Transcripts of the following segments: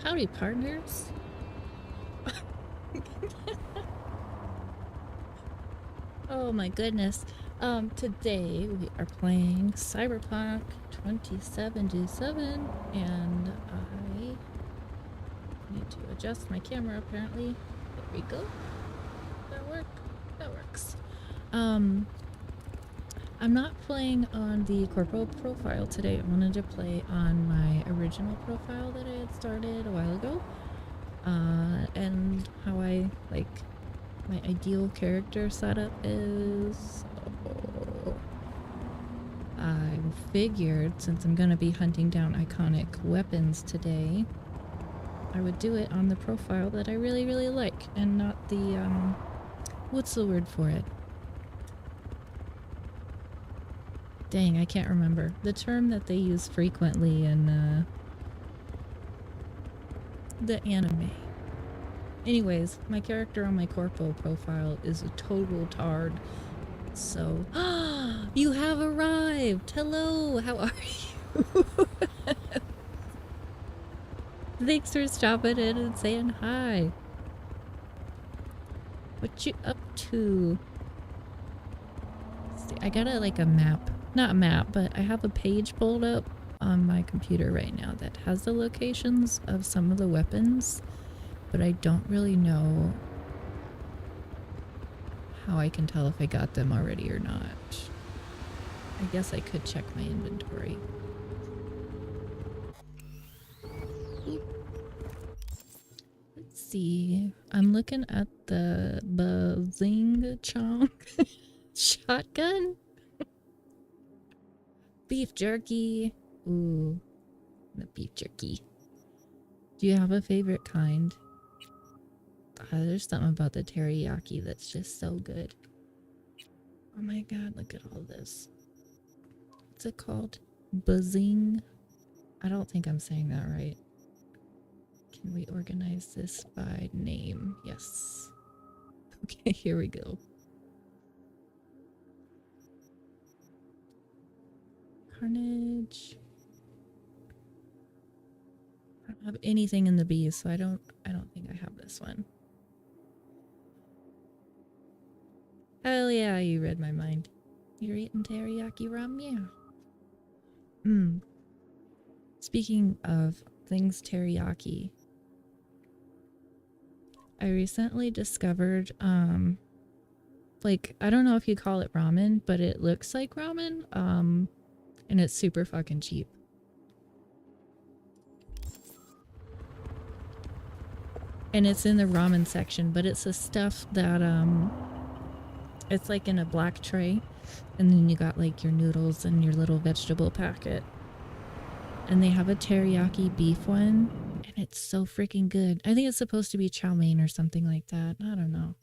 Howdy, partners. Oh my goodness. Today we are playing Cyberpunk 2077, and I need to adjust my camera apparently. There we go. That work? That works. I'm not playing on the corporal profile today. I wanted to play on my original profile that I had started a while ago. And how I like my ideal character setup is, I figured since I'm gonna be hunting down iconic weapons today, I would do it on the profile that I really like and not the what's the word for it? Dang, I can't remember. The term that they use frequently in the anime. Anyways, my character on my corpo profile is a total tard. So, you have arrived! Hello, how are you? Thanks for stopping in and saying hi. What you up to? See, I got a map. Not a map, but I have a page pulled up on my computer right now that has the locations of some of the weapons, but I don't really know how I can tell if I got them already or not. I guess I could check my inventory. Let's see. I'm looking at the Bazing Chong shotgun. Beef jerky. Ooh, the beef jerky. Do you have a favorite kind? There's something about the teriyaki that's just so good. Oh my god, look at all this. What's it called? Buzzing? I don't think I'm saying that right. Can we organize this by name? Yes. Okay, here we go. Carnage. I don't have anything in the bees, so I don't think I have this one. Hell yeah, you read my mind. You're eating teriyaki ramen, yeah. Speaking of things teriyaki, I recently discovered, like, I don't know if you call it ramen, but it looks like ramen, and it's super fucking cheap. And it's in the ramen section, but it's the stuff that, it's like in a black tray, and then you got like your noodles and your little vegetable packet. And they have a teriyaki beef one, and it's so freaking good. I think it's supposed to be chow mein or something like that. I don't know.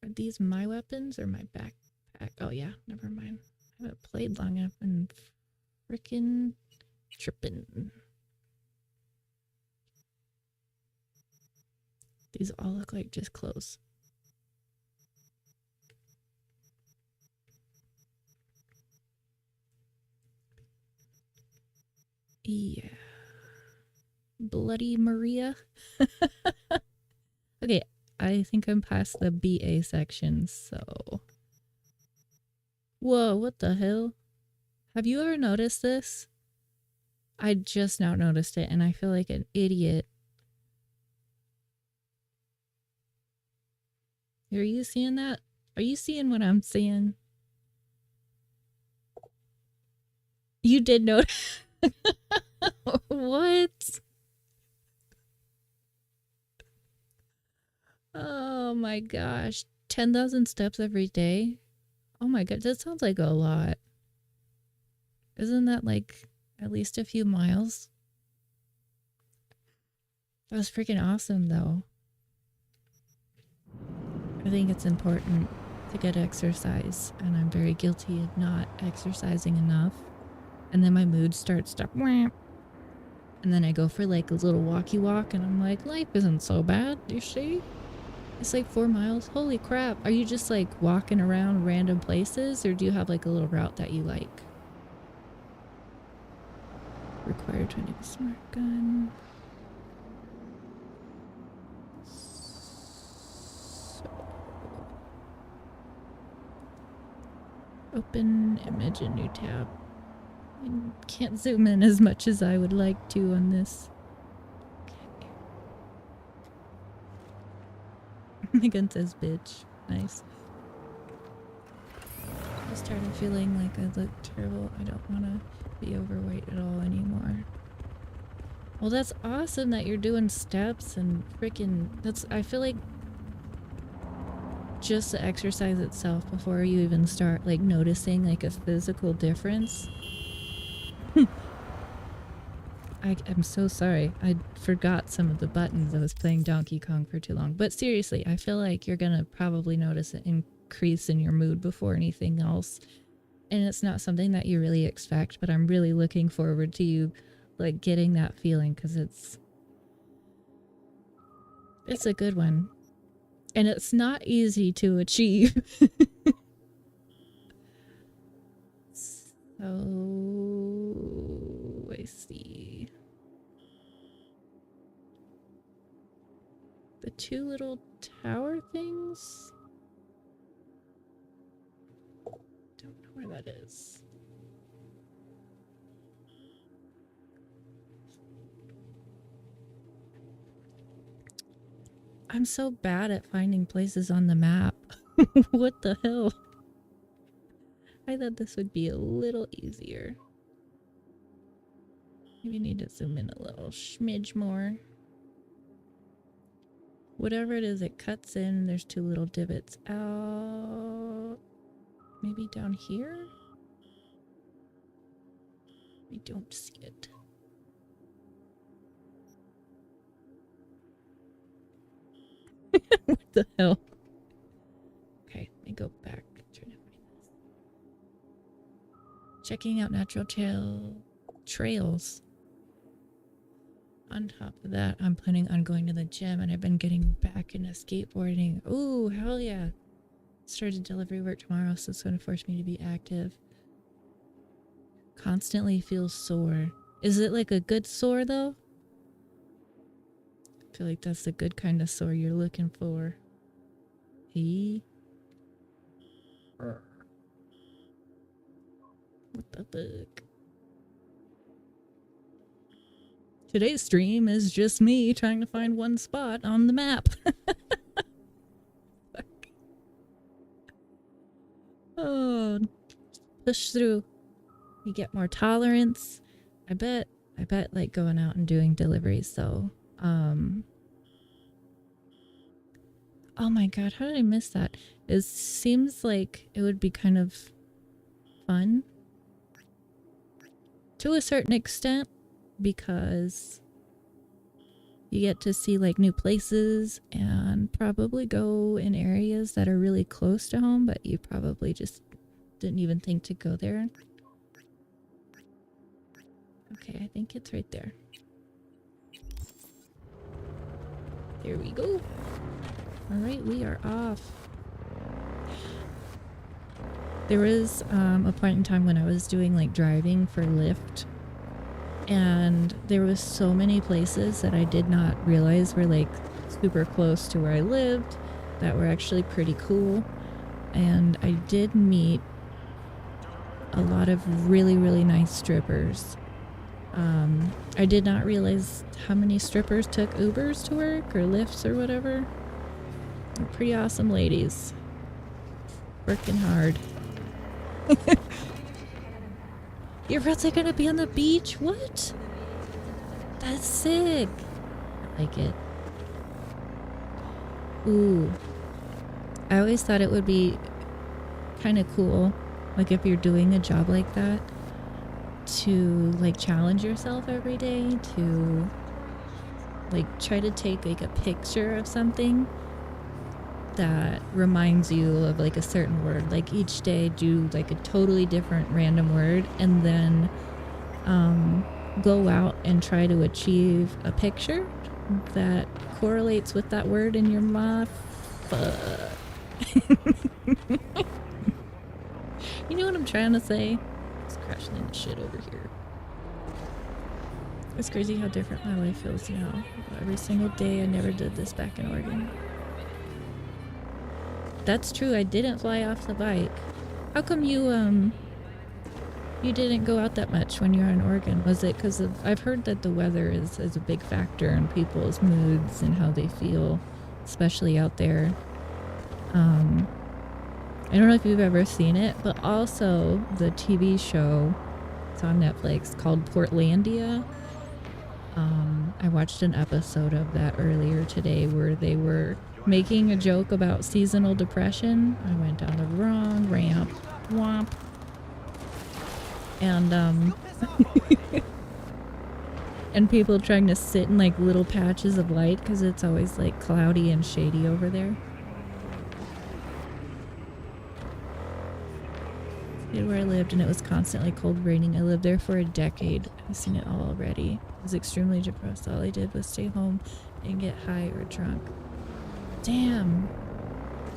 Are these my weapons or my backpack? Oh yeah, never mind. I haven't played long enough and freaking tripping. These all look like just clothes. Yeah. Bloody Maria. Okay, I think I'm past the BA section, so... Whoa, what the hell? Have you ever noticed this? I just now noticed it, and I feel like an idiot. Are you seeing that? Are you seeing what I'm seeing? You did notice. What? Oh my gosh. 10,000 steps every day? Oh my god, that sounds like a lot. Isn't that like at least a few miles? That was freaking awesome though. I think it's important to get exercise, and I'm very guilty of not exercising enough. And then my mood starts to... And then I go for like a little walkie walk, and I'm like, life isn't so bad, you see? It's like 4 miles. Holy crap. Are you just like walking around random places, or do you have like a little route that you like? required 20 smart gun. Open image, a new tab. I can't zoom in as much as I would like to on this. Okay. My gun says bitch. Nice. I started feeling like I look terrible. I don't want to be overweight at all anymore. Well, that's awesome that you're doing steps and freaking... I feel like just the exercise itself before you even start like noticing like a physical difference. I'm so sorry. I forgot some of the buttons. I was playing Donkey Kong for too long. But seriously, I feel like you're gonna probably notice an increase in your mood before anything else. And it's not something that you really expect, but I'm really looking forward to you like getting that feeling because it's a good one. And it's not easy to achieve. So I see. The two little tower things? Don't know where that is. I'm so bad at finding places on the map. What the hell? I thought this would be a little easier. Maybe need to zoom in a little smidge more. Whatever it is, it cuts in. There's two little divots out. Maybe down here? I don't see it. What the hell? Okay, let me go back. Trying to find this. Checking out natural trails. On top of that, I'm planning on going to the gym, and I've been getting back into skateboarding. Ooh, hell yeah. Started delivery work tomorrow, so it's going to force me to be active. Constantly feels sore. Is it like a good sore, though? I feel like that's the good kind of sore you're looking for. Hey. What the fuck? Today's stream is just me trying to find one spot on the map. Fuck. Oh, push through. You get more tolerance. I bet like going out and doing deliveries though. Oh my god, how did I miss that? It seems like it would be kind of fun to a certain extent because you get to see like new places and probably go in areas that are really close to home, but you probably just didn't even think to go there. Okay, I think it's right there. There we go. Alright, we are off. There was a point in time when I was doing like driving for Lyft, and there was so many places that I did not realize were like super close to where I lived that were actually pretty cool. And I did meet a lot of really, really nice strippers. I did not realize how many strippers took Ubers to work or Lyfts or whatever. They're pretty awesome ladies. Working hard. You're really gonna be on the beach? What? That's sick. I like it. Ooh. I always thought it would be kind of cool, like if you're doing a job like that, to like challenge yourself every day to like try to take like a picture of something that reminds you of like a certain word. Like each day do like a totally different random word and then go out and try to achieve a picture that correlates with that word in your mouth. You know what I'm trying to say? It's crashing into shit over here. It's crazy how different my life feels now. Every single day I never did this back in Oregon. That's true, I didn't fly off the bike. How come you didn't go out that much when you were in Oregon? Was it because of... I've heard that the weather is a big factor in people's moods and how they feel, especially out there. I don't know if you've ever seen it, but also the TV show, it's on Netflix, called Portlandia. I watched an episode of that earlier today where they were making a joke about seasonal depression. I went down the wrong ramp. Womp. And, and people trying to sit in like little patches of light because it's always like cloudy and shady over there. Where I lived and it was constantly cold raining. I lived there for a decade. I've seen it all already. I was extremely depressed. All I did was stay home and get high or drunk. Damn.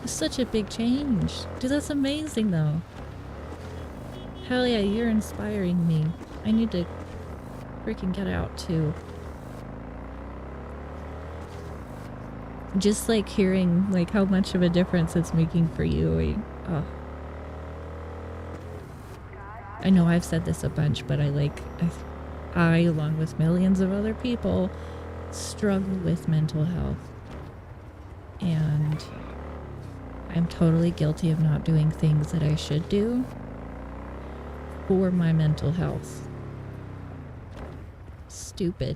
It's such a big change. Dude, that's amazing though. Hell yeah, you're inspiring me. I need to freaking get out too. Just like hearing like how much of a difference it's making for you. I know I've said this a bunch, but I, along with millions of other people, struggle with mental health. And I'm totally guilty of not doing things that I should do for my mental health. Stupid.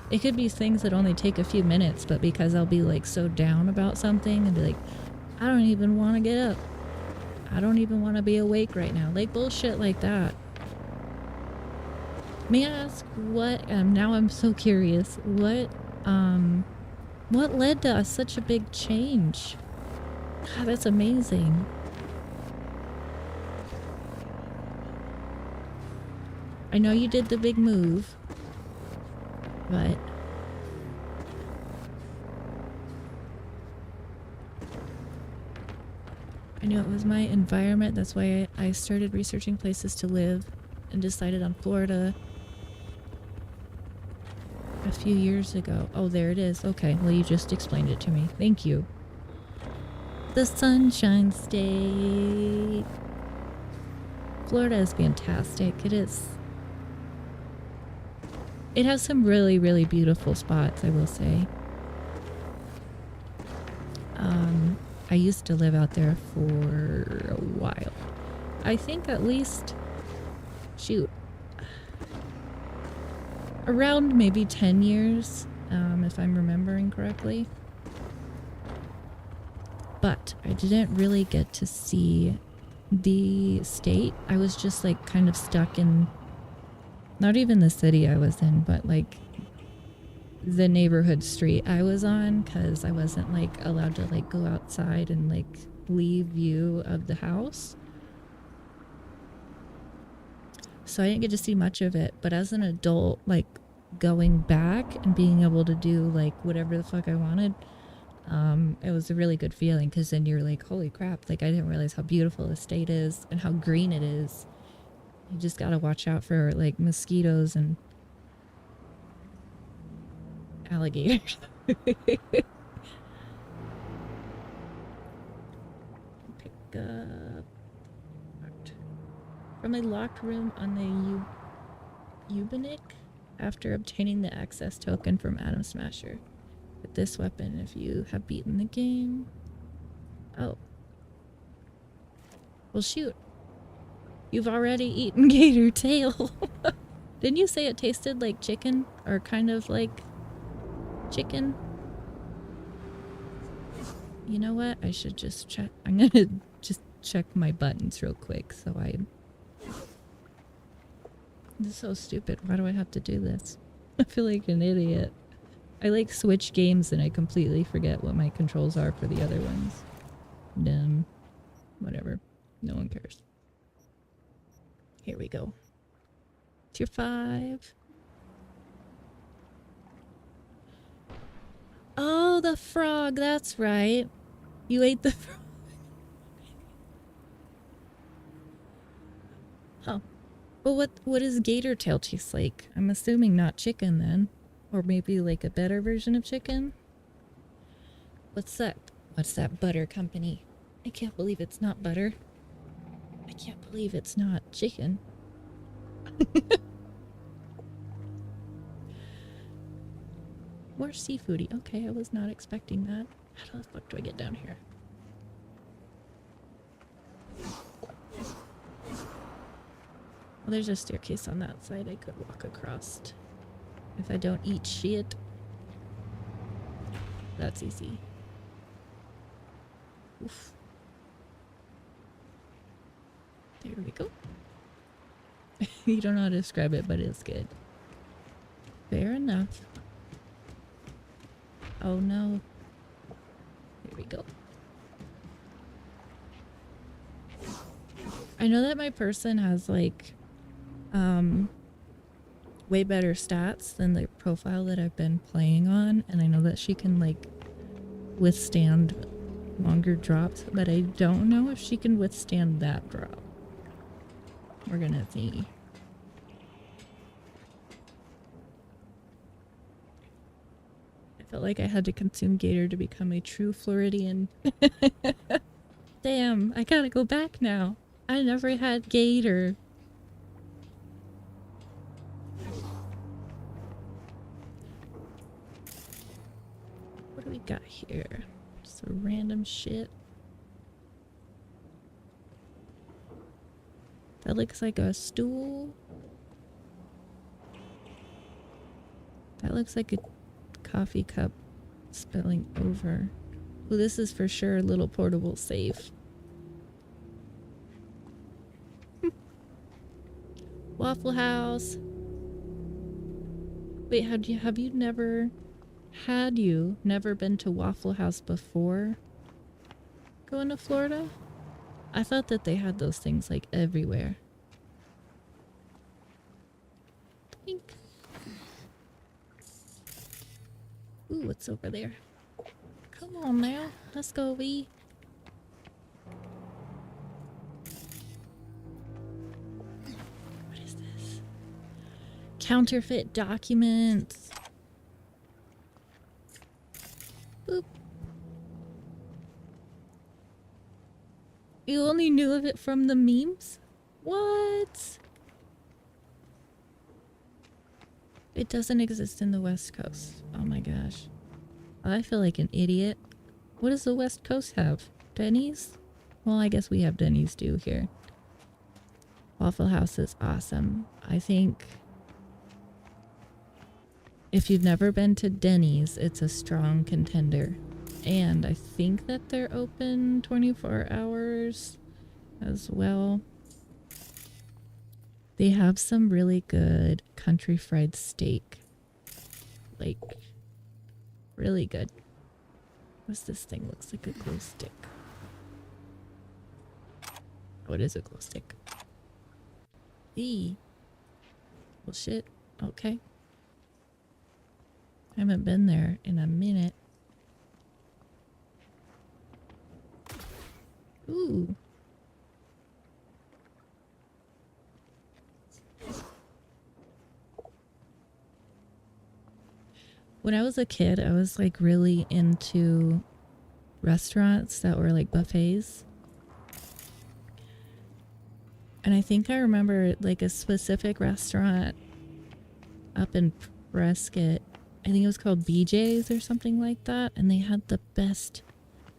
It could be things that only take a few minutes, but because I'll be like so down about something and be like, I don't even want to get up. I don't even want to be awake right now. Like bullshit like that. May I ask what, now I'm so curious, what led to such a big change? God, that's amazing. I know you did the big move, but I knew it was my environment. That's why I started researching places to live and decided on Florida a few years ago. Oh, there it is. Okay, well, you just explained it to me. Thank you. The Sunshine State. Florida is fantastic. It is. It has some really, really beautiful spots, I will say. I used to live out there for a while. I think at least, shoot, around maybe 10 years, if I'm remembering correctly. But I didn't really get to see the state. I was just like kind of stuck in, not even the city I was in, but like the neighborhood street I was on, because I wasn't like allowed to like go outside and like leave view of the house. So I didn't get to see much of it, but as an adult, like going back and being able to do like whatever the fuck I wanted, it was a really good feeling, because then you're like, holy crap, like I didn't realize how beautiful the state is and how green it is. You just gotta watch out for like mosquitoes and alligators. Pick up from a locked room on the Ubinic after obtaining the access token from Atom Smasher. With this weapon, if you have beaten the game. Oh. Well, shoot. You've already eaten gator tail. Didn't you say it tasted like chicken? Or kind of like chicken? You know what? I should just check. I'm gonna just check my buttons real quick so This is so stupid. Why do I have to do this? I feel like an idiot. I like switch games and I completely forget what my controls are for the other ones. Dumb. Whatever. No one cares. Here we go. Tier 5. Oh, the frog. That's right. You ate the frog. Huh. But what does gator tail taste like? I'm assuming not chicken then. Or maybe like a better version of chicken? What's that? What's that butter company? I can't believe it's not butter. I can't believe it's not chicken. More seafoody. Okay, I was not expecting that. How the fuck do I get down here? Well, there's a staircase on that side I could walk across. If I don't eat shit. That's easy. Oof. There we go. You don't know how to describe it, but it's good. Fair enough. Oh no. Here we go. I know that my person has like way better stats than the profile that I've been playing on, and I know that she can like withstand longer drops, but I don't know if she can withstand that drop. We're gonna see. I felt like I had to consume gator to become a true Floridian. Damn, I gotta go back now. I never had gator. What do we got here? Just random shit. That looks like a stool. That looks like a coffee cup spilling over. Well, this is for sure a little portable safe. Waffle House. Wait, had you never been to Waffle House before going to Florida? I thought that they had those things like everywhere. Think. Ooh, what's over there? Come on now, let's go, V. What is this? Counterfeit documents. Boop. You only knew of it from the memes? What? It doesn't exist in the West Coast. Oh my gosh. I feel like an idiot. What does the West Coast have? Denny's? Well, I guess we have Denny's too here. Waffle House is awesome. I think if you've never been to Denny's, it's a strong contender. And I think that they're open 24 hours as well. They have some really good country fried steak. Like, really good. What's this thing? Looks like a glow stick. Oh, it is a glow stick. Eee. Well, shit. Okay. I haven't been there in a minute. Ooh. When I was a kid, I was like really into restaurants that were like buffets. And I think I remember like a specific restaurant up in Prescott. I think it was called BJ's or something like that. And they had the best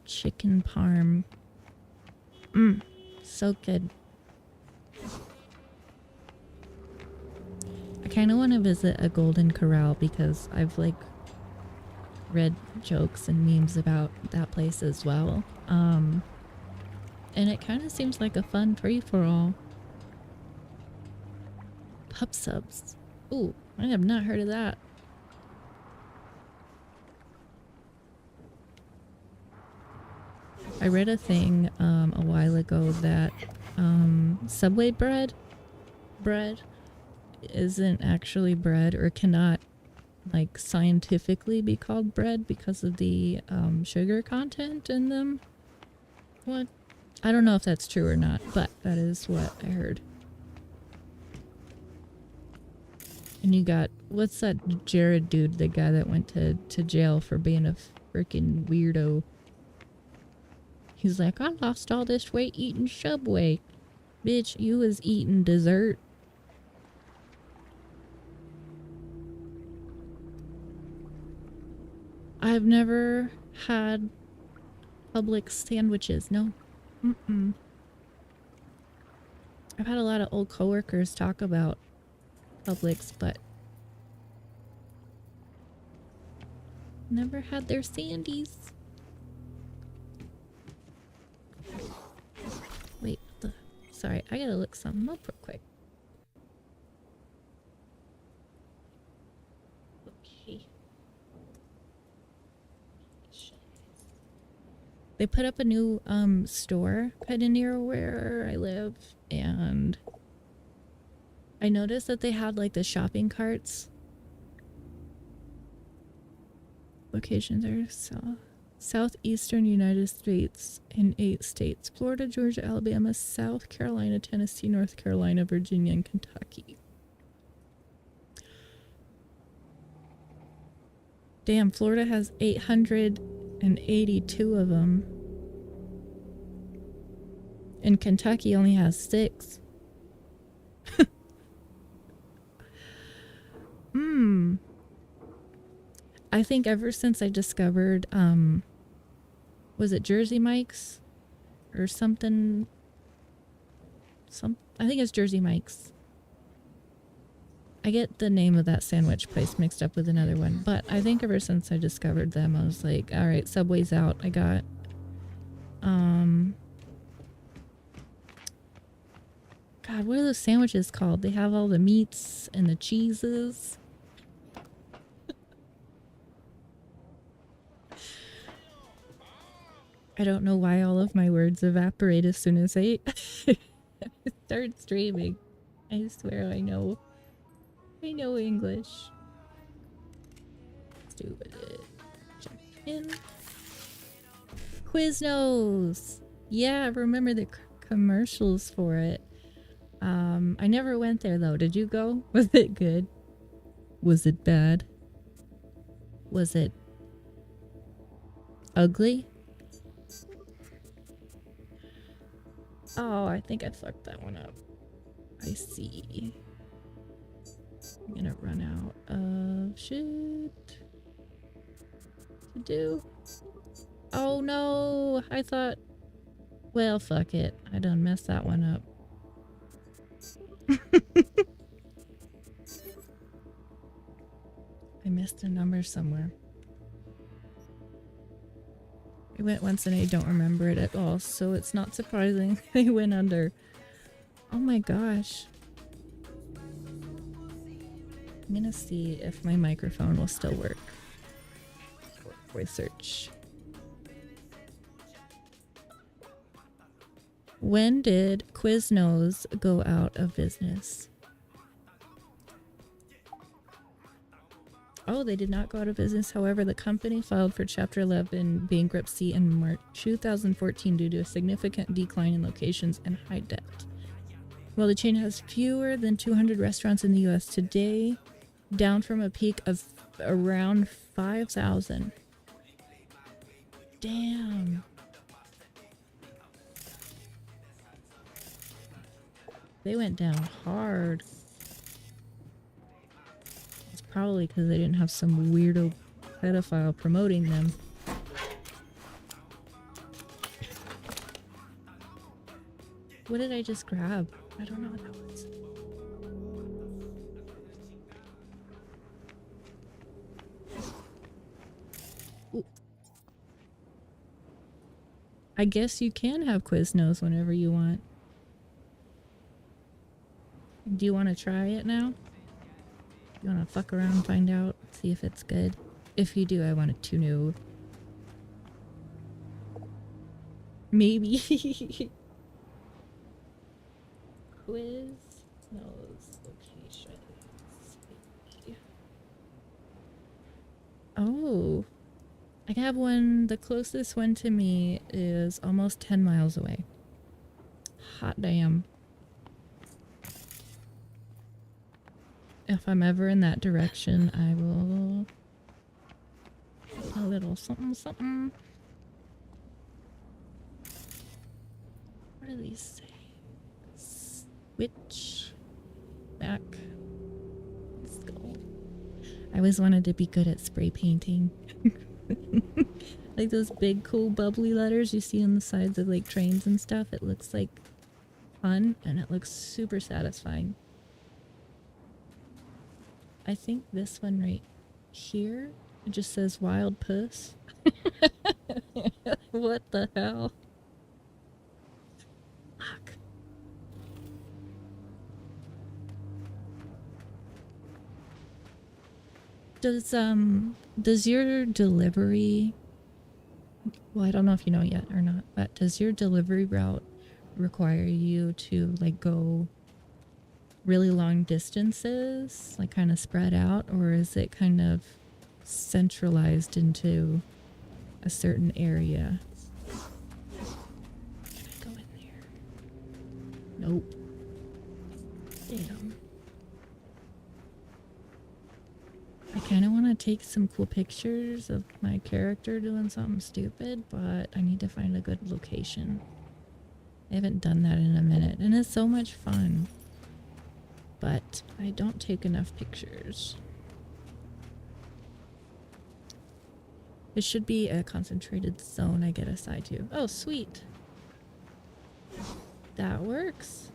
chicken parm. So good. I kind of want to visit a Golden Corral because I've like read jokes and memes about that place as well. And it kind of seems like a fun free-for-all. Pub subs. Ooh, I have not heard of that. I read a thing a while ago that Subway bread isn't actually bread, or cannot like scientifically be called bread because of the sugar content in them. What? I don't know if that's true or not, but that is what I heard. And you got, what's that Jared dude, the guy that went to jail for being a freaking weirdo? He's like, I lost all this weight eating Subway. Bitch, you was eating dessert. I've never had Publix sandwiches. No. Mm-mm. I've had a lot of old coworkers talk about Publix, but never had their sandies. Wait, sorry, I gotta look something up real quick. Okay. They put up a new store kind of near where I live, and I noticed that they had like the shopping carts. Locations are southeastern United States in 8 states: Florida, Georgia, Alabama, South Carolina, Tennessee, North Carolina, Virginia, and Kentucky. Damn, Florida has 882 of them. And Kentucky only has 6. I think ever since I discovered, was it Jersey Mike's? Or something? I think it's Jersey Mike's. I get the name of that sandwich place mixed up with another one. But I think ever since I discovered them, I was like, alright, Subway's out. I got, God, what are those sandwiches called? They have all the meats and the cheeses. I don't know why all of my words evaporate as soon as I start streaming. I swear I know English. Let's do it. Check in. Quiznos! Yeah, I remember the commercials for it. I never went there though. Did you go? Was it good? Was it bad? Was it ugly? Oh, I think I fucked that one up. I see. I'm gonna run out of shit to do. Oh no! I thought... Well, fuck it. I done messed that one up. I missed a number somewhere. I went once and I don't remember it at all, so it's not surprising they went under. Oh my gosh. I'm gonna see if my microphone will still work. Voice search. When did Quiznos go out of business? Oh, they did not go out of business. However, the company filed for Chapter 11 bankruptcy in March 2014 due to a significant decline in locations and high debt. While the chain has fewer than 200 restaurants in the U.S. today, down from a peak of around 5,000. Damn. They went down hard. It's probably because they didn't have some weirdo pedophile promoting them. What did I just grab? I don't know what that was. Ooh. I guess you can have Quiznos whenever you want. Do you want to try it now? You want to fuck around, find out, see if it's good? If you do, I want it to know. Maybe. Quiznos locations. Oh. I have one, the closest one to me is almost 10 miles away. Hot damn. If I'm ever in that direction, I will... a little something something. What do these say? Switch. Back. Let's go. I always wanted to be good at spray painting. Like those big cool bubbly letters you see on the sides of like trains and stuff. It looks like fun and it looks super satisfying. I think this one right here, it just says wild puss. What the hell? Fuck. Does your delivery, well, I don't know if you know yet or not, but does your delivery route require you to like go really long distances, like kind of spread out, or is it kind of centralized into a certain area? Can I go in there? Nope. Damn. I kind of want to take some cool pictures of my character doing something stupid, but I need to find a good location. I haven't done that in a minute, and it's so much fun. But I don't take enough pictures. It should be a concentrated zone I get assigned to. Oh, sweet. That works.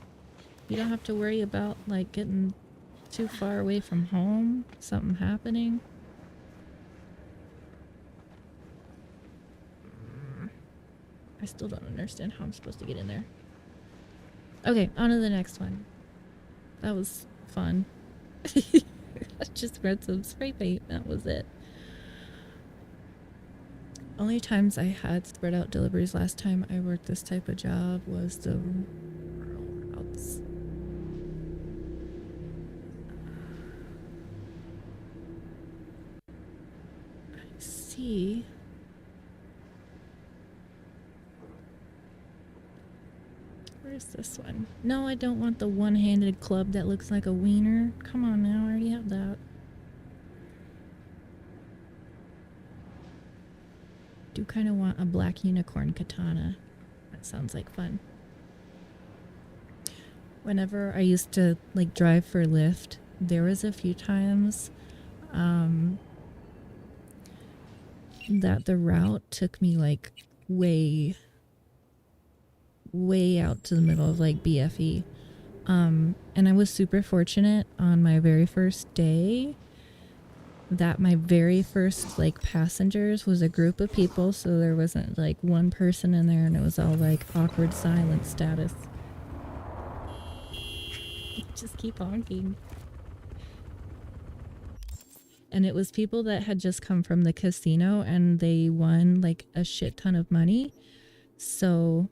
You don't have to worry about like getting too far away from home, something happening. I still don't understand how I'm supposed to get in there. Okay, on to the next one. That was fun. I just read some spray paint, that was it. Only times I had spread out deliveries last time I worked this type of job was the routes. I see. Where's this one? No, I don't want the one-handed club that looks like a wiener. Come on now, I already have that. Do kind of want a black unicorn katana. That sounds like fun. Whenever I used to like drive for Lyft, there was a few times that the route took me like way out to the middle of like BFE. And I was super fortunate on my very first day that my very first like passengers was a group of people, so there wasn't like one person in there and it was all like awkward silence status. Just keep honking. And it was people that had just come from the casino and they won like a shit ton of money. So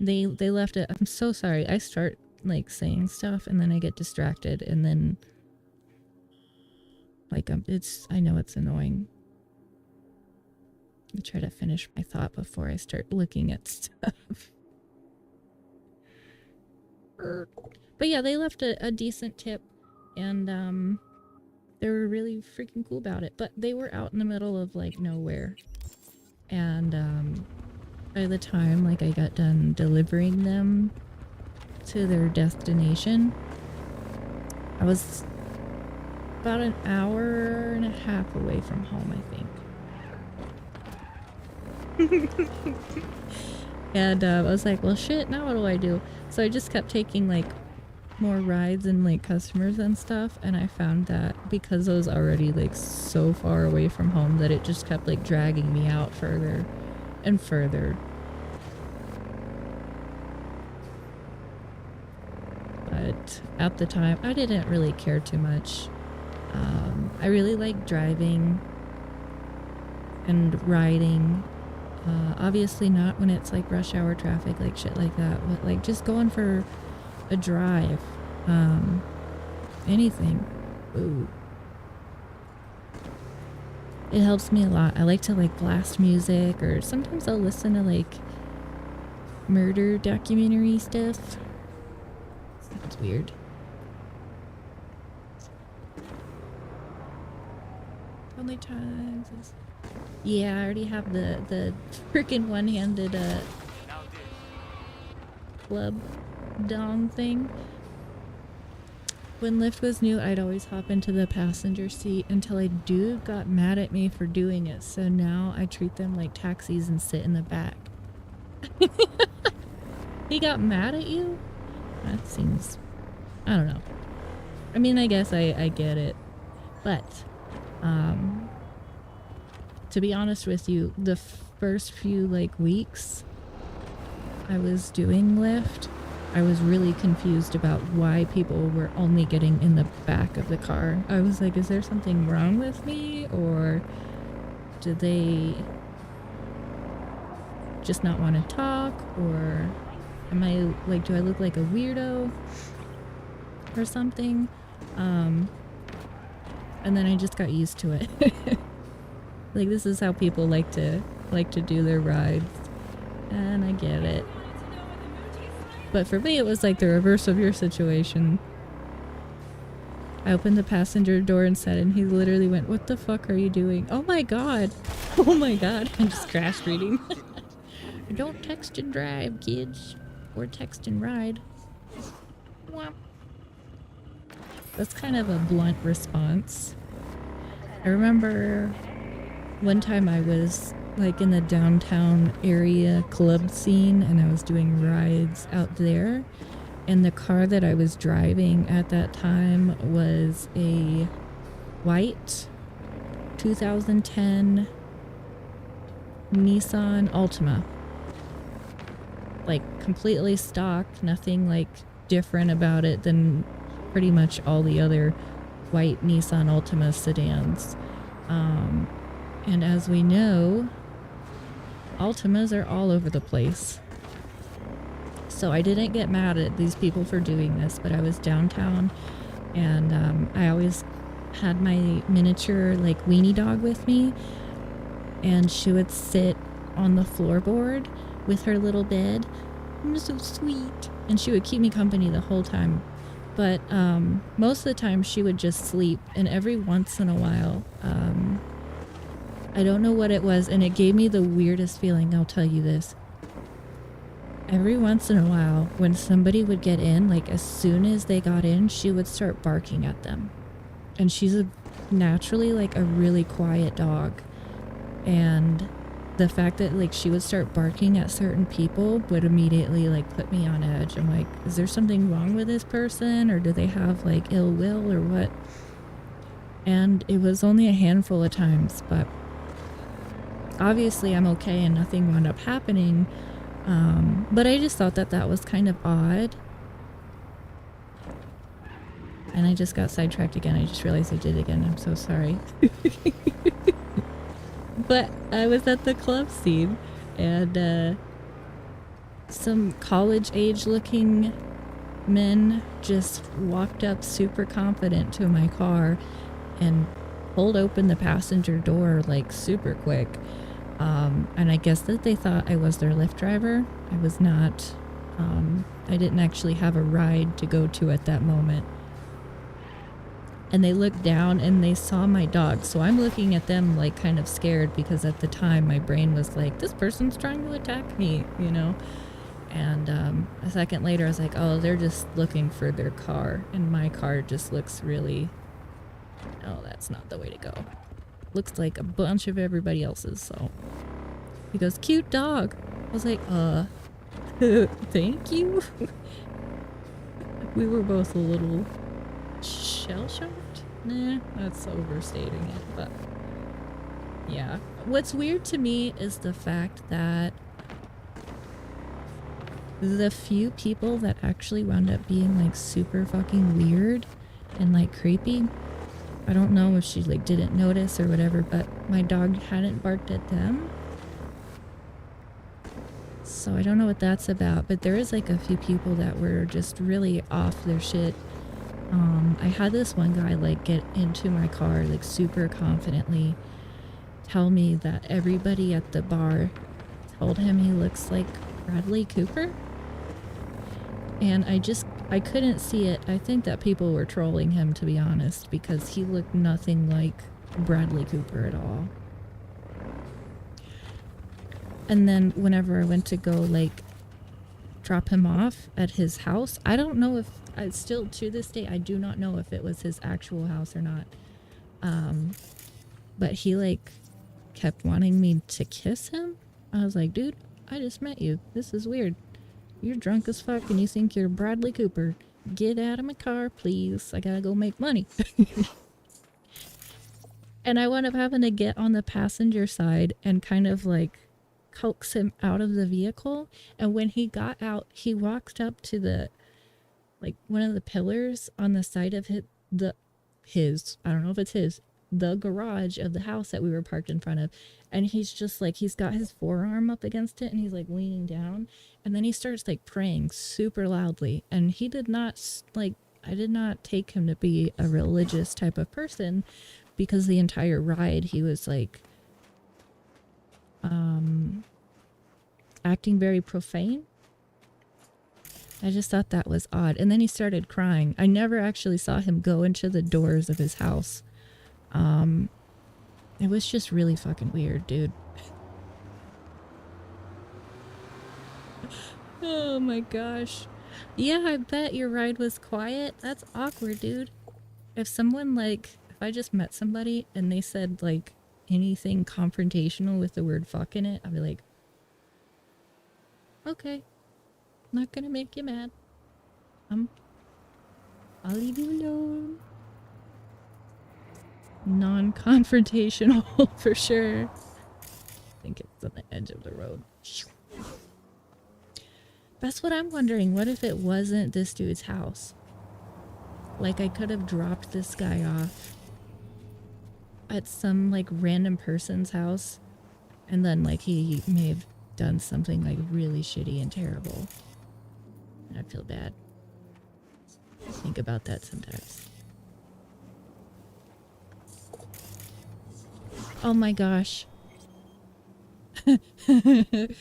they left it. I'm so sorry. I start like saying stuff and then I get distracted and then like I know it's annoying. I try to finish my thought before I start looking at stuff. But yeah, they left a decent tip and they were really freaking cool about it. But they were out in the middle of like nowhere. And by the time like I got done delivering them to their destination, I was about an hour and a half away from home, I think. And I was like, well shit, now what do I do? So I just kept taking like more rides and like customers and stuff, and I found that because I was already like so far away from home that it just kept like dragging me out further and further. But at the time I didn't really care too much. I really like driving and riding. Obviously not when it's like rush hour traffic, like shit like that, but like just going for a drive, anything. Ooh. It helps me a lot. I like to like blast music, or sometimes I'll listen to like murder documentary stuff. Sounds weird. Only times is... Yeah, I already have the freaking one-handed club dong thing. When Lyft was new, I'd always hop into the passenger seat until a dude got mad at me for doing it. So now I treat them like taxis and sit in the back. He got mad at you? That seems... I don't know. I mean, I guess I get it. But, to be honest with you, the first few, like, weeks I was doing Lyft, I was really confused about why people were only getting in the back of the car. I was like, is there something wrong with me? Or do they just not want to talk? Or am I, like, do I look like a weirdo or something? And then I just got used to it. Like, this is how people like to do their rides. And I get it. But for me, it was like the reverse of your situation. I opened the passenger door and said, and he literally went, "What the fuck are you doing?" Oh my god. Oh my god. I'm just crash reading. Don't text and drive, kids. Or text and ride. Womp. That's kind of a blunt response. I remember one time I was like in the downtown area club scene and I was doing rides out there, and the car that I was driving at that time was a white 2010 Nissan Altima. Like completely stock, nothing like different about it than pretty much all the other white Nissan Altima sedans. And as we know, Altimas are all over the place. So I didn't get mad at these people for doing this, but I was downtown and I always had my miniature like weenie dog with me, and she would sit on the floorboard with her little bed. I'm so sweet. And she would keep me company the whole time. But most of the time she would just sleep, and every once in a while, I don't know what it was, and it gave me the weirdest feeling, I'll tell you this. Every once in a while, when somebody would get in, like as soon as they got in, she would start barking at them. And she's naturally like a really quiet dog. And the fact that like she would start barking at certain people would immediately like put me on edge. I'm like, is there something wrong with this person, or do they have like ill will or what? And it was only a handful of times, but obviously I'm okay and nothing wound up happening. But I just thought that that was kind of odd. And I just got sidetracked again. I just realized I did it again. I'm so sorry. But I was at the club scene, and some college-age looking men just walked up super confident to my car and pulled open the passenger door like super quick. And I guess that they thought I was their Lyft driver. I was not. I didn't actually have a ride to go to at that moment. And they looked down and they saw my dog. So I'm looking at them like kind of scared, because at the time my brain was like, this person's trying to attack me, you know? And a second later I was like, oh, they're just looking for their car. And my car just looks really... Oh, that's not the way to go. Looks like a bunch of everybody else's, so... He goes, cute dog. I was like, thank you? We were both a little shell-shocked? Nah, that's overstating it, but... Yeah. What's weird to me is the fact that the few people that actually wound up being like super fucking weird and like creepy, I don't know if she like didn't notice or whatever, but my dog hadn't barked at them. So I don't know what that's about, but there is like a few people that were just really off their shit. I had this one guy like get into my car like super confidently, tell me that everybody at the bar told him he looks like Bradley Cooper. And I couldn't see it. I think that people were trolling him, to be honest, because he looked nothing like Bradley Cooper at all. And then whenever I went to go, like, drop him off at his house, I don't know if, still to this day, I do not know if it was his actual house or not. But he, like, kept wanting me to kiss him. I was like, dude, I just met you. This is weird. You're drunk as fuck and you think you're Bradley Cooper. Get out of my car, please. I gotta go make money. And I wound up having to get on the passenger side and kind of like coax him out of the vehicle. And when he got out, he walked up to the, like, one of the pillars on the side of I don't know if it's the garage of the house that we were parked in front of. And he's just like, he's got his forearm up against it and he's like leaning down. And then he starts like praying super loudly. And he did not, like, I did not take him to be a religious type of person, because the entire ride he was like acting very profane. I just thought that was odd. And then he started crying. I never actually saw him go into the doors of his house. It was just really fucking weird, dude. Oh my gosh. Yeah, I bet your ride was quiet. That's awkward, dude. If someone, like, if I just met somebody and they said, like, anything confrontational with the word fuck in it, I'd be like, okay, not gonna make you mad. I'll leave you alone. Non-confrontational for sure. I think it's on the edge of the road. That's what I'm wondering. What if it wasn't this dude's house? Like, I could have dropped this guy off at some, like, random person's house, and then, like, he may have done something, like, really shitty and terrible. And I'd feel bad. I think about that sometimes. Oh my gosh.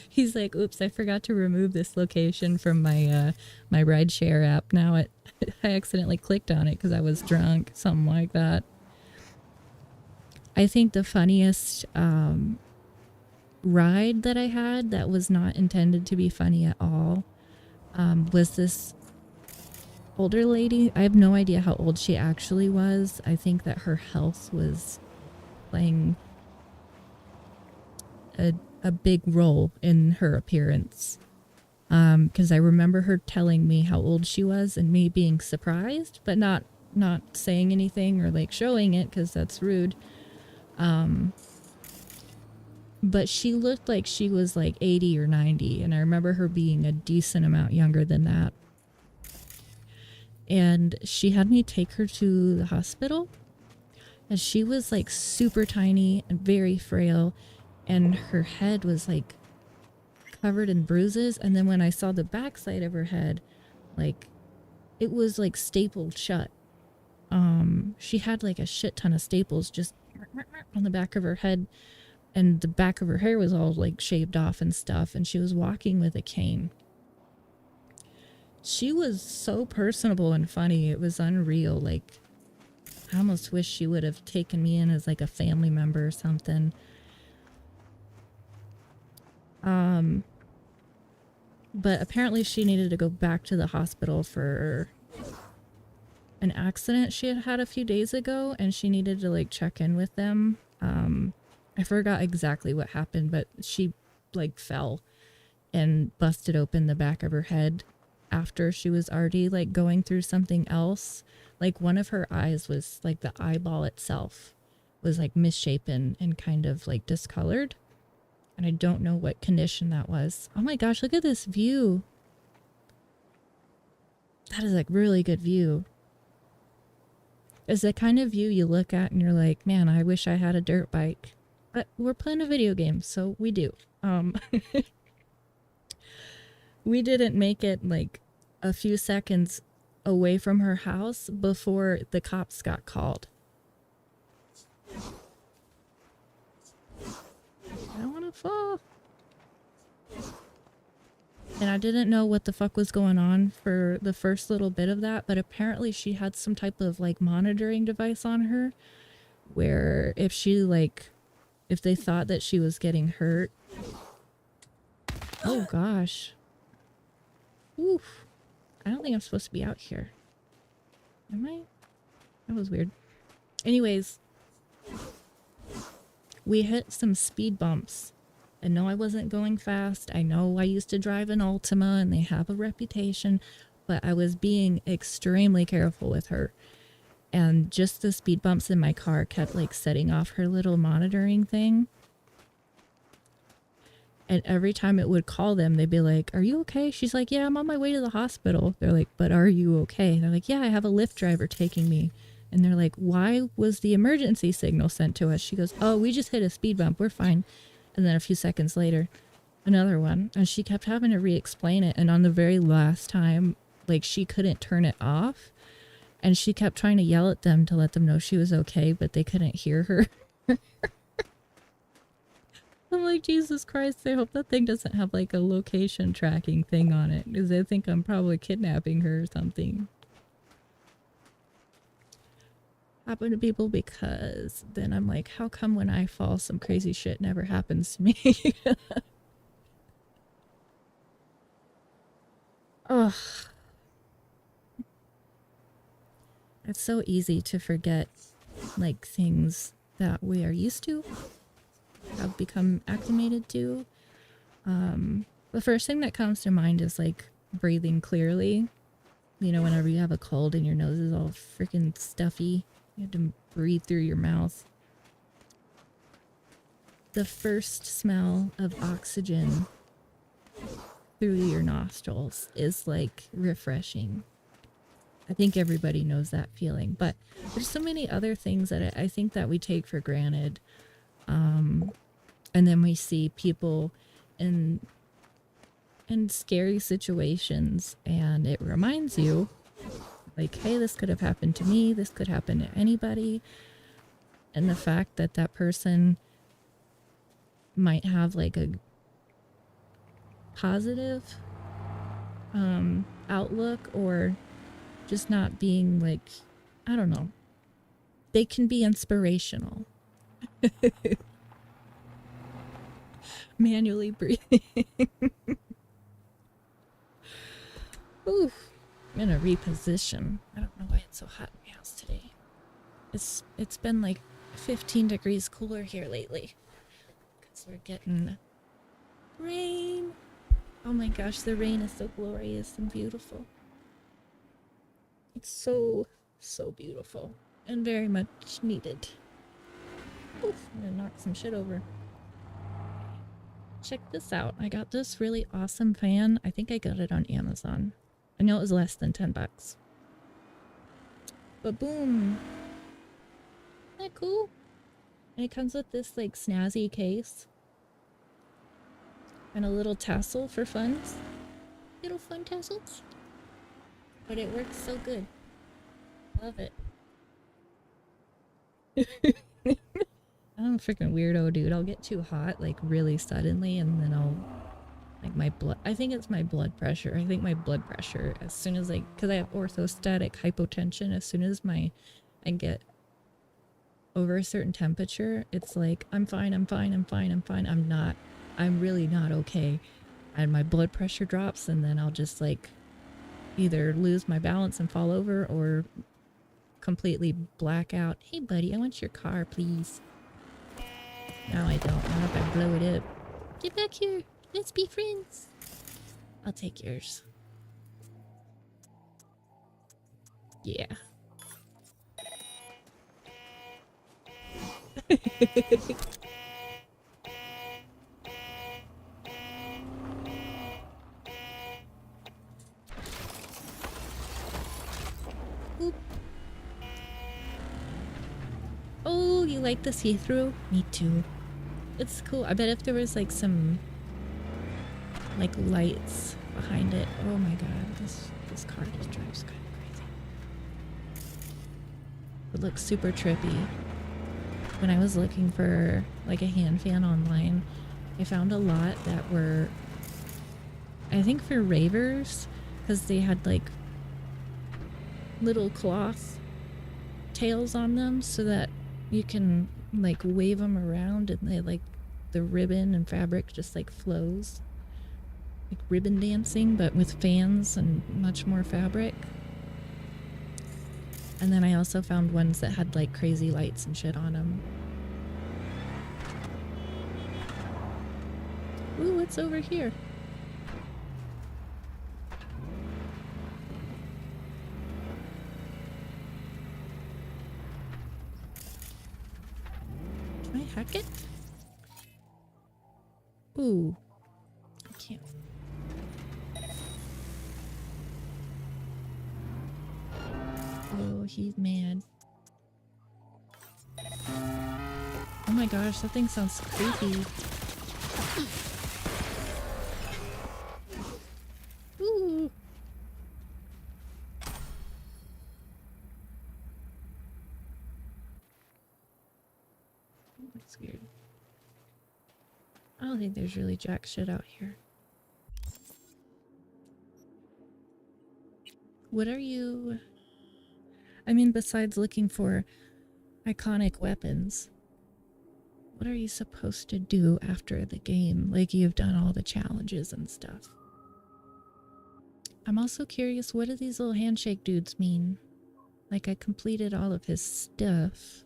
He's like, oops, I forgot to remove this location from my my rideshare app. Now I accidentally clicked on it because I was drunk. Something like that. I think the funniest ride that I had that was not intended to be funny at all was this older lady. I have no idea how old she actually was. I think that her health was playing a big role in her appearance. Because I remember her telling me how old she was and me being surprised, but not saying anything or like showing it because that's rude. But she looked like she was like 80 or 90, and I remember her being a decent amount younger than that. And she had me take her to the hospital, and she was like super tiny and very frail, and her head was like covered in bruises. And then when I saw the backside of her head, like it was like stapled shut. She had like a shit ton of staples just on the back of her head, and the back of her hair was all like shaved off and stuff, and she was walking with a cane. She was so personable and funny. It was unreal. Like, I almost wish she would have taken me in as like a family member or something. But apparently she needed to go back to the hospital for an accident she had had a few days ago, and she needed to like check in with them. I forgot exactly what happened, but she like fell and busted open the back of her head after she was already like going through something else. Like one of her eyes was like, the eyeball itself was like misshapen and kind of like discolored. And I don't know what condition that was. Oh my gosh, look at this view. That is like really good view. It's the kind of view you look at and you're like, man, I wish I had a dirt bike. But we're playing a video game, so we do. We didn't make it like a few seconds away from her house before the cops got called. I don't want to fall. And I didn't know what the fuck was going on for the first little bit of that, but apparently she had some type of like monitoring device on her where if she like, if they thought that she was getting hurt. Oh gosh. Oof. I don't think I'm supposed to be out here. Am I? That was weird. Anyways, we hit some speed bumps. I know I wasn't going fast. I know I used to drive an Altima and they have a reputation, but I was being extremely careful with her. And just the speed bumps in my car kept like setting off her little monitoring thing. And every time it would call them, they'd be like, "Are you okay?" She's like, "Yeah, I'm on my way to the hospital." They're like, "But are you okay?" And they're like, "Yeah, I have a Lyft driver taking me." And they're like, "Why was the emergency signal sent to us?" She goes, "Oh, we just hit a speed bump. We're fine." And then a few seconds later, another one. And she kept having to re-explain it. And on the very last time, like, she couldn't turn it off. And she kept trying to yell at them to let them know she was okay, but they couldn't hear her. I'm like, Jesus Christ, I hope that thing doesn't have, like, a location tracking thing on it. Because they think I'm probably kidnapping her or something. Happen to people, because then I'm like, how come when I fall some crazy shit never happens to me? Ugh. It's so easy to forget like things that we are used to, have become acclimated to. The first thing that comes to mind is like breathing clearly. You know, whenever you have a cold and your nose is all freaking stuffy, you have to breathe through your mouth. The first smell of oxygen through your nostrils is like refreshing. I think everybody knows that feeling, but there's so many other things that I think that we take for granted. And then we see people in scary situations and it reminds you like, hey, this could have happened to me, this could happen to anybody. And the fact that that person might have like a positive outlook, or just not being like, I don't know, they can be inspirational. Manually breathing. Oof. I'm gonna reposition. I don't know why it's so hot in my house today. It's been like 15 degrees cooler here lately. Because we're getting rain. Oh my gosh, the rain is so glorious and beautiful. It's so, so beautiful. And very much needed. Oof, I'm gonna knock some shit over. Check this out. I got this really awesome fan. I think I got it on Amazon. I know it was less than 10 bucks. But boom. Isn't that cool? And it comes with this like snazzy case. And a little tassel for funs. Little fun tassels. But it works so good. Love it. I'm a freaking weirdo, dude. I'll get too hot like really suddenly and then I'll like my blood, I think it's my blood pressure. I think my blood pressure, as soon as like, because I have orthostatic hypotension, as soon as I get over a certain temperature, it's like, I'm fine, I'm fine, I'm fine, I'm fine. I'm really not okay. And my blood pressure drops and then I'll just like either lose my balance and fall over or completely black out. Hey buddy, I want your car, please. No, I don't. Not if I blow it up. Get back here. Let's be friends. I'll take yours. Yeah. Oop. Oh, you like the see-through? Me too. It's cool. I bet if there was like some like lights behind it. Oh my god, this car just drives kind of crazy. It looks super trippy. When I was looking for like a hand fan online, I found a lot that were, I think for ravers, because they had like little cloth tails on them so that you can like wave them around and they like the ribbon and fabric just like flows. Like ribbon dancing, but with fans and much more fabric. And then I also found ones that had like crazy lights and shit on them. Ooh, what's over here? Can I hack it? Ooh. I can't. Oh, he's mad. Oh my gosh, that thing sounds creepy. Ooh. That's weird. I don't think there's really jack shit out here. What are you... I mean, besides looking for iconic weapons, what are you supposed to do after the game? Like, you've done all the challenges and stuff. I'm also curious, what do these little handshake dudes mean? Like, I completed all of his stuff.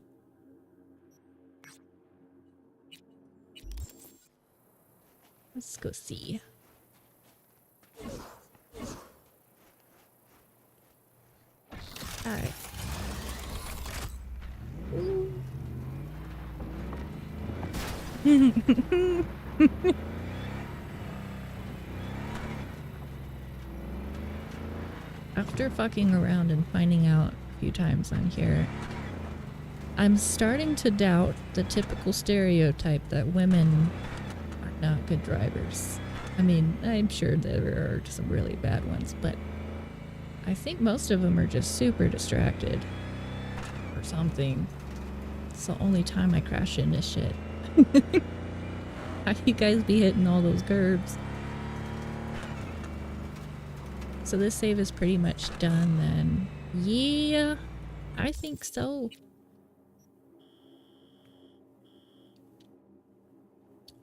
Let's go see. Alright. After fucking around and finding out a few times on here, I'm starting to doubt the typical stereotype that women are not good drivers. I mean, I'm sure there are some really bad ones, but I think most of them are just super distracted or something. It's the only time I crash into shit. How do you guys be hitting all those curbs? So this save is pretty much done then. Yeah, I think so.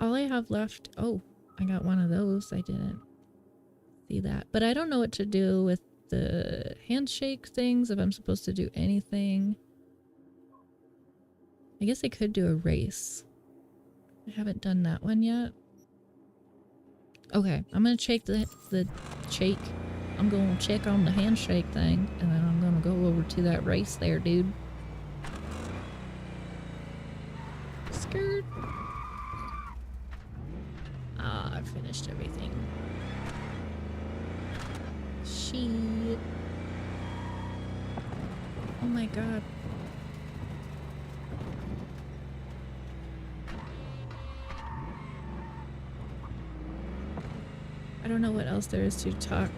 All I have left... Oh, I got one of those. I didn't see that. But I don't know what to do with the handshake things, if I'm supposed to do anything. I guess I could do a race. I haven't done that one yet. Okay, I'm gonna check I'm gonna check on the handshake thing, and then I'm gonna go over to that race there, dude. Skirt. Ah, I finished everything. Shit. Oh my god. I don't know what else there is to talk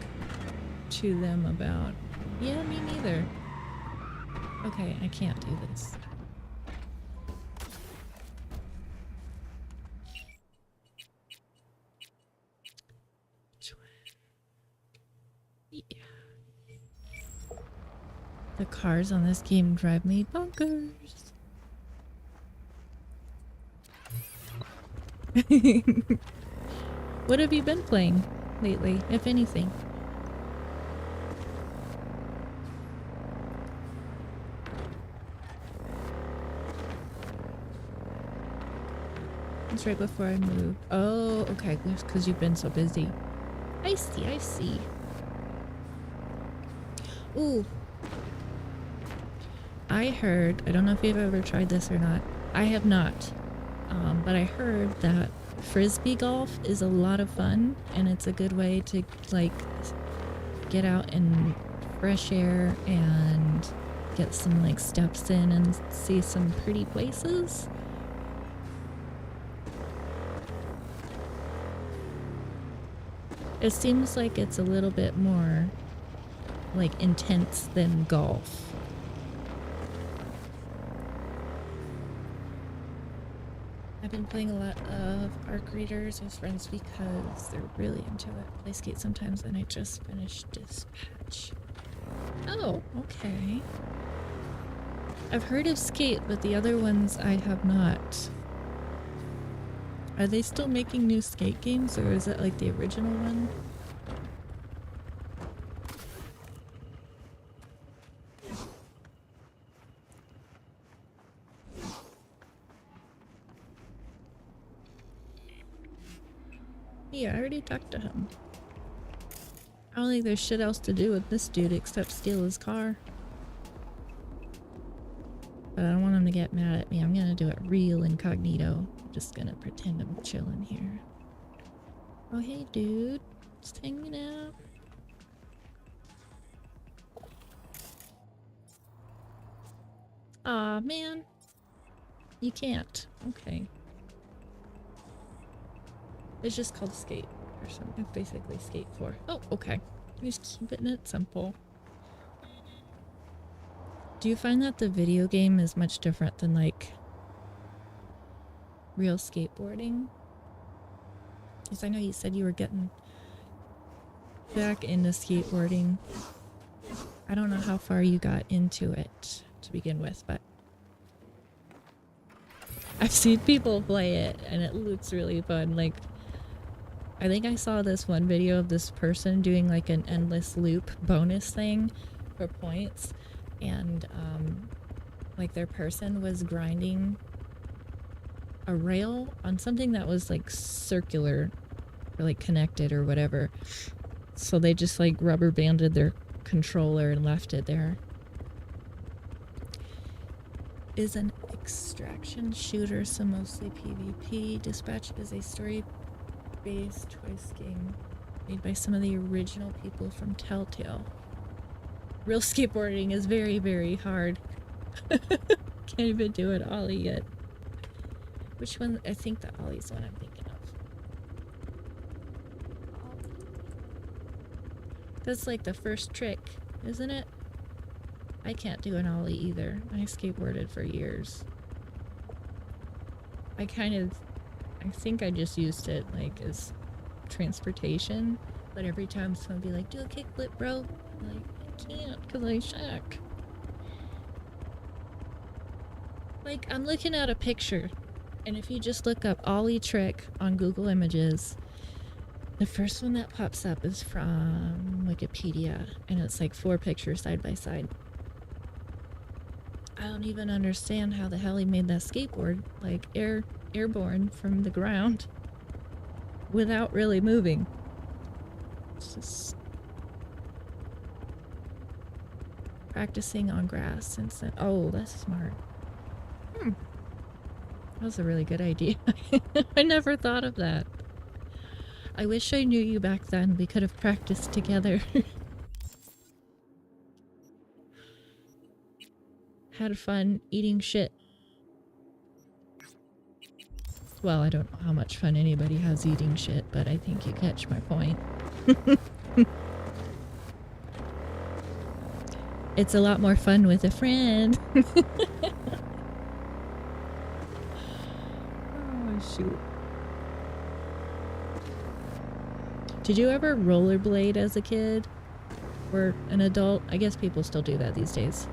to them about. Yeah, me neither. Okay, I can't do this. Yeah. The cars on this game drive me bonkers. What have you been playing lately, if anything? It's right before I moved. Oh, okay, because you've been so busy. I see, I see. Ooh. I heard, I don't know if you've ever tried this or not. I have not. But I heard that frisbee golf is a lot of fun, and it's a good way to, like, get out in fresh air and get some, like, steps in and see some pretty places. It seems like it's a little bit more, like, intense than golf. I've been playing a lot of Arc Readers with friends because they're really into it. Play Skate sometimes, and I just finished Dispatch. Oh, okay. I've heard of Skate, but the other ones I have not. Are they still making new Skate games, or is it like the original one? Yeah, I already talked to him. I don't think there's shit else to do with this dude except steal his car. But I don't want him to get mad at me. I'm gonna do it real incognito. I'm just gonna pretend I'm chilling here. Oh, hey, dude. Just hanging out. Aw, man. You can't. Okay. It's just called Skate or something. Basically Skate 4. Oh, okay. Just keeping it simple. Do you find that the video game is much different than like real skateboarding? Because I know you said you were getting back into skateboarding. I don't know how far you got into it to begin with, but I've seen people play it and it looks really fun. Like, I think I saw this one video of this person doing like an endless loop bonus thing for points, and like their person was grinding a rail on something that was like circular or like connected or whatever. So they just like rubber banded their controller and left it there. Is an extraction shooter, so mostly PvP. Dispatch is a story-based twist game made by some of the original people from Telltale. Real skateboarding is very, very hard. Can't even do it ollie yet. Which one? I think the ollie's one I'm thinking of. That's like the first trick, isn't it? I can't do an ollie either. I skateboarded for years. I think I just used it like as transportation, but every time someone would be like, do a kickflip, bro. I'm like, I can't because I suck. Like, I'm looking at a picture, and if you just look up ollie trick on Google Images, the first one that pops up is from Wikipedia, and it's like 4 pictures side by side. I don't even understand how the hell he made that skateboard, like airborne from the ground without really moving. It's just practicing on grass since then. Oh, that's smart. That was a really good idea. I never thought of that. I wish I knew you back then. We could have practiced together. Had fun eating shit. Well, I don't know how much fun anybody has eating shit, but I think you catch my point. It's a lot more fun with a friend. Oh, shoot. Did you ever rollerblade as a kid? Or an adult? I guess people still do that these days.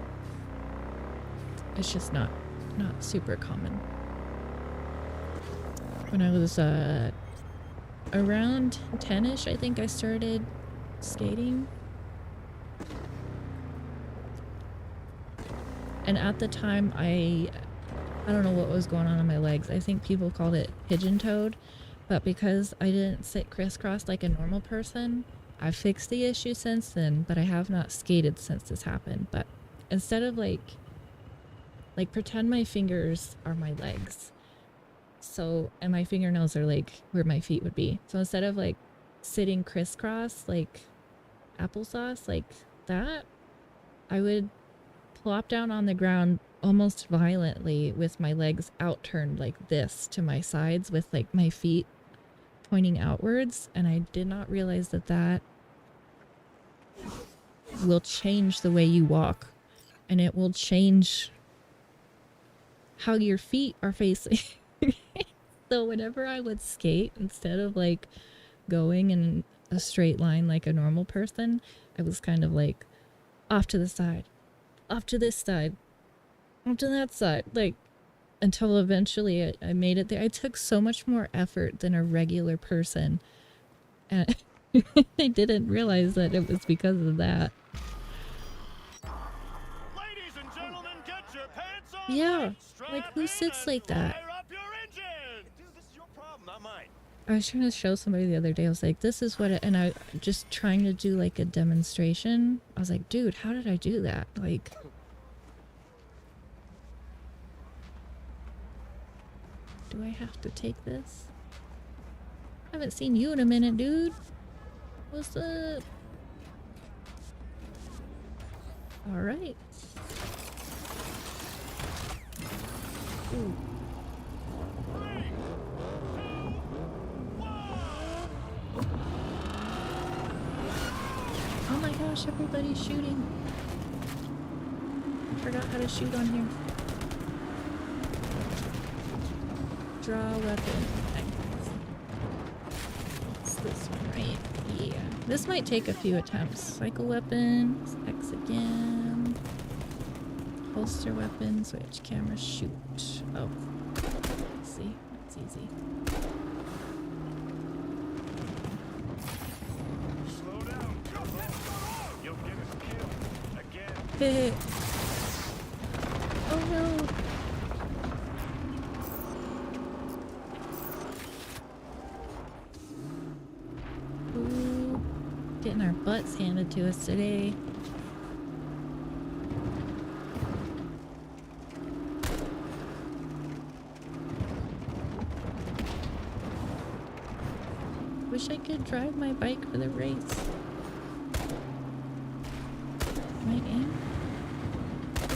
It's just not super common. When I was around 10-ish, I think I started skating. And at the time, I don't know what was going on my legs. I think people called it pigeon-toed. But because I didn't sit crisscross like a normal person, I've fixed the issue since then, but I have not skated since this happened. But instead of like pretend my fingers are my legs. So, and my fingernails are like where my feet would be. So instead of like sitting crisscross like applesauce like that, I would plop down on the ground almost violently with my legs outturned like this to my sides with like my feet pointing outwards, and I did not realize that will change the way you walk, and it will change how your feet are facing. So whenever I would skate, instead of like going in a straight line like a normal person, I was kind of like off to the side, off to this side, off to that side, like until eventually I made it there. I took so much more effort than a regular person, and I didn't realize that it was because of that. Ladies and gentlemen, get your pants on. Yeah, like who sits like that? Dude, this is your problem, not mine. I was trying to show somebody the other day. I was like, this is what it, and I just trying to do like a demonstration. I was like, dude, how did I do that? Like, do I have to take this? I haven't seen you in a minute, dude. What's up? All right. Ooh. Oh my gosh, everybody's shooting. I forgot how to shoot on here. Draw weapon. It's this one, right? Yeah. This might take a few attempts. Cycle weapons, X again. Holster weapon, switch camera, shoot. Oh. Let's see. That's easy. Slow down. You'll get us killed again. Hit. Oh no. Ooh. Getting our butts handed to us today. Wish I could drive my bike for the race. Am I in?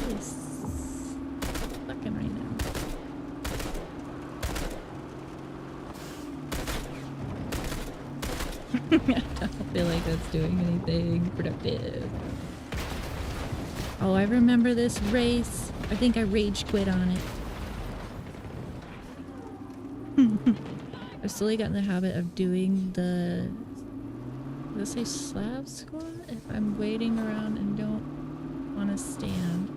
Yes. Fucking right now. I don't feel like that's doing anything productive. Oh, I remember this race. I think I rage quit on it. I've slowly gotten the habit of doing the, let's say, slab squat if I'm waiting around and don't want to stand.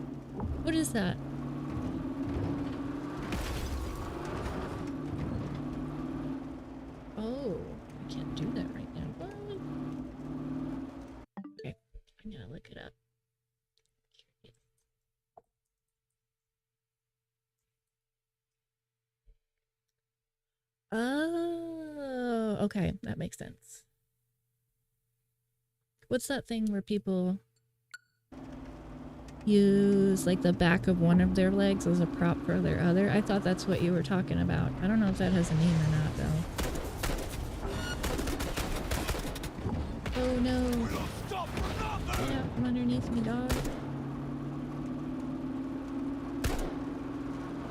What is that? Oh, I can't do that right now. What? Okay, I'm gonna look it up. Oh, okay, that makes sense. What's that thing where people use like the back of one of their legs as a prop for their other? I thought that's what you were talking about. I don't know if that has a name or not though. Oh no. Yeah, come underneath me, dog.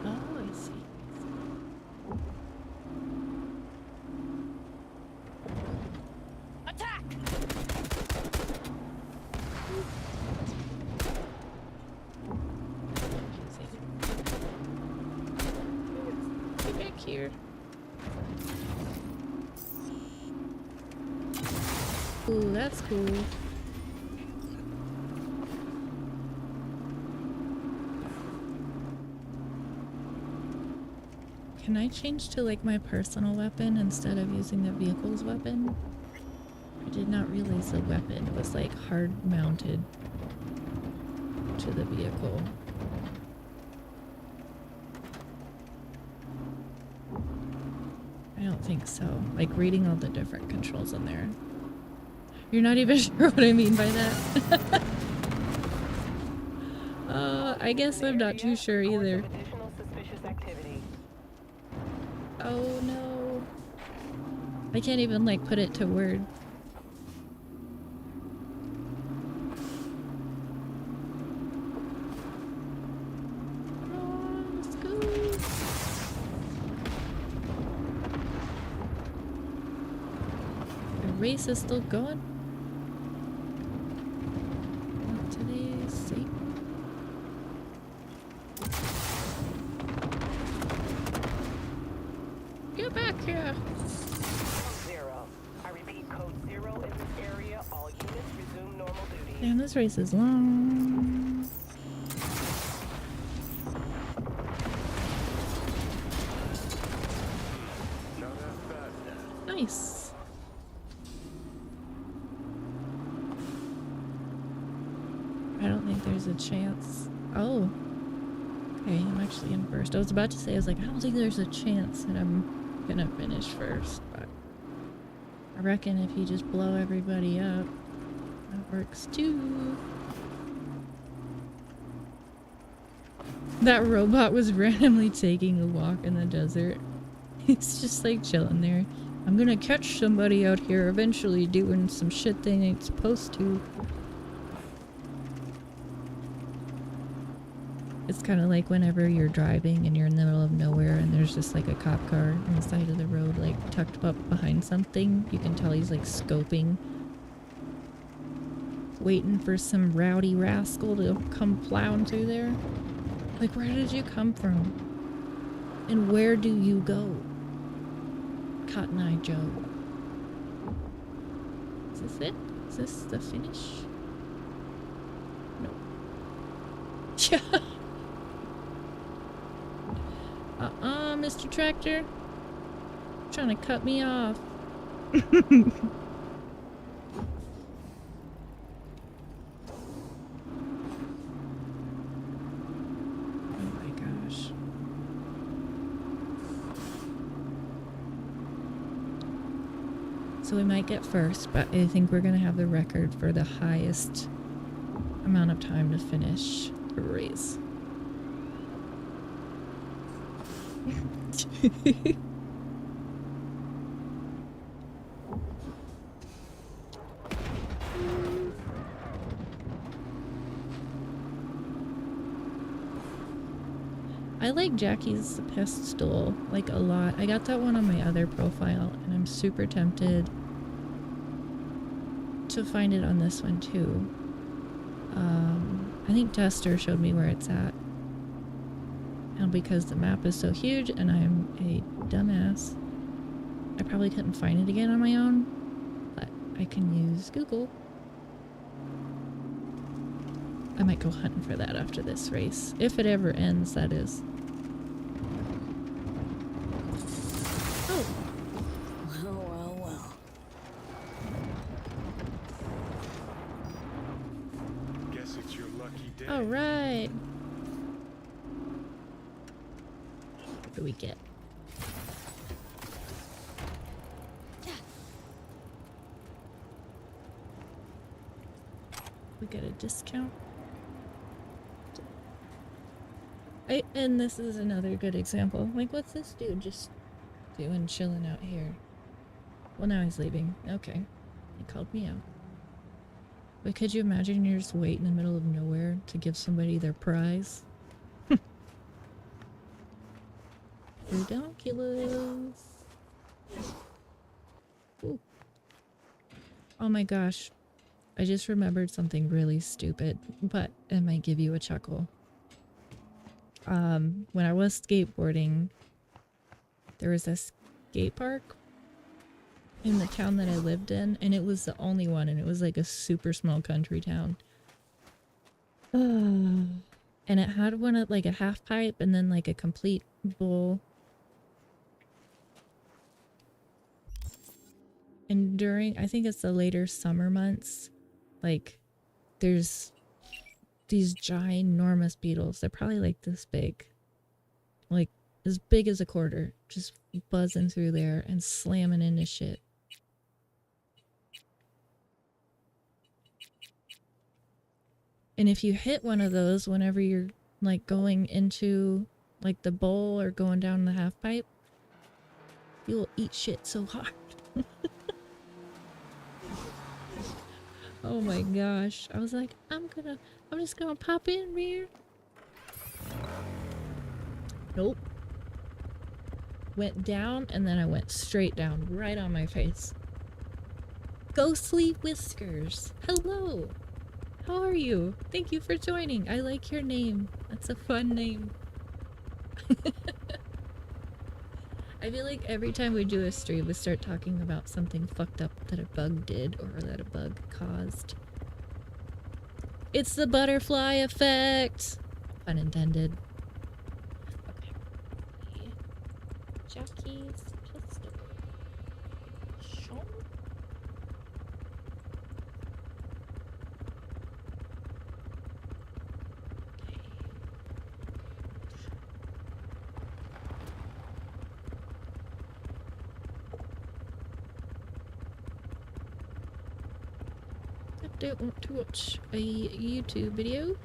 Oh, I see. Attack! Get back here. Ooh, that's cool. Can I change to like my personal weapon instead of using the vehicle's weapon? I did not realize the weapon was like hard mounted to the vehicle. I don't think so. Like reading all the different controls in there. You're not even sure what I mean by that. I guess I'm not too sure either. Oh no. I can't even like put it to word. Oh, let's go. The race is still going. Today's safe. Go! Get back here! Code 0. I repeat, code 0 in this area. All units resume normal duty. Damn, this race is long. Not that bad now. Nice. I don't think there's a chance. Oh. Okay, I'm actually in first. I was about to say, I was like, I don't think there's a chance that I'm gonna finish first, but I reckon if you just blow everybody up, that works too. That robot was randomly taking a walk in the desert. It's just like chilling there. I'm gonna catch somebody out here eventually doing some shit they ain't supposed to. It's kind of like whenever you're driving and you're in the middle of nowhere and there's just like a cop car on the side of the road, like tucked up behind something. You can tell he's like scoping, waiting for some rowdy rascal to come plowing through there. Like, where did you come from? And where do you go? Cotton Eye Joe. Is this it? Is this the finish? No. Yeah. Mr. Tractor. Trying to cut me off. Oh my gosh. So we might get first, but I think we're gonna have the record for the highest amount of time to finish a race. I like Jackie's pistol, like, a lot. I got that one on my other profile, and I'm super tempted to find it on this one, too. I think Tester showed me where it's at. And because the map is so huge, and I'm a dumbass, I probably couldn't find it again on my own, but I can use Google. I might go hunting for that after this race. If it ever ends, that is. Oh. Well. Guess it's your lucky day. Alright. What do we get? We get a discount. And this is another good example. Like, what's this dude just doing chilling out here? Well, now he's leaving. Okay. He called me out. But could you imagine you're just waiting in the middle of nowhere to give somebody their prize? Ridiculous. Ooh. Oh my gosh. I just remembered something really stupid, but it might give you a chuckle. When I was skateboarding, there was a skate park in the town that I lived in, and it was the only one, and it was like a super small country town. And it had one at like a half pipe and then like a complete bowl. And during, I think it's the later summer months, like there's these ginormous beetles. They're probably like this big, like as big as a quarter, just buzzing through there and slamming into shit. And if you hit one of those whenever you're like going into like the bowl or going down the half pipe, you'll eat shit so hard. Oh my gosh. I was like, I'm just gonna pop in here. Nope. Went down and then I went straight down, right on my face. Ghostly Whiskers. Hello. How are you? Thank you for joining. I like your name. That's a fun name. I feel like every time we do a stream, we start talking about something fucked up that a bug did or that a bug caused. It's the butterfly effect! Pun intended. Okay. Jackie's pistol. Show. I don't want to watch a YouTube video.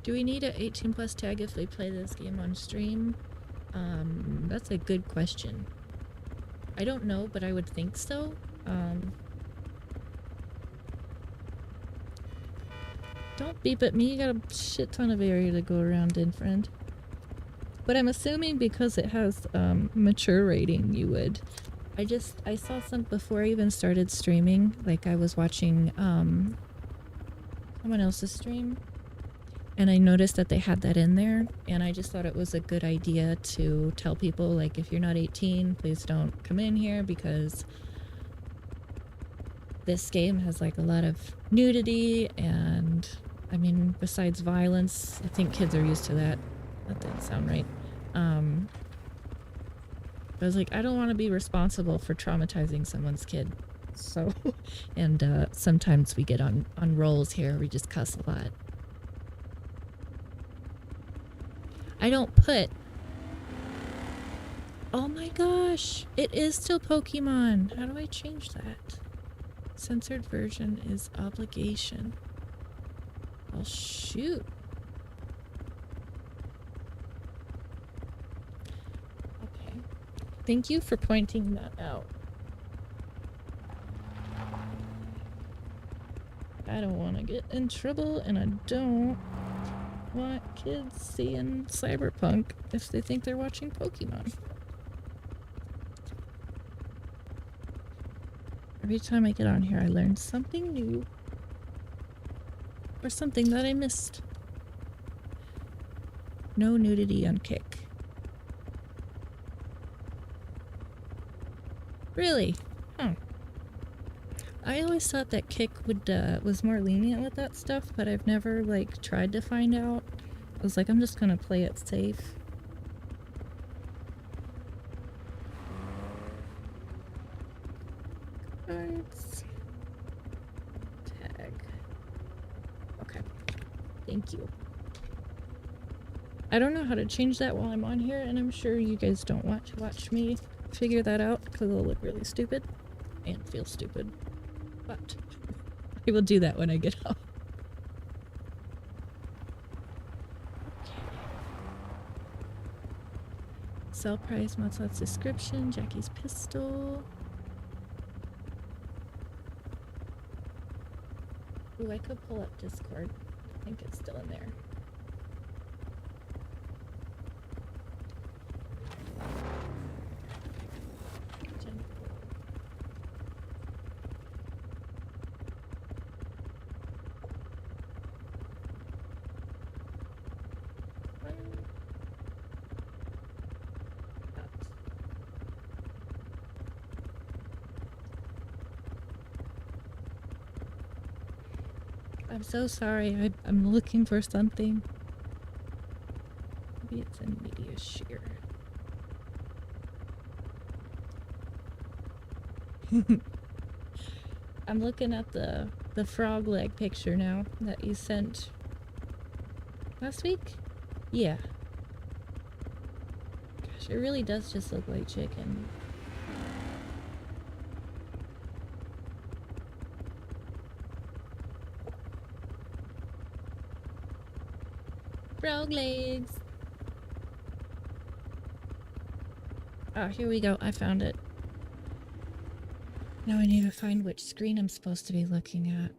Do we need an 18 plus tag if we play this game on stream? That's a good question. I don't know, but I would think so. Don't beep at me, you got a shit ton of area to go around in, friend. But I'm assuming because it has mature rating, you would. I saw some before I even started streaming, like I was watching someone else's stream, and I noticed that they had that in there, and I just thought it was a good idea to tell people, like, if you're not 18, please don't come in here, because this game has like a lot of nudity, and I mean, besides violence, I think kids are used to that. That didn't sound right. I was like, I don't want to be responsible for traumatizing someone's kid. So, and sometimes we get on rolls here, we just cuss a lot. I don't put... Oh my gosh! It is still Pokemon! How do I change that? Censored version is obligation. Well, shoot. Okay. Thank you for pointing that out. I don't want to get in trouble, and I don't want kids seeing Cyberpunk if they think they're watching Pokemon. Every time I get on here, I learn something new. Or something that I missed. No nudity on Kick. Really? Huh. I always thought that Kick would was more lenient with that stuff, but I've never like tried to find out. I was like, I'm just gonna play it safe. Cards. Tag. Okay. Thank you. I don't know how to change that while I'm on here, and I'm sure you guys don't want to watch me figure that out because it'll look really stupid and feel stupid. But I will do that when I get home. Sell price, Motzot's description, Jackie's pistol. Ooh, I could pull up Discord. I think it's still in there. I'm so sorry. I'm looking for something. Maybe it's in media share. I'm looking at the frog leg picture now that you sent last week. Yeah. Gosh, it really does just look like chicken. Frog legs. Oh, here we go. I found it. Now I need to find which screen I'm supposed to be looking at.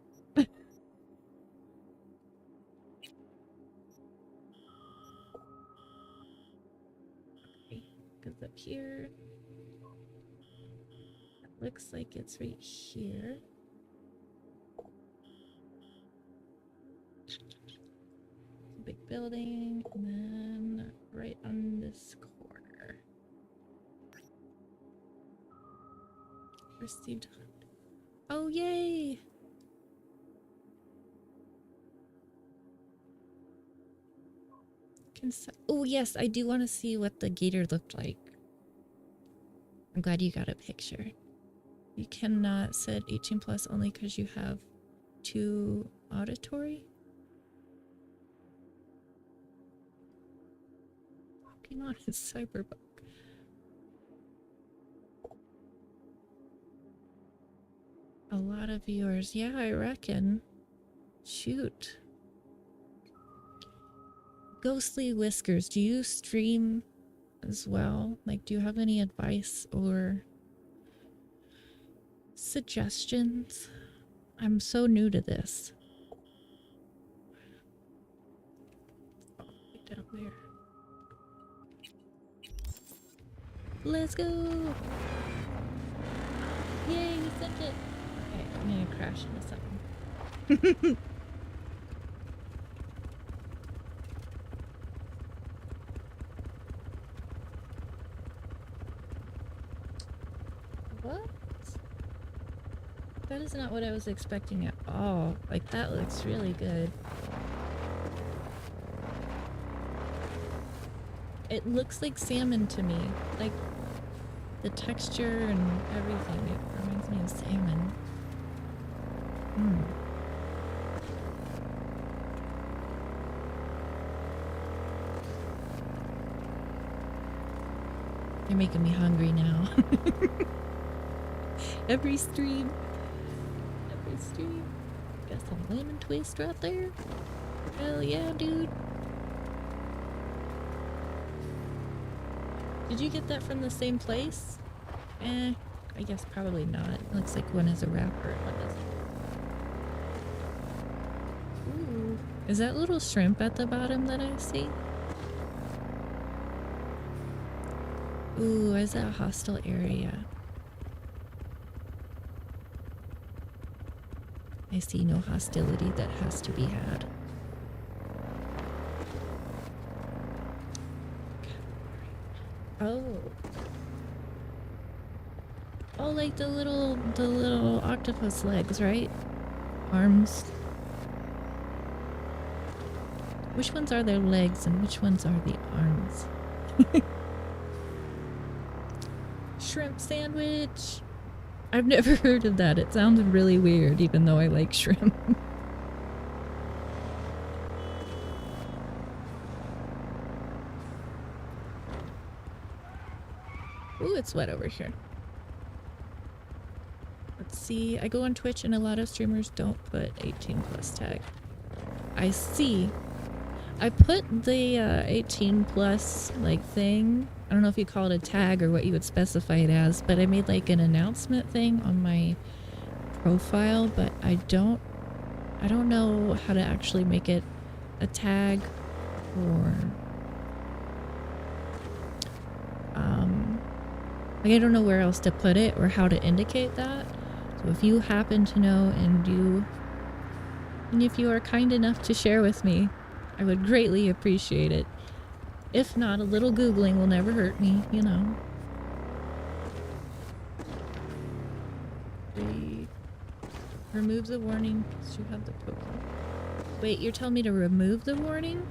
Okay, goes up here. It looks like it's right here. Big big building, and then right on this corner. Received. Oh, yay! Oh, yes, I do want to see what the gator looked like. I'm glad you got a picture. You cannot set 18 plus only because you have 2 auditory. Pokemon is Cyberpunk. A lot of viewers. Yeah, I reckon. Shoot. Ghostly Whiskers, do you stream as well? Like, do you have any advice or suggestions? I'm so new to this. Oh, down there. Let's go! Yay, we sent it! Okay, I'm gonna crash into something. What? That is not what I was expecting at all. Like, that looks really good. It looks like salmon to me. Like, the texture and everything. It reminds me of salmon. You're making me hungry now. Every stream. Got some lemon twist right there. Hell yeah, dude. Did you get that from the same place? I guess probably not. It looks like one is a wrapper and one doesn't. Ooh. Is that little shrimp at the bottom that I see? Ooh, is that a hostile area? I see no hostility that has to be had. Oh. Oh, like the little octopus legs, right? Arms. Which ones are their legs and which ones are the arms? Shrimp sandwich. I've never heard of that. It sounds really weird, even though I like shrimp. Ooh, it's wet over here. Let's see. I go on Twitch and a lot of streamers don't put 18 plus tag. I see. I put the 18 plus like thing. I don't know if you call it a tag or what you would specify it as, but I made like an announcement thing on my profile, but I don't know how to actually make it a tag or like I don't know where else to put it or how to indicate that. So if you happen to know and if you are kind enough to share with me, I would greatly appreciate it. If not, a little Googling will never hurt me, you know. Remove the warning because you have the Pokemon. Wait, you're telling me to remove the warning?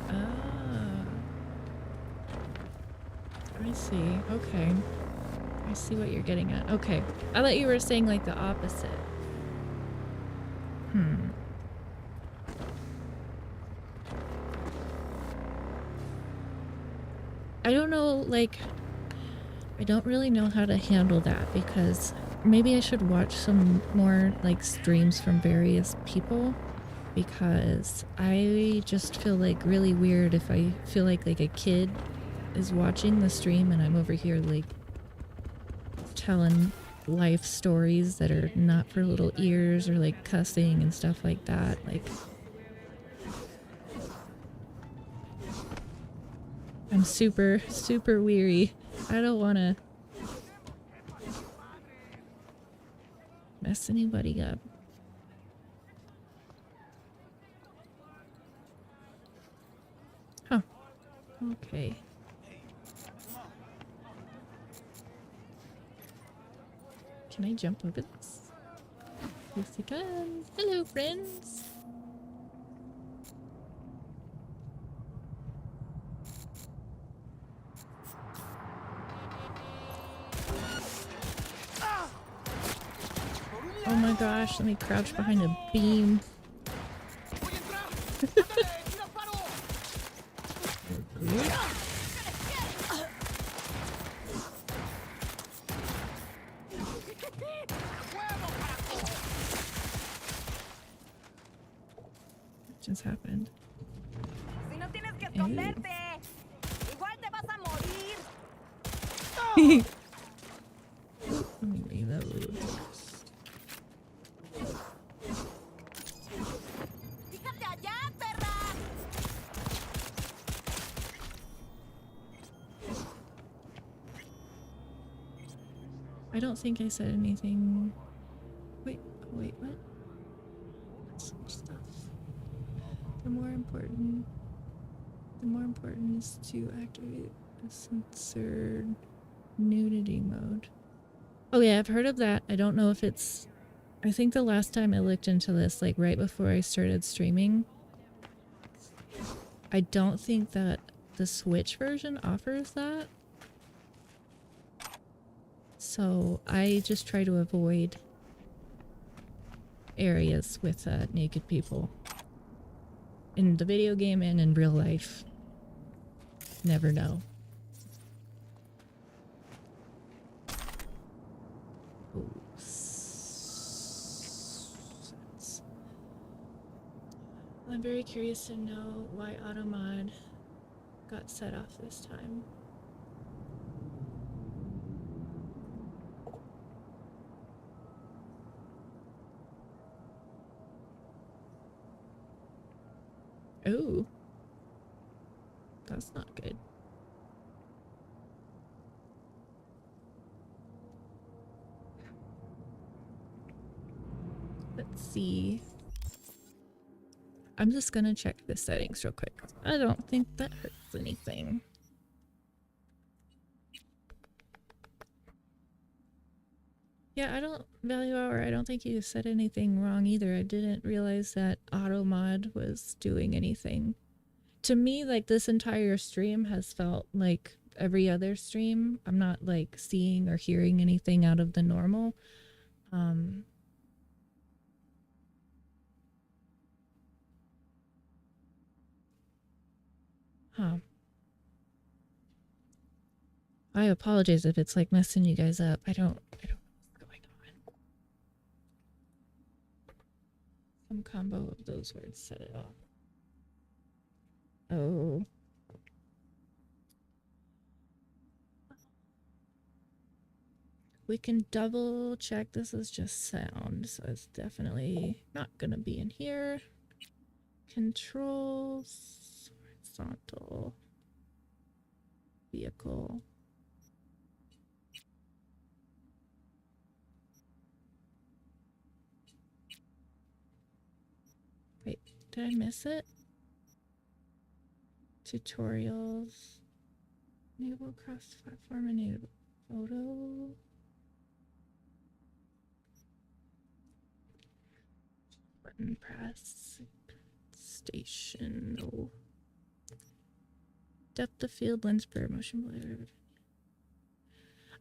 Ah. I see. Okay. I see what you're getting at. Okay. I thought you were saying like the opposite. I don't know, like, I don't really know how to handle that because maybe I should watch some more, like, streams from various people because I just feel, like, really weird if I feel like a kid is watching the stream and I'm over here, like, telling life stories that are not for little ears or, like, cussing and stuff like that, like... I'm super, super weary. I don't want to mess anybody up. Okay. Can I jump over this? Yes, I can. Hello, friends. Oh my gosh, let me crouch behind a beam. What just happened? Si no tienes que Ew. esconderte, igual te vas a morir. Let me reload. Fíjate allá, perra. I don't think I said anything. Wait, wait, what? Some stuff. The more important is to activate the censored nudity mode. Oh yeah, I've heard of that. I don't know if it's... I think the last time I looked into this, like right before I started streaming, I don't think that the Switch version offers that. So I just try to avoid areas with naked people. In the video game and in real life. Never know. Oh, I'm very curious to know why AutoMod got set off this time. Oh, that's not good. Let's see. I'm just gonna check the settings real quick. I don't think that hurts anything. Yeah, I don't, Value Hour, I don't think you said anything wrong either. I didn't realize that AutoMod was doing anything. To me, like, this entire stream has felt like every other stream. I'm not, like, seeing or hearing anything out of the normal. Huh. I apologize if it's, like, messing you guys up. I don't know what's going on. Some combo of those words set it off. Oh. We can double check. This is just sound, so it's definitely not gonna be in here. Controls, horizontal, vehicle. Wait, did I miss it? Tutorials. Enable cross-platform, enable photo. Button press. Station. No. Depth of field, lens blur, motion blur.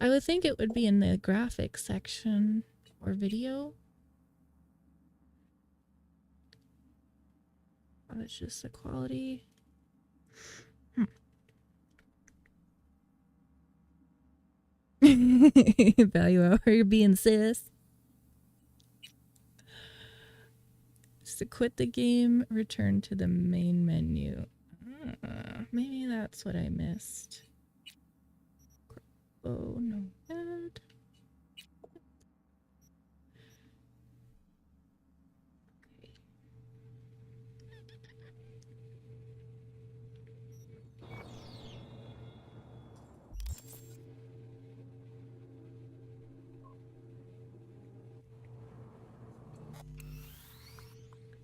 I would think it would be in the graphics section or video. Oh, it's just the quality. Value hour, you're being sis. Just to quit the game, return to the main menu. Maybe that's what I missed. Oh, no. Bad.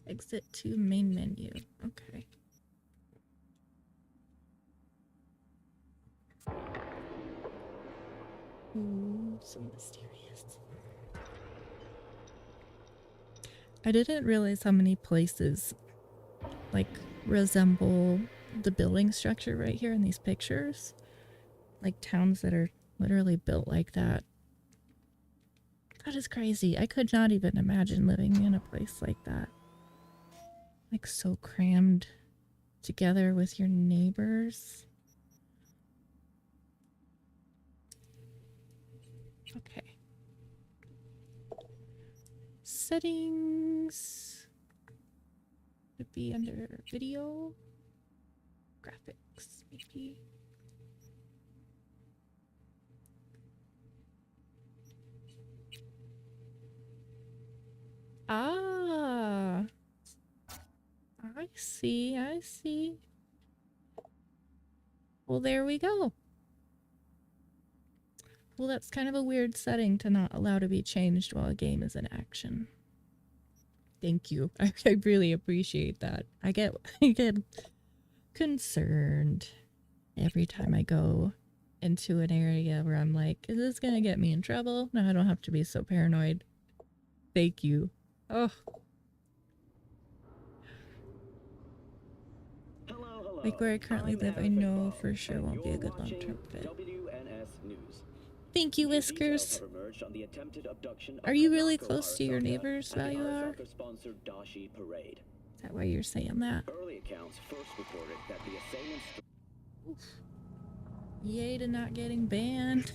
Exit to main menu. Okay. Ooh, so mysterious. I didn't realize how many places like resemble the building structure right here in these pictures. Like towns that are literally built like that. That is crazy. I could not even imagine living in a place like that. Like so crammed together with your neighbors. Okay. Settings. Would be under video. Graphics, maybe. Ah. I see, I see. Well, there we go. Well, that's kind of a weird setting to not allow to be changed while a game is in action. Thank you. I really appreciate that. I get concerned every time I go into an area where I'm like, is this gonna get me in trouble? No, I don't have to be so paranoid. Thank you. Oh. Hello. Like where I currently live, I know for sure won't be a good long-term fit. Thank you, Whiskers. Are you really close to your neighbors while you are? Is that why you're saying that? Early accounts first reported that the assailants. Oof. Yay to not getting banned.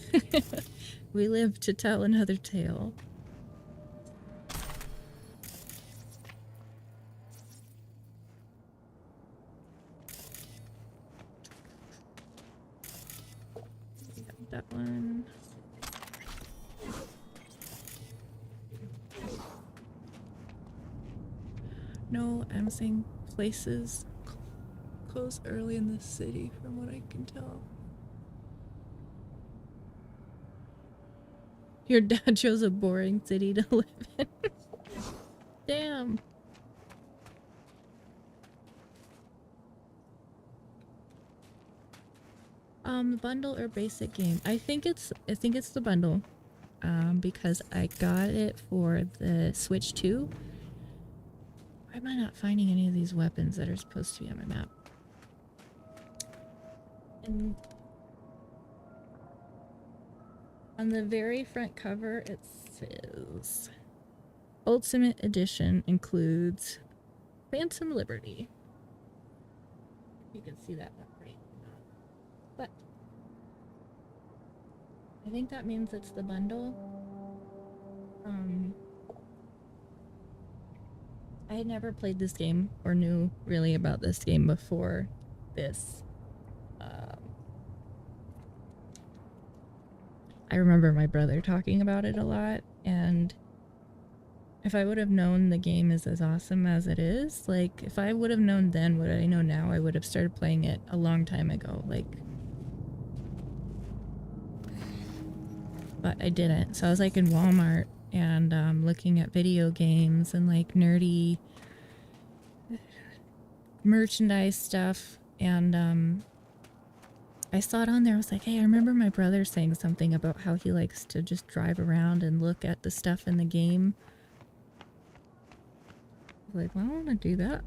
We live to tell another tale. We got that one. No, I'm saying places close early in the city from what I can tell. Your dad chose a boring city to live in. Damn. Bundle or basic game? I think it's the bundle. Because I got it for the Switch 2. Why am I not finding any of these weapons that are supposed to be on my map? And on the very front cover, it says Ultimate Edition includes Phantom Liberty. You can see that right now. But I think that means it's the bundle. I had never played this game or knew really about this game before this. I remember my brother talking about it a lot, and if I would have known the game is as awesome as it is, like, if I would have known then what I know now, I would have started playing it a long time ago, like. But I didn't. So I was like in Walmart and looking at video games and like nerdy merchandise stuff, and I saw it on there. I was like, hey, I remember my brother saying something about how he likes to just drive around and look at the stuff in the game. I was like, well, I want to do that.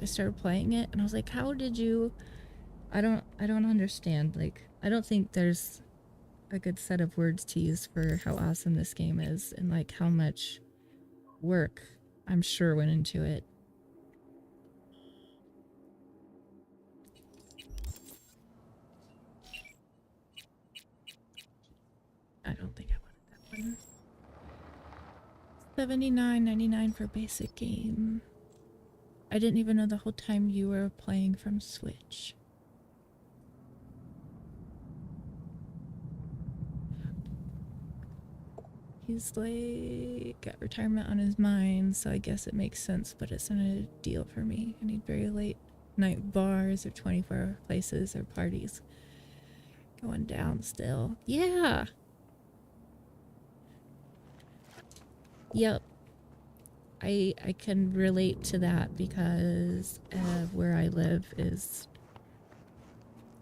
I started playing it and I was like, how did you... I don't understand. Like, I don't think there's a good set of words to use for how awesome this game is and like how much work I'm sure went into it. I don't think I wanted that one. $79.99 for basic game. I didn't even know the whole time you were playing from Switch. He's like got retirement on his mind, so I guess it makes sense, but it's not a deal for me. I need very late night bars or 24-hour places or parties going down still. Yeah. Yep. I can relate to that because where I live is,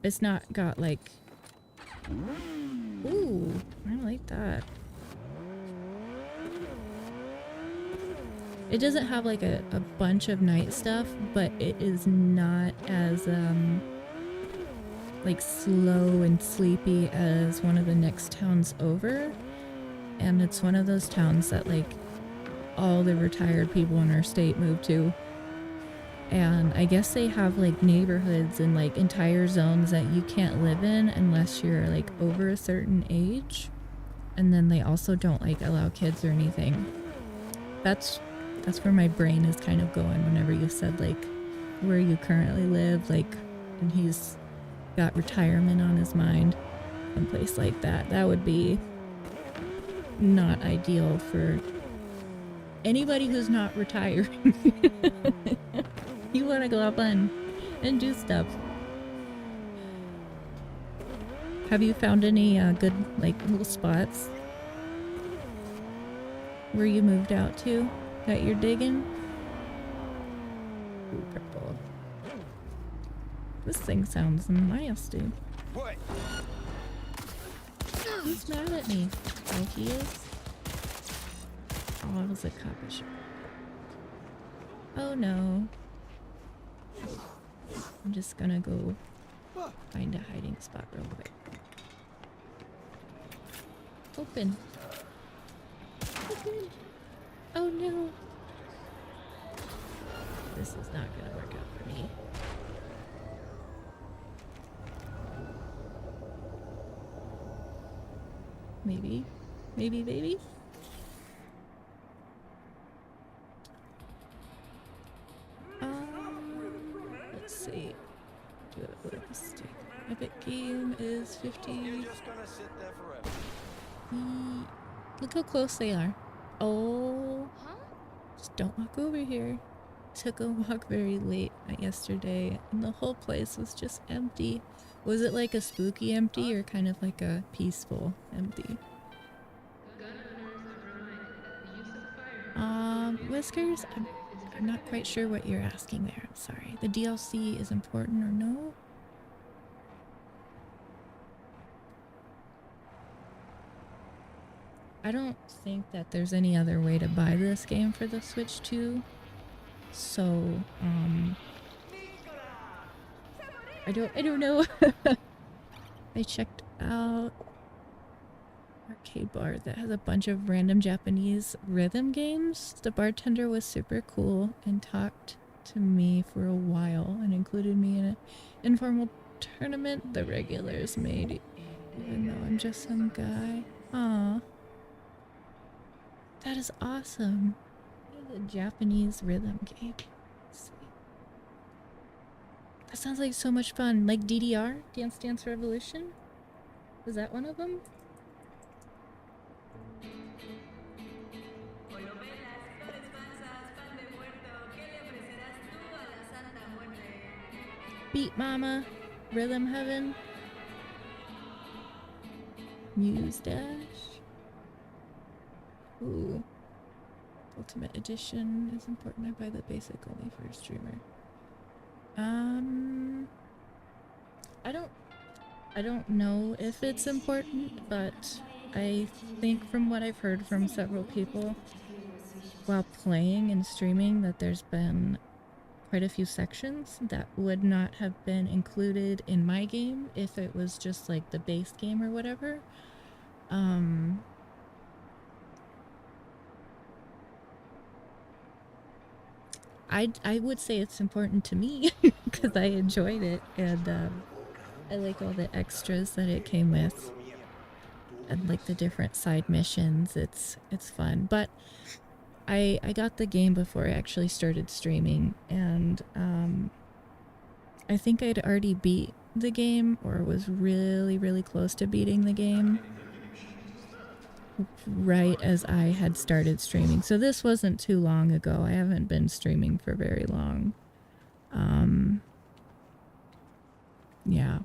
it's not got like Ooh, I like that. It doesn't have like a bunch of night stuff, but it is not as like slow and sleepy as one of the next towns over. And it's one of those towns that like all the retired people in our state move to. And I guess they have like neighborhoods and like entire zones that you can't live in unless you're like over a certain age. And then they also don't like allow kids or anything. That's where my brain is kind of going whenever you said like where you currently live, like, and he's got retirement on his mind. Someplace like that. That would be not ideal for anybody who's not retired. You want to go have fun and do stuff. Have you found any good like little spots where you moved out to that you're digging? Ooh, purple. This thing sounds nasty. What? He's mad at me. Oh, he is? Oh, it was a copper shop. Oh no. I'm just gonna go find a hiding spot real quick. Open. Open. Oh no. This is not gonna work out for me. Maybe. Maybe, baby. Let's see. Epic game is 50. Just gonna sit there forever. Look how close they are. Oh. Just don't walk over here. Took a walk very late yesterday and the whole place was just empty. Was it like a spooky empty or kind of like a peaceful empty? Whiskers? I'm not quite sure what you're asking there. I'm sorry. The DLC is important or no? I don't think that there's any other way to buy this game for the Switch 2. So, I don't know. I checked out arcade bar that has a bunch of random Japanese rhythm games. The bartender was super cool and talked to me for a while and included me in an informal tournament the regulars made, even though I'm just some guy. Aw. That is awesome. What is a Japanese rhythm game? Let's see. That sounds like so much fun. Like DDR? Dance Dance Revolution? Was that one of them? Beat Mama, Rhythm Heaven, Muse Dash. Ooh. Ultimate Edition is important. I buy the basic only for a streamer. I don't know if it's important, but I think from what I've heard from several people while playing and streaming that there's been quite a few sections that would not have been included in my game if it was just like the base game or whatever. I would say it's important to me because I enjoyed it and I like all the extras that it came with and like the different side missions. It's fun, but I got the game before I actually started streaming and I think I'd already beat the game or was really close to beating the game right as I had started streaming. So this wasn't too long ago. I haven't been streaming for very long. Yeah.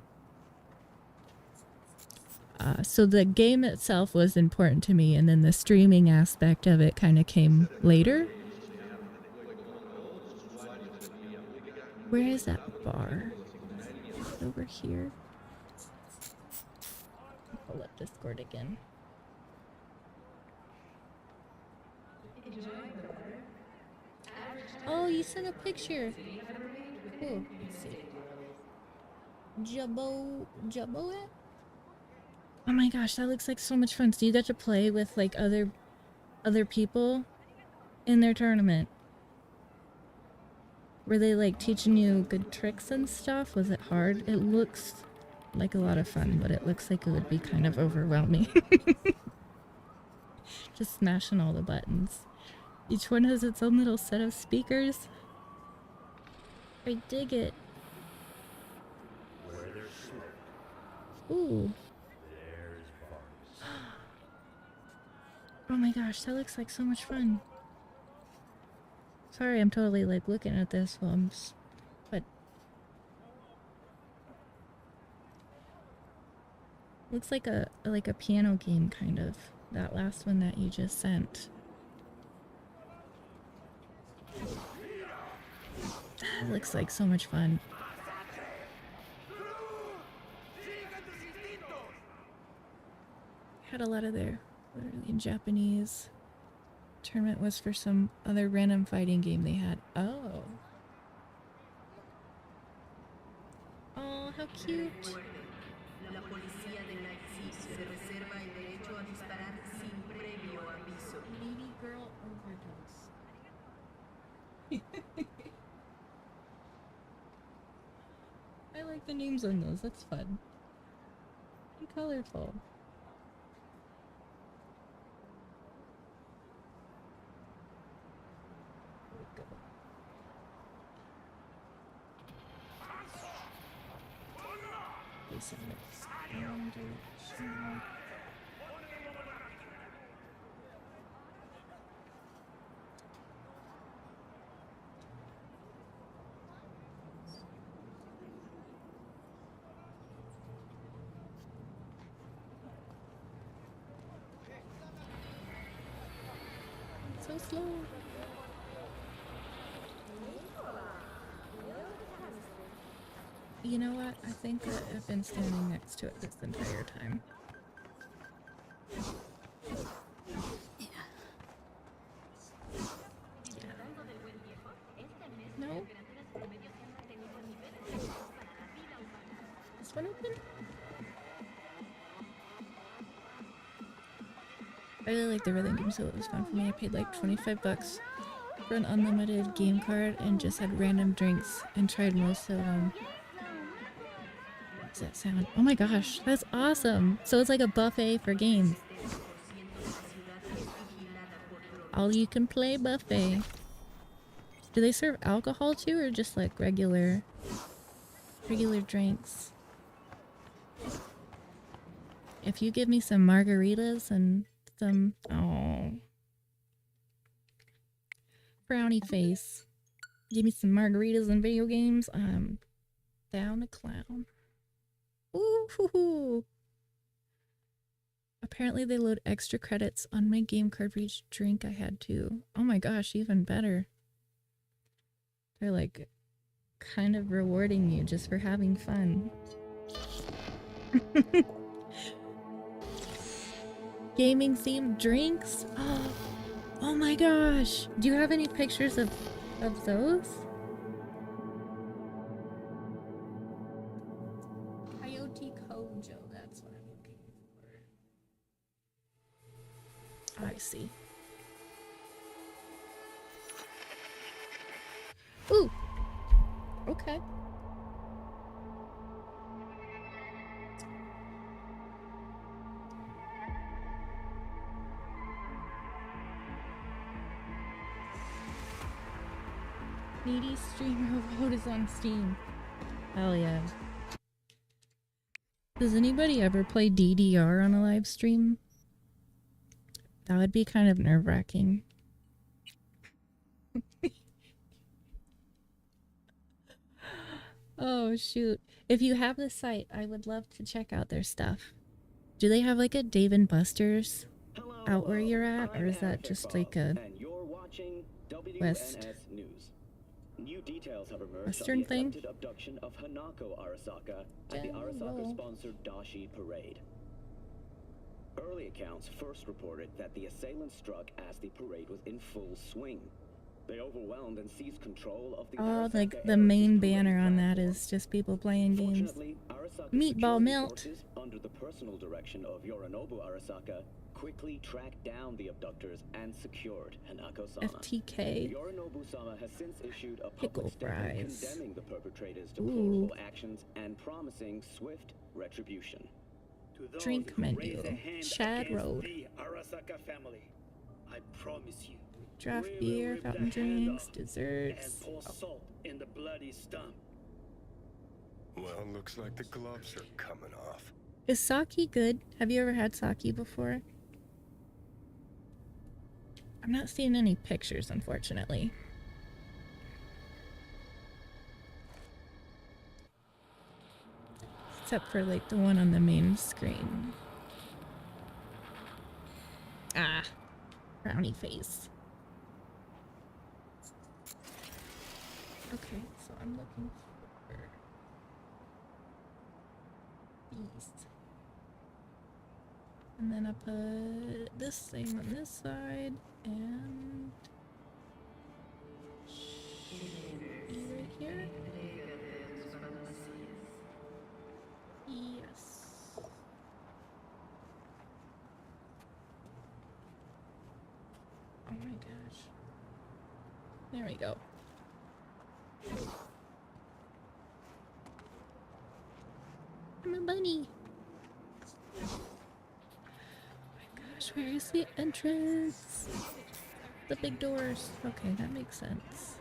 So the game itself was important to me, and then the streaming aspect of it kind of came later. Where is that bar? Over here. pull up Discord again. Oh, you sent a picture. Cool. Let's see. Jabbo it? Oh my gosh, that looks like so much fun. So you got to play with like other people in their tournament. Were they like teaching you good tricks and stuff? Was it hard? It looks like a lot of fun, but it looks like it would be kind of overwhelming. Just smashing all the buttons. Each one has its own little set of speakers. I dig it. Where there's smoke, Ooh. there's bars. Oh my gosh, that looks like so much fun. Sorry, I'm totally like looking at this while I'm but looks like a piano game kind of. That last one that you just sent. That looks like so much fun. Had a lot of there, literally in Japanese. Tournament was for some other random fighting game they had. Oh. Oh, how cute. La policía de Night City se reserva el derecho a disparar sin previo aviso. Baby girl overdose. I like the names on those. That's fun. And colorful. There we go. This is foundation. So slow. You know what? I think that I've been standing next to it this entire time. No? This one open? I really like the rhythm game, so it was fun for me. I paid like 25 bucks for an unlimited game card and just had random drinks and tried most of them. What's that sound? Oh my gosh, that's awesome! So it's like a buffet for games. All you can play buffet. Do they serve alcohol too, or just like regular drinks? If you give me some margaritas and some frowny face, give me some margaritas and video games, I'm down to clown. Ooh, hoo, hoo. Apparently they load extra credits on my game card for each drink I had too. Oh my gosh, even better. They're like kind of rewarding you just for having fun. Gaming themed drinks? Oh my gosh. Do you have any pictures of those? Coyote Kojo, that's what I'm looking for. I see. Ooh. Okay. Needy streamer vote is on Steam. Hell yeah. Does anybody ever play DDR on a live stream? That would be kind of nerve-wracking. Oh shoot. If you have the site, I would love to check out their stuff. Do they have like a Dave and Buster's out where you're at? Or is that just like a West News. New details have emerged Western on the thing? attempted abduction of Hanako Arasaka at the General. Arasaka-sponsored Dashi Parade. Early accounts first reported that the assailants struck as the parade was in full swing. They overwhelmed and seized control of the Oh, Arasaka like the Air main Force banner parade on that platform. is just people playing games. Fortunately, Arasaka's Meatball security melt. forces, under the personal direction of Yorinobu Arasaka, quickly tracked down the abductors and secured Hanako-sama. FTK. Yorinobu-sama has since issued a Pickle public statement fries. condemning the perpetrators' Ooh. deplorable actions and promising swift retribution. To those Drink who menu. raise a hand Shad against Road. the Arasaka family, I promise you, Draft we will beer, rip the fountain hand drinks, off desserts. and pour salt in the bloody stump. Well, looks like the gloves are coming off. Is sake good? Have you ever had sake before? I'm not seeing any pictures, unfortunately. Except for like the one on the main screen. Ah, brownie face. Okay, so I'm looking for these. And then I put this thing on this side and right here. Yes. Oh my gosh. There we go. I'm a bunny. Oh my gosh, where is the entrance? The big doors. Okay, that makes sense.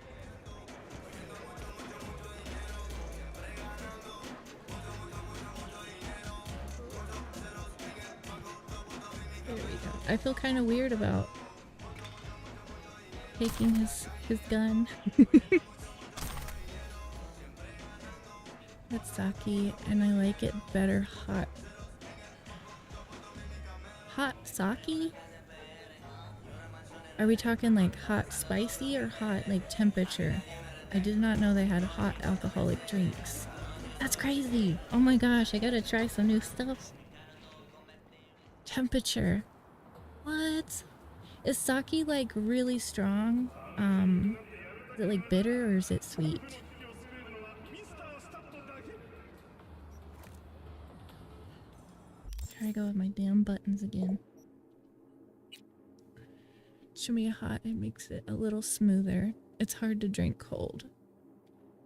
There we go. I feel kind of weird about taking his gun. That's sake, and I like it better hot. Hot sake? Are we talking like hot spicy or hot like temperature? I did not know they had hot alcoholic drinks. That's crazy. Oh my gosh, I gotta try some new stuff. Temperature. What? Is sake like really strong? Is it like bitter or is it sweet? Try to go with my damn buttons again. Show me a hot, it makes it a little smoother. It's hard to drink cold.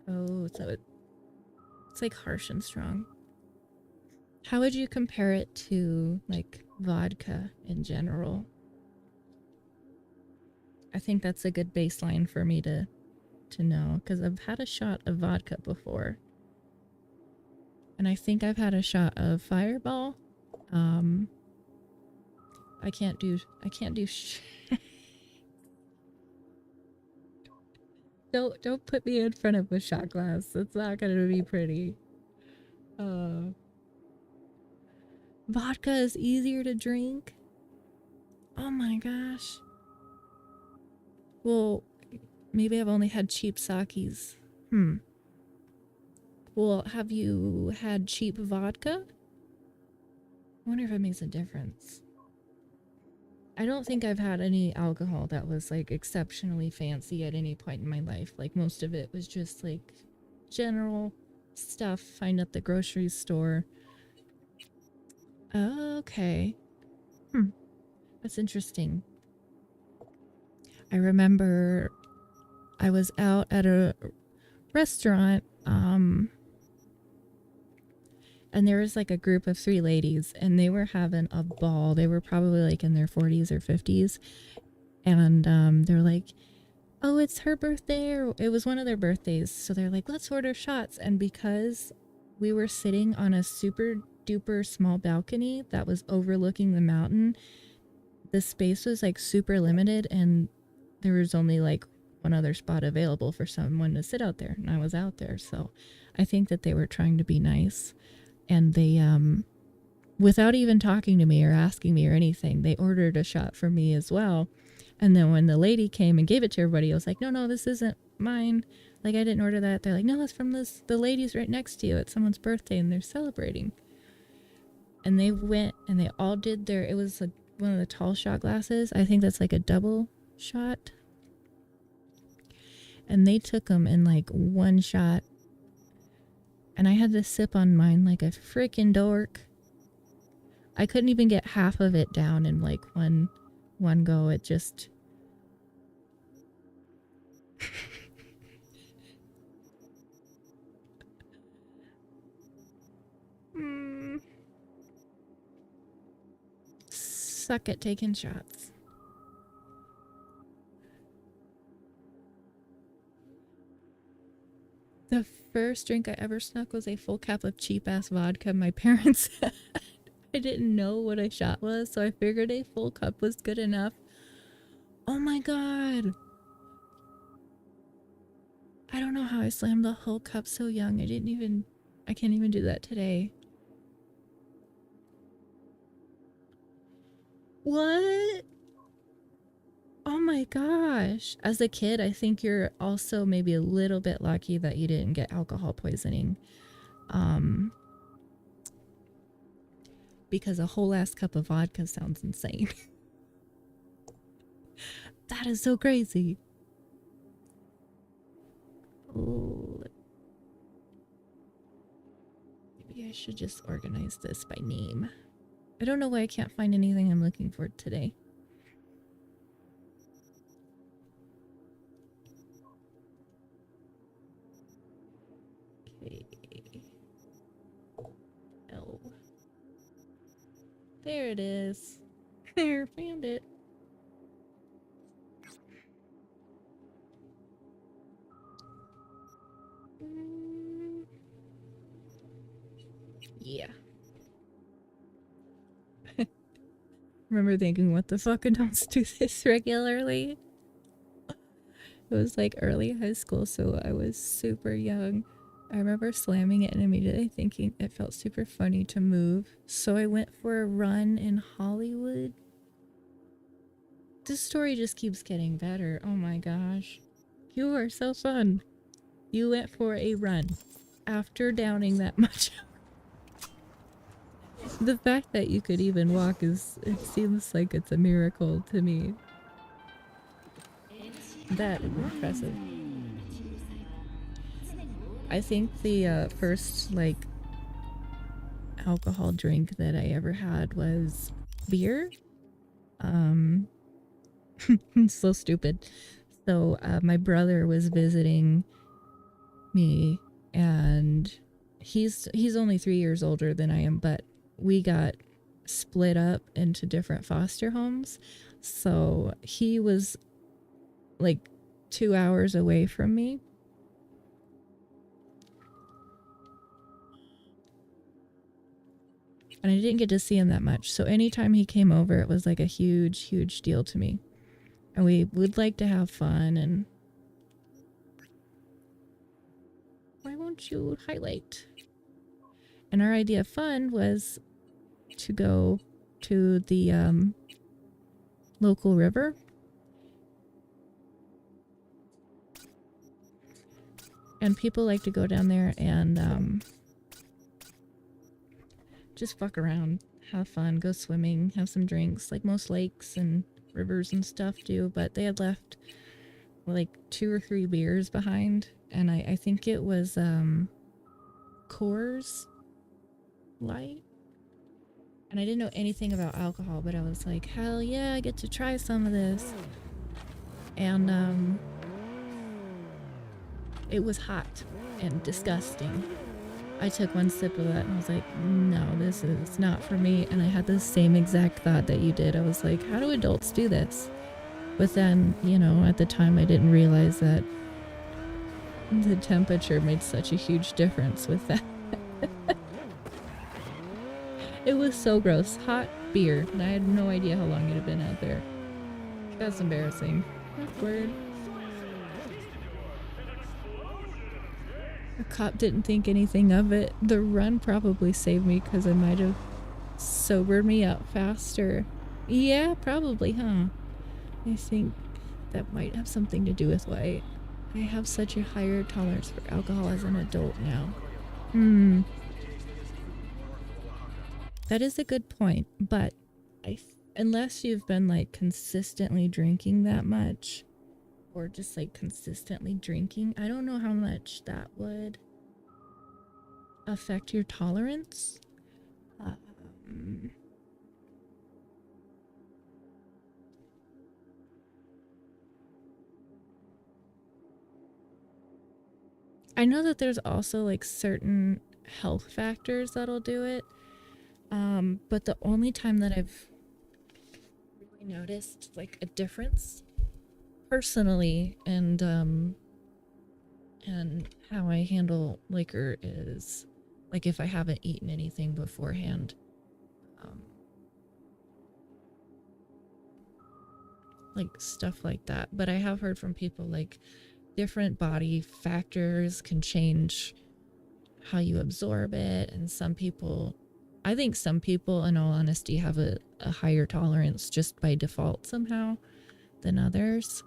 Oh, so it's like harsh and strong. How would you compare it to like vodka in general? I think that's a good baseline for me to know, because I've had a shot of vodka before. And I think I've had a shot of Fireball. I can't do Don't put me in front of a shot glass. It's not gonna be pretty. Vodka is easier to drink. Oh my gosh. Well, maybe I've only had cheap sakis. Well, have you had cheap vodka? I wonder if it makes a difference. I don't think I've had any alcohol that was like exceptionally fancy at any point in my life. Like most of it was just like general stuff find at the grocery store. Okay. That's interesting. I remember I was out at a restaurant, and there was like a group of 3 ladies, and they were having a ball. They were probably like in their 40s or 50s, and they're like, oh, it's her birthday, or it was one of their birthdays, so they're like, let's order shots. And because we were sitting on a super duper small balcony that was overlooking the mountain, the space was like super limited, and there was only like one other spot available for someone to sit out there, and I was out there. So I think that they were trying to be nice, and they without even talking to me or asking me or anything, they ordered a shot for me as well. And then when the lady came and gave it to everybody, I was like, no, this isn't mine, like I didn't order that. They're like, no, it's from the ladies right next to you, it's someone's birthday and they're celebrating. And they went and they all did their, it was like one of the tall shot glasses. I think that's like a double shot. And they took them in like one shot. And I had to sip on mine like a freaking dork. I couldn't even get half of it down in like one go. It just... Suck at taking shots. The first drink I ever snuck was a full cap of cheap-ass vodka my parents had. I didn't know what a shot was, so I figured a full cup was good enough. Oh my god! I don't know how I slammed the whole cup so young. I can't even do that today. What? Oh my gosh. As a kid, I think you're also maybe a little bit lucky that you didn't get alcohol poisoning. Because a whole ass cup of vodka sounds insane. That is so crazy. Oh. Maybe I should just organize this by name. I don't know why I can't find anything I'm looking for today. Okay. L. There it is. There, found it. Yeah. Remember thinking, what the fuck, adults do this regularly? It was like early high school, so I was super young. I remember slamming it and immediately thinking it felt super funny to move. So I went for a run in Hollywood. This story just keeps getting better. Oh my gosh. You are so fun. You went for a run after downing that much. The fact that you could even walk it seems like it's a miracle to me. That is impressive. I think the first, like, alcohol drink that I ever had was beer. So stupid. So, my brother was visiting me, and he's only 3 years older than I am, but we got split up into different foster homes. So he was like 2 hours away from me. And I didn't get to see him that much. So anytime he came over, it was like a huge, huge deal to me. And we would like to have fun. And why won't you highlight? And our idea of fun was to go to the local river. And people like to go down there and just fuck around, have fun, go swimming, have some drinks, like most lakes and rivers and stuff do. But they had left like 2 or 3 beers behind, and I think it was Coors Light. And I didn't know anything about alcohol, but I was like, hell yeah, I get to try some of this. And it was hot and disgusting. I took one sip of that and I was like, no, this is not for me. And I had the same exact thought that you did. I was like, how do adults do this? But then, you know, at the time I didn't realize that the temperature made such a huge difference with that. It was so gross. Hot beer. And I had no idea how long it had been out there. That's embarrassing. Awkward. The cop didn't think anything of it. The run probably saved me because I might have sobered me up faster. Yeah, probably, huh? I think that might have something to do with why I have such a higher tolerance for alcohol as an adult now. That is a good point, but unless you've been like consistently drinking that much, or just like consistently drinking, I don't know how much that would affect your tolerance. I know that there's also like certain health factors that'll do it. But the only time that I've really noticed like a difference personally and how I handle liquor is like if I haven't eaten anything beforehand. Like stuff like that. But I have heard from people like different body factors can change how you absorb it, and some people, I think some people in all honesty have a higher tolerance just by default somehow than others.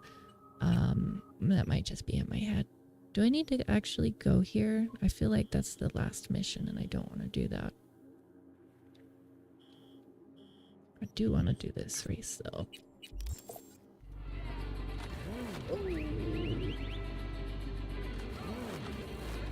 That might just be in my head. Do I need to actually go here? I feel like that's the last mission and I don't want to do that. I do want to do this race though.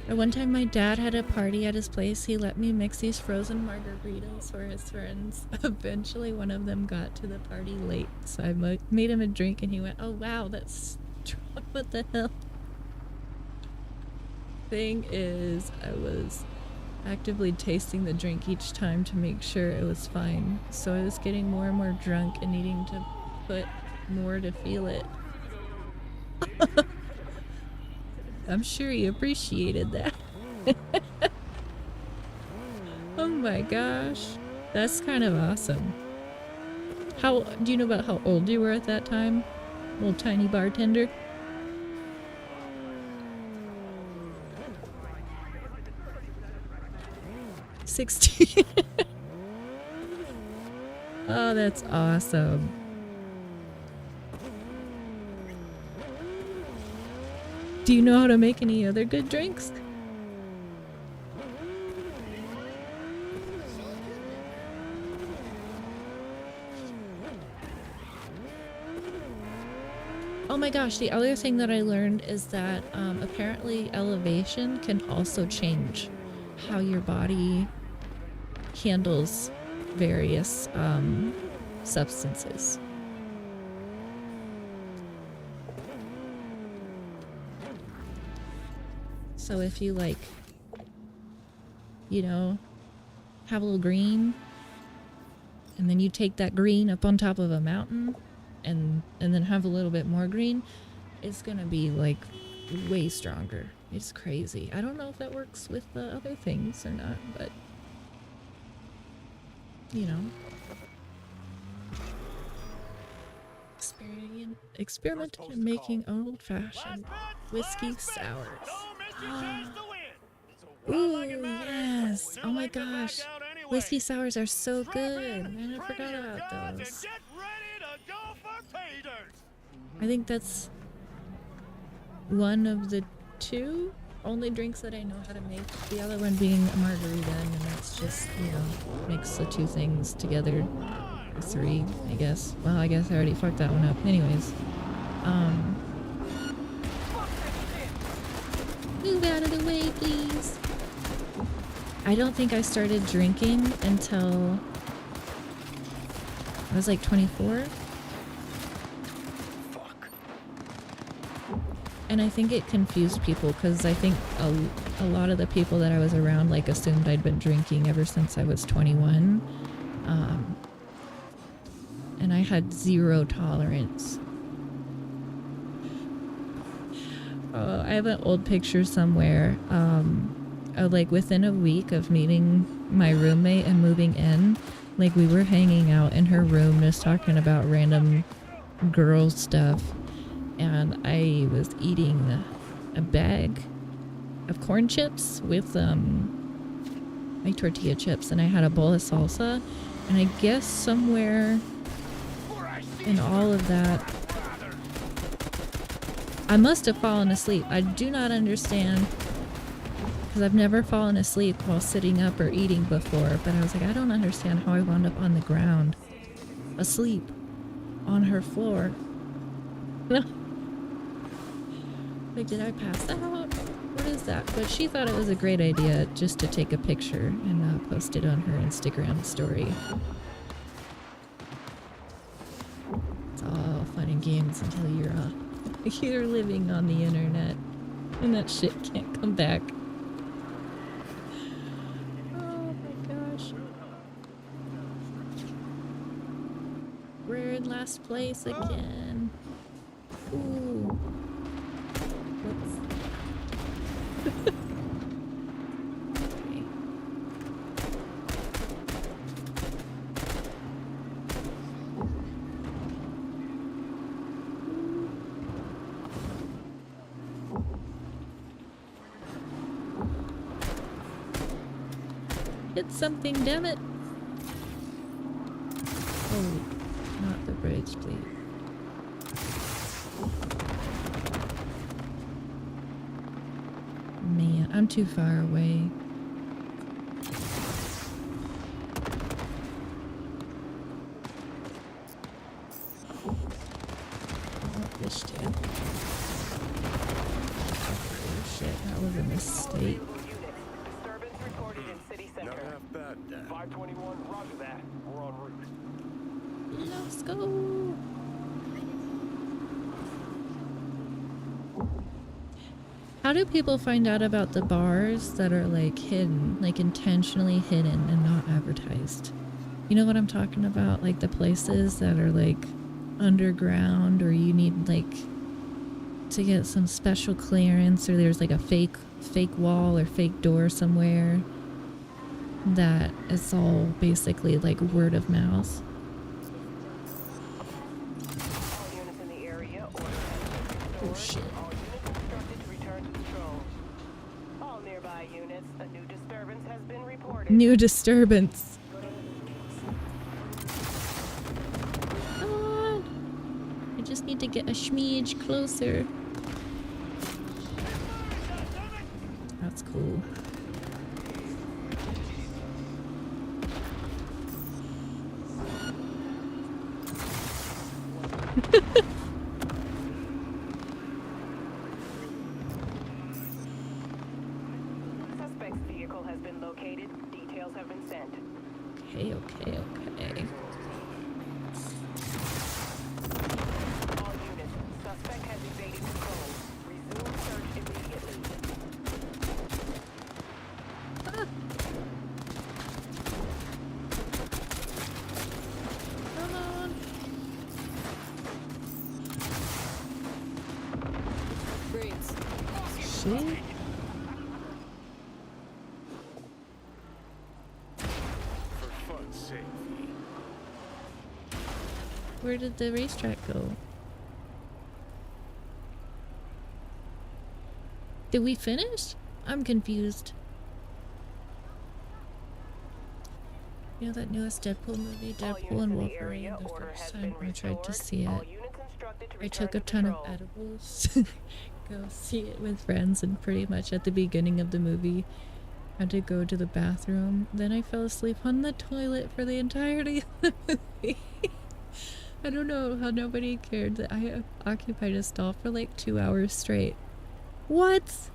One time my dad had a party at his place. He let me mix these frozen margaritas for his friends. Eventually one of them got to the party late, so I made him a drink and he went, "Oh wow, that's strong. What the hell?" Thing is, I was actively tasting the drink each time to make sure it was fine. So I was getting more and more drunk and needing to put more to feel it. I'm sure he appreciated that. Oh my gosh. That's kind of awesome. How do you know about how old you were at that time? Little tiny bartender? 16. Oh, that's awesome. Do you know how to make any other good drinks? Oh my gosh, the other thing that I learned is that apparently elevation can also change how your body handles various substances. So if you like, you know, have a little green and then you take that green up on top of a mountain and then have a little bit more green, it's gonna be like way stronger. It's crazy. I don't know if that works with the other things or not, but you know. Experimented in making old-fashioned whiskey sours. Ooh, yes! Oh my gosh. Whiskey sours are so good. Man, I forgot about those. I think that's one of the two only drinks that I know how to make. The other one being a margarita, and that's just, you know, mix the two things together. Or three, I guess. Well, I guess I already fucked that one up. Anyways. Move out of the way, please. I don't think I started drinking until I was like 24. And I think it confused people because I think a lot of the people that I was around like assumed I'd been drinking ever since I was 21. And I had zero tolerance. I have an old picture somewhere. Like within a week of meeting my roommate and moving in, like we were hanging out in her room just talking about random girl stuff. And I was eating a bag of corn chips with like tortilla chips, and I had a bowl of salsa. And I guess somewhere in all of that, I must have fallen asleep. I do not understand Because I've never fallen asleep while sitting up or eating before, but I was like, I don't understand how I wound up on the ground, asleep, on her floor. No. Like, did I pass out? What is that? But she thought it was a great idea just to take a picture and post it on her Instagram story. It's all fun and games until you're living on the internet and that shit can't come back. Oh my gosh. We're in last place again. Ooh. Whoops. Okay. Hit something, damn it! Oh, not the bridge, please. Man, I'm too far away. Oh, this shit. Oh shit, that was a mistake. Disturbance reported in city Not center. half bad, Dad. 521, roger that. We're en route. Let's go. How do people find out about the bars that are like hidden, like intentionally hidden and not advertised? You know what I'm talking about? Like the places that are like underground, or you need like to get some special clearance, or there's like a fake wall or fake door somewhere that it's all basically like word of mouth. All units in the area, order has been Oh restored. shit. All units instructed to return to patrol. All nearby units, a new disturbance has been reported. New disturbance. Come on. I just need to get a schmeege closer. That's cool. Suspect's vehicle has been located. Details have been sent. Okay, okay, okay. All units, suspect has evaded patrol. Resume search immediately. Ah. Come on. Shit. For fun's sake. Where did the racetrack go? Did we finish? I'm confused. You know that newest Deadpool movie, All Deadpool units and in the Wolverine? area, The order first has time been I tried to restored. see All it, units instructed to I return took a to ton of patrol. edibles to go see it with friends, and pretty much at the beginning of the movie had to go to the bathroom. Then I fell asleep on the toilet for the entirety of the movie. I don't know how nobody cared that I occupied a stall for like 2 hours straight. What?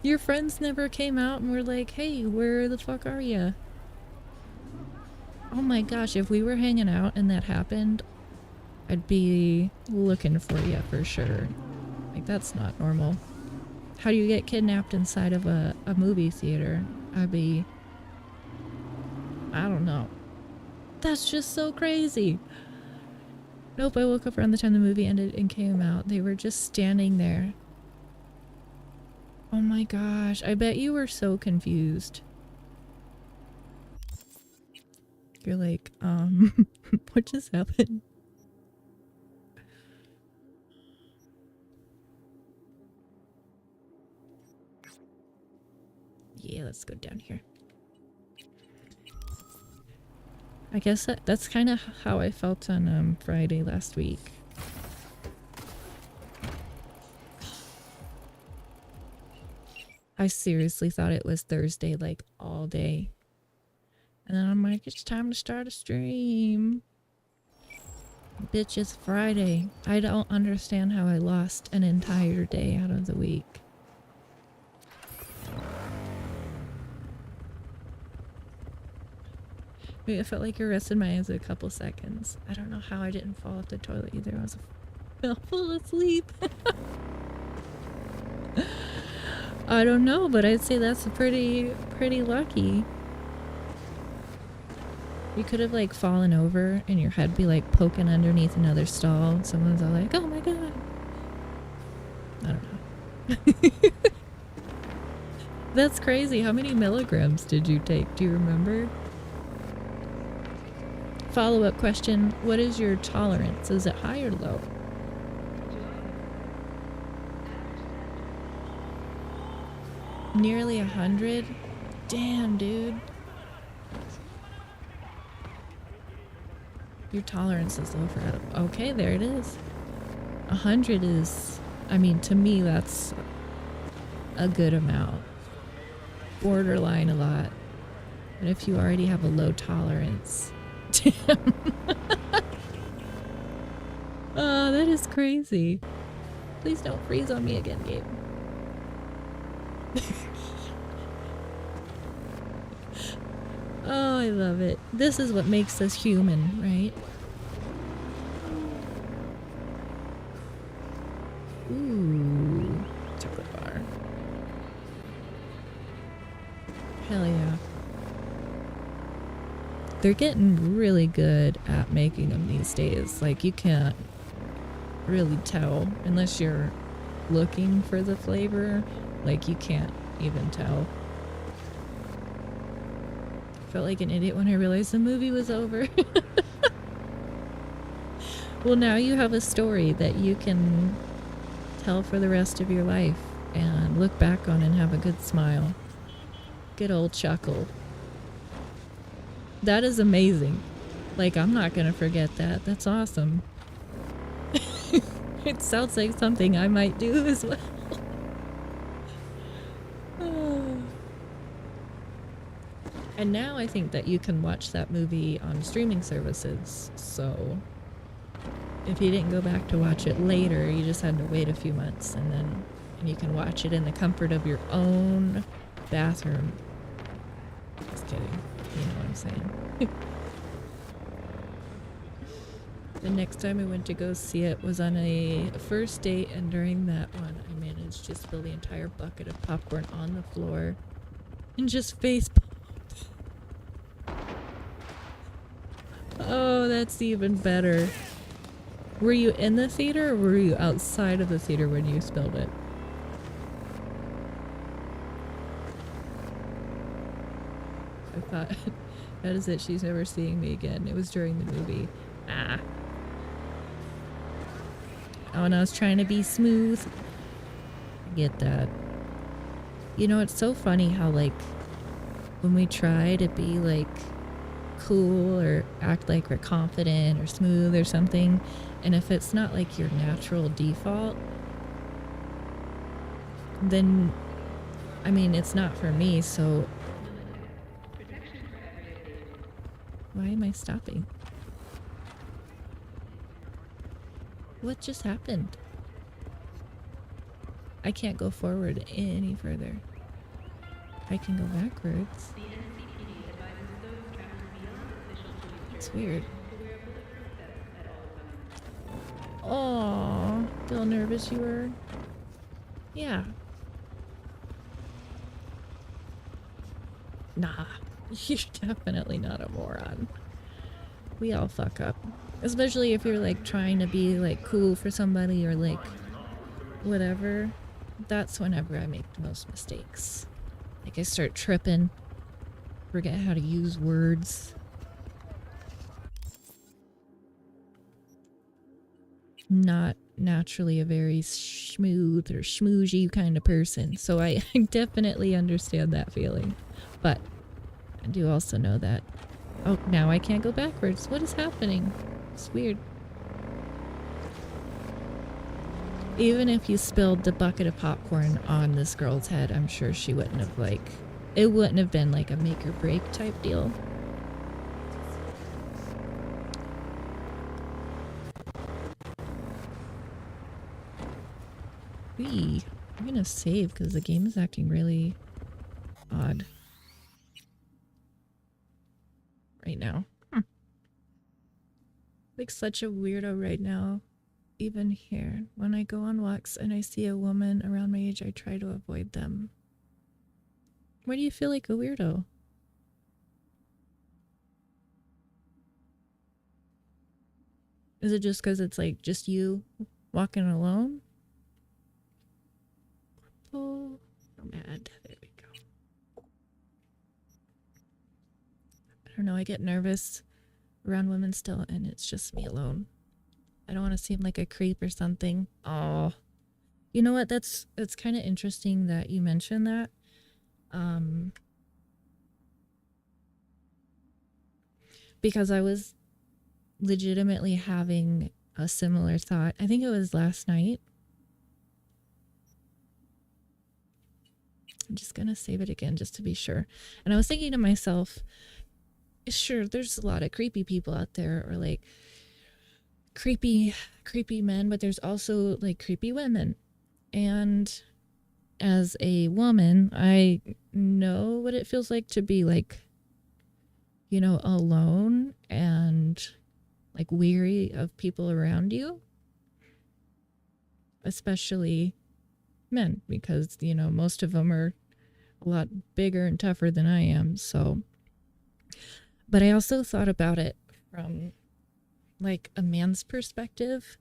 Your friends never came out and were like, hey, where the fuck are ya? Oh my gosh, if we were hanging out and that happened, I'd be looking for you for sure. Like, that's not normal. How do you get kidnapped inside of a movie theater? I don't know. That's just so crazy. Nope, I woke up around the time the movie ended and came out. They were just standing there. Oh my gosh, I bet you were so confused. You're like, what just happened? Yeah, let's go down here. I guess that's kind of how I felt on Friday last week. I seriously thought it was Thursday, like, all day. And then I'm like, it's time to start a stream. Bitch, it's Friday. I don't understand how I lost an entire day out of the week. Maybe I felt like you rested my eyes a couple seconds. I don't know how I didn't fall off the toilet either. I was full asleep. I don't know, but I'd say that's pretty lucky. You could have like fallen over and your head be like poking underneath another stall and someone's all like, oh my god. I don't know. That's crazy. How many milligrams did you take? Do you remember? Follow-up question. What is your tolerance? Is it high or low? Nearly 100? Damn, dude. Your tolerance is low for edible. Okay, there it is. 100 is, I mean, to me, that's a good amount. Borderline a lot. But if you already have a low tolerance, damn. Oh, that is crazy. Please don't freeze on me again, Gabe. Oh, I love it. This is what makes us human, right? Ooh, chocolate bar. Hell yeah. They're getting really good at making them these days. Like, you can't really tell unless you're looking for the flavor. Like, you can't even tell. Felt like an idiot when I realized the movie was over. Well, now you have a story that you can tell for the rest of your life and look back on and have a good smile. Good old chuckle. That is amazing. Like, I'm not gonna forget that. That's awesome. It sounds like something I might do as well. And now I think that you can watch that movie on streaming services, so if you didn't go back to watch it later, you just had to wait a few months and you can watch it in the comfort of your own bathroom. Just kidding. You know what I'm saying. The next time I went to go see it was on a first date, and during that one I managed to spill the entire bucket of popcorn on the floor and just face palmed. Oh, that's even better. Were you in the theater or were you outside of the theater when you spilled it? I thought, that is it, she's never seeing me again. It was during the movie. Ah. Oh, and I was trying to be smooth. I get that. You know, it's so funny how, like, when we try to be, like, cool or act like we're confident or smooth or something, and if it's not, like, your natural default, then, I mean, it's not for me, so... Why am I stopping? What just happened? I can't go forward any further. I can go backwards. It's weird. Oh, feel nervous you were? Yeah. Nah, you're definitely not a moron. We all fuck up. Especially if you're like trying to be like cool for somebody or like whatever. That's whenever I make the most mistakes. Like I start tripping, forget how to use words. Not naturally a very smooth or schmoozhy kind of person, so I definitely understand that feeling. But I do also know that, oh, now I can't go backwards. What is happening? It's weird. Even if you spilled the bucket of popcorn on this girl's head, I'm sure she wouldn't have, like, it wouldn't have been like a make or break type deal. I'm gonna save because the game is acting really odd right now. Like such a weirdo right now. Even here, when I go on walks and I see a woman around my age, I try to avoid them. Why do you feel like a weirdo? Is it just because it's like just you walking alone? Oh, I'm mad. There we go. I don't know, I get nervous around women still, and it's just me alone. I don't want to seem like a creep or something. Oh, you know what? It's kind of interesting that you mentioned that. Because I was legitimately having a similar thought. I think it was last night. I'm just gonna save it again just to be sure. And I was thinking to myself, sure, there's a lot of creepy people out there, or like creepy men, but there's also like creepy women. And as a woman, I know what it feels like to be like, you know, alone and like weary of people around you, especially men, because, you know, most of them are a lot bigger and tougher than I am. So, but I also thought about it from like a man's perspective.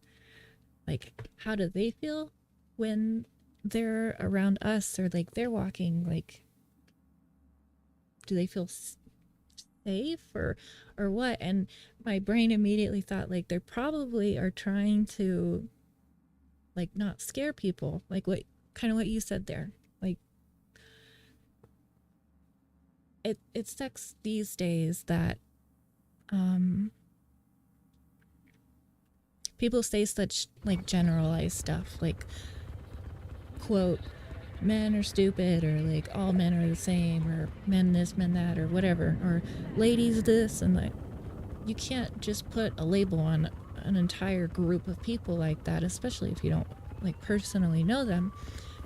Like, how do they feel when they're around us, or like they're walking? Like, do they feel safe or what? And my brain immediately thought like they probably are trying to like not scare people, like what you said there. Like, it sucks these days that people say such like generalized stuff, like, quote, men are stupid, or like all men are the same, or men this, men that, or whatever, or ladies this, and like, you can't just put a label on an entire group of people like that, especially if you don't like personally know them.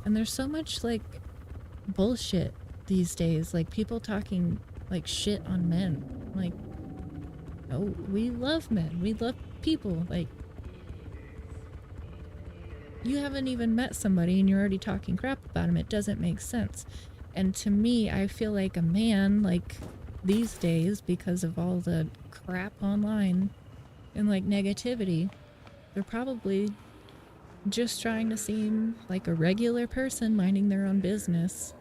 And there's so much like bullshit these days, like people talking like shit on men. Like, oh, we love men, we love people. Like, you haven't even met somebody and you're already talking crap about them. It doesn't make sense. And to me, I feel like a man, like these days, because of all the crap online and like negativity, they're probably just trying to seem like a regular person minding their own business,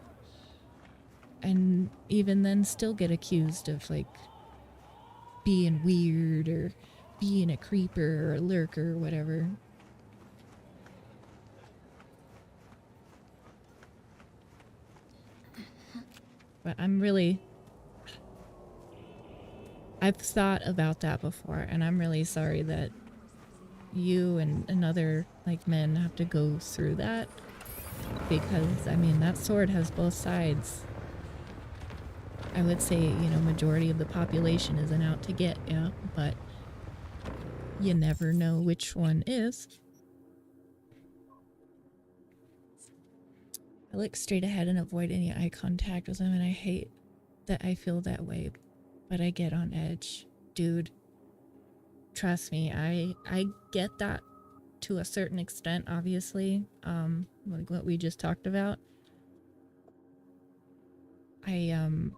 and even then still get accused of like being weird or being a creeper or a lurker or whatever. But I've thought about that before, and I'm really sorry that you and other like men have to go through that, because I mean, that sword has both sides. I would say, you know, majority of the population isn't out to get you, but you never know which one is. I look straight ahead and avoid any eye contact with them, and I hate that I feel that way, but I get on edge. Dude, trust me, I get that to a certain extent, obviously, like what we just talked about.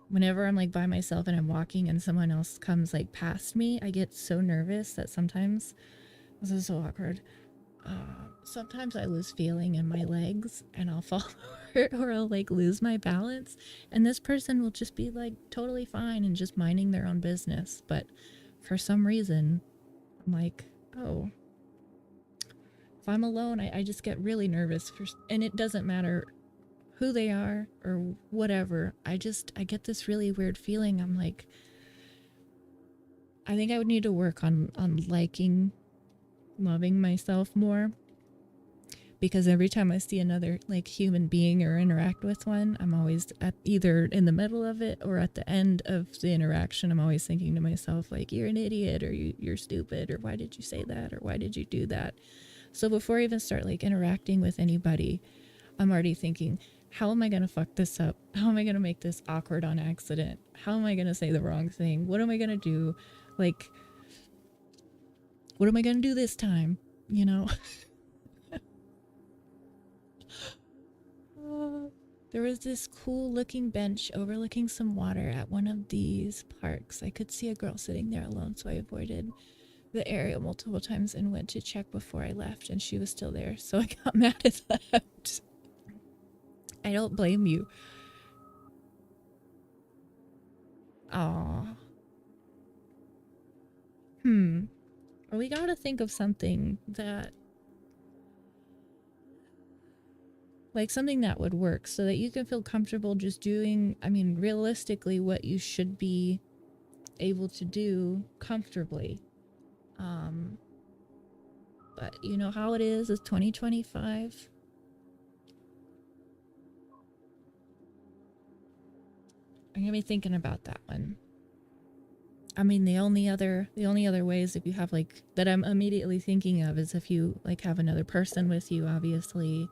Whenever I'm like by myself and I'm walking and someone else comes like past me, I get so nervous that sometimes, this is so awkward, sometimes I lose feeling in my legs and I'll fall over, or I'll like lose my balance, and this person will just be like totally fine and just minding their own business, but for some reason I'm like, oh, if I'm alone, I just get really nervous and it doesn't matter who they are or whatever. I get this really weird feeling. I'm like, I think I would need to work on loving myself more, because every time I see another like human being or interact with one, I'm always at either in the middle of it or at the end of the interaction. I'm always thinking to myself like, you're an idiot, or you're stupid, or why did you say that, or why did you do that? So before I even start like interacting with anybody, I'm already thinking, how am I going to fuck this up? How am I going to make this awkward on accident? How am I going to say the wrong thing? What am I going to do? Like, what am I going to do this time? You know? There was this cool looking bench overlooking some water at one of these parks. I could see a girl sitting there alone, so I avoided the area multiple times and went to check before I left, and she was still there, so I got mad and left. I don't blame you. Aw. Well, we gotta think of something that... like something that would work so that you can feel comfortable just doing, I mean, realistically what you should be able to do comfortably. But you know how it is, it's 2025. I'm gonna be thinking about that one. I mean, the only other ways if you have like, that I'm immediately thinking of is if you like have another person with you, obviously.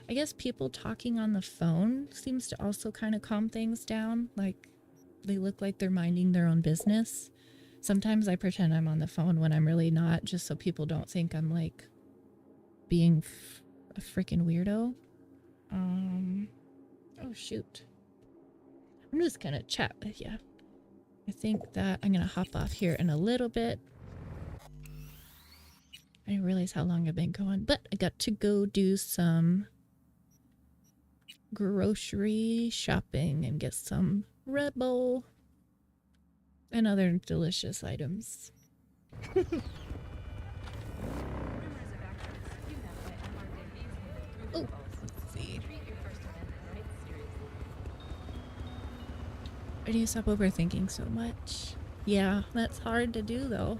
I guess people talking on the phone seems to also kind of calm things down. Like, they look like they're minding their own business. Sometimes I pretend I'm on the phone when I'm really not, just so people don't think I'm like being a freaking weirdo. Oh shoot. I'm just gonna chat with you. I think that I'm gonna hop off here in a little bit. I didn't realize how long I've been going, but I got to go do some grocery shopping and get some Red Bull and other delicious items. Oh, let's see. I need to stop overthinking so much. Yeah, that's hard to do though.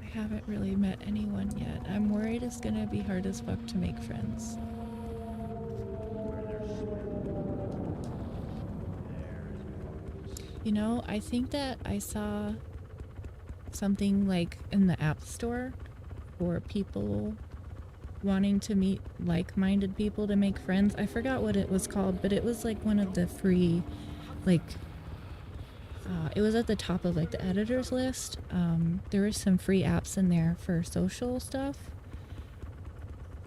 I haven't really met anyone yet. I'm worried it's gonna be hard as fuck to make friends. You know, I think that I saw something like in the App Store for people wanting to meet like-minded people to make friends. I forgot what it was called, but it was like one of the free, like, it was at the top of like the editor's list. There were some free apps in there for social stuff,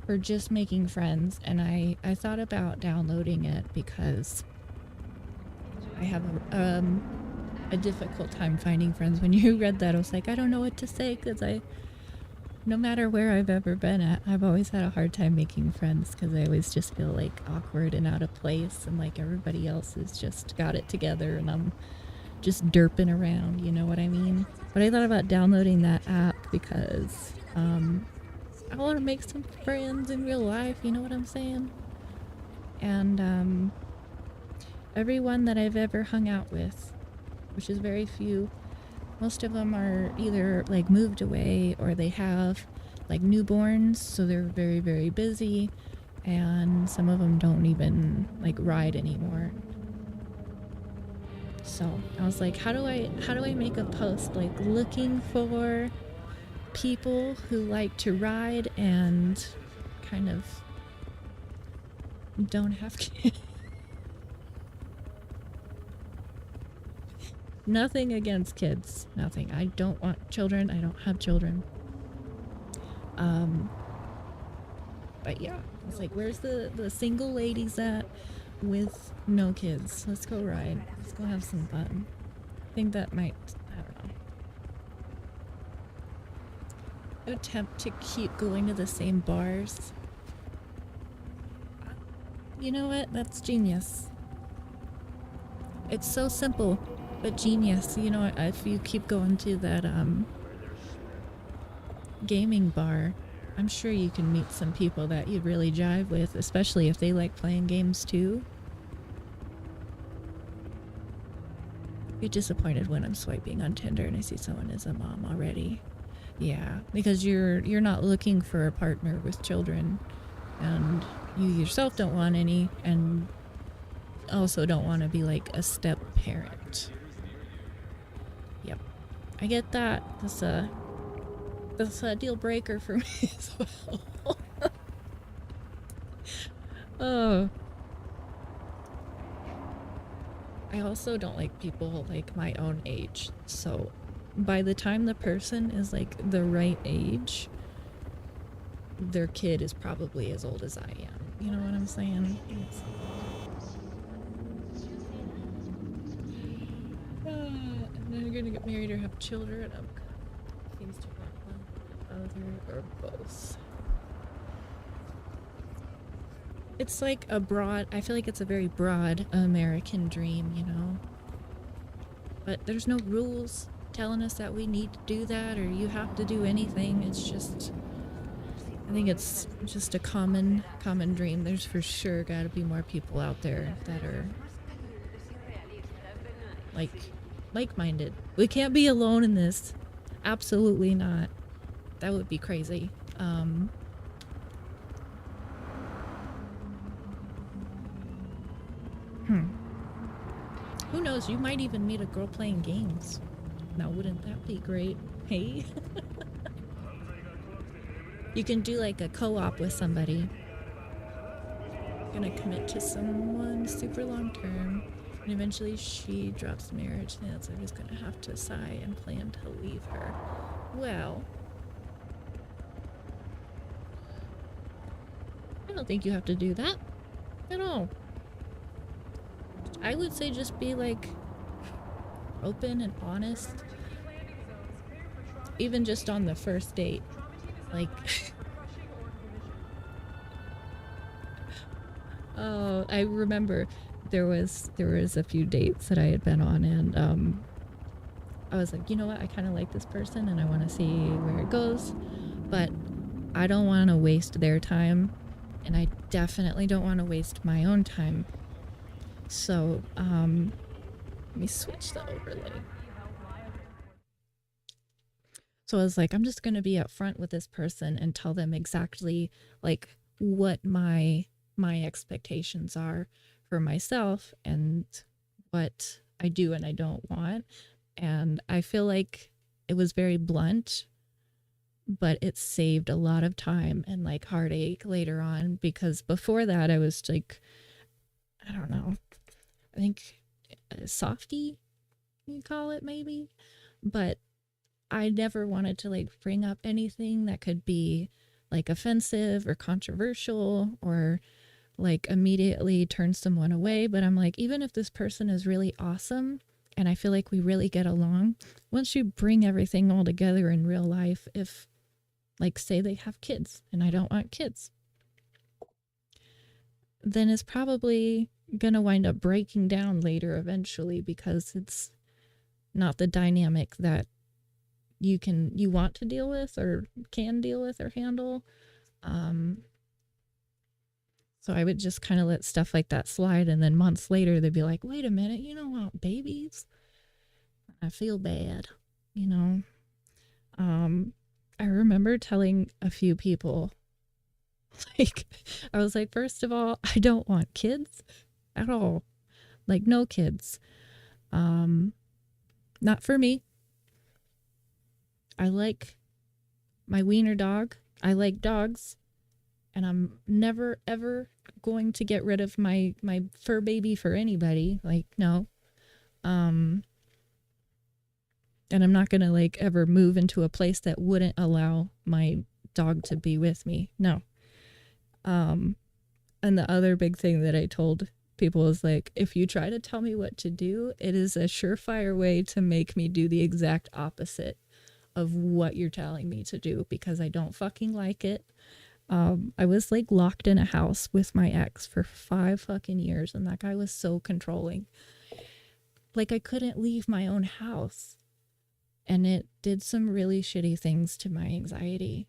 for just making friends, and I thought about downloading it because I have a difficult time finding friends. When you read that, I was like, I don't know what to say, because no matter where I've ever been at, I've always had a hard time making friends, because I always just feel like awkward and out of place, and like everybody else has just got it together and I'm just derping around, you know what I mean? But I thought about downloading that app because I want to make some friends in real life, you know what I'm saying? And everyone that I've ever hung out with, which is very few, most of them are either like moved away or they have like newborns, so they're very, very busy, and some of them don't even like ride anymore. So I was like, how do I make a post like looking for people who like to ride and kind of don't have kids? Nothing against kids. Nothing. I don't want children. I don't have children. But yeah, I was like, where's the single ladies at with no kids? Let's go ride. Let's go have some fun. I think that might, I don't know. Attempt to keep going to the same bars. You know what? That's genius. It's so simple, but genius. You know, if you keep going to that gaming bar, I'm sure you can meet some people that you'd really jive with, especially if they like playing games too. get disappointed when I'm swiping on Tinder and I see someone as a mom already. Yeah, because you're not looking for a partner with children, and you yourself don't want any, and also don't want to be like a step parent. Yep, I get that. That's a deal breaker for me as well. Oh. I also don't like people like my own age, so by the time the person is like the right age, their kid is probably as old as I am. You know what I'm saying? And then you're gonna get married or have children. Seems to want one, other, or both. It's like a broad, I feel like it's a very broad American dream, you know? But there's no rules telling us that we need to do that or you have to do anything. It's just, I think it's just a common dream. There's for sure gotta be more people out there that are like-minded. We can't be alone in this. Absolutely not. That would be crazy. Who knows? You might even meet a girl playing games. Now, wouldn't that be great? Hey? You can do like a co-op with somebody. Gonna commit to someone super long term. And eventually she drops marriage. And so I'm just gonna have to sigh and plan to leave her. Well, I don't think you have to do that at all. I would say just be like open and honest. Even just on the first date. Like oh, I remember there was a few dates that I had been on, and I was like, you know what, I kind of like this person and I want to see where it goes, but I don't want to waste their time, and I definitely don't want to waste my own time. So, let me switch the overlay. So I was like, I'm just going to be upfront with this person and tell them exactly like what my expectations are for myself and what I do and I don't want. And I feel like it was very blunt, but it saved a lot of time and like heartache later on, because before that I was like, I don't know, I think a softie, you call it maybe, but I never wanted to like bring up anything that could be like offensive or controversial or like immediately turn someone away. But I'm like, even if this person is really awesome and I feel like we really get along, once you bring everything all together in real life, if like say they have kids and I don't want kids, then it's probably gonna wind up breaking down later eventually, because it's not the dynamic that you want to deal with or can deal with or handle. So I would just kind of let stuff like that slide, and then months later they'd be like, wait a minute, you don't want babies? I feel bad, you know. I remember telling a few people, like, I was like, first of all, I don't want kids at all. Like, no kids. Not for me. I like my wiener dog. I like dogs. And I'm never, ever going to get rid of my fur baby for anybody. Like, no. And I'm not going to, like, ever move into a place that wouldn't allow my dog to be with me. No. And the other big thing that I told people is, like, if you try to tell me what to do, it is a surefire way to make me do the exact opposite of what you're telling me to do, because I don't fucking like it. I was like locked in a house with my ex for 5 fucking years, and that guy was so controlling. Like, I couldn't leave my own house, and it did some really shitty things to my anxiety.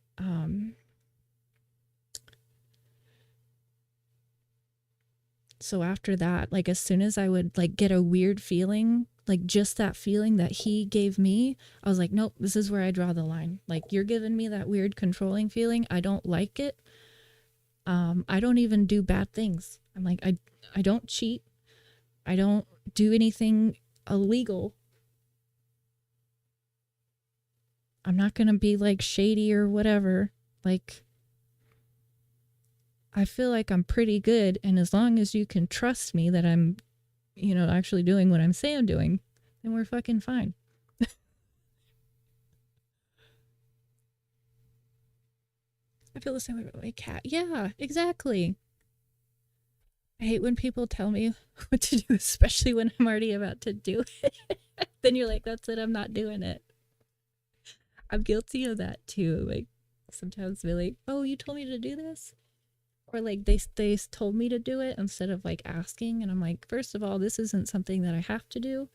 So after that, like, as soon as I would like get a weird feeling, like just that feeling that he gave me, I was like, nope, this is where I draw the line. Like, you're giving me that weird controlling feeling. I don't like it. I don't even do bad things. I'm like, I don't cheat. I don't do anything illegal. I'm not going to be like shady or whatever. Like, I feel like I'm pretty good. And as long as you can trust me that I'm, you know, actually doing what I'm saying I'm doing, then we're fucking fine. I feel the same way about my cat. Yeah, exactly. I hate when people tell me what to do, especially when I'm already about to do it. Then you're like, that's it, I'm not doing it. I'm guilty of that too. Like, sometimes they're like, oh, you told me to do this? Or like they told me to do it instead of like asking. And I'm like, first of all, this isn't something that I have to do.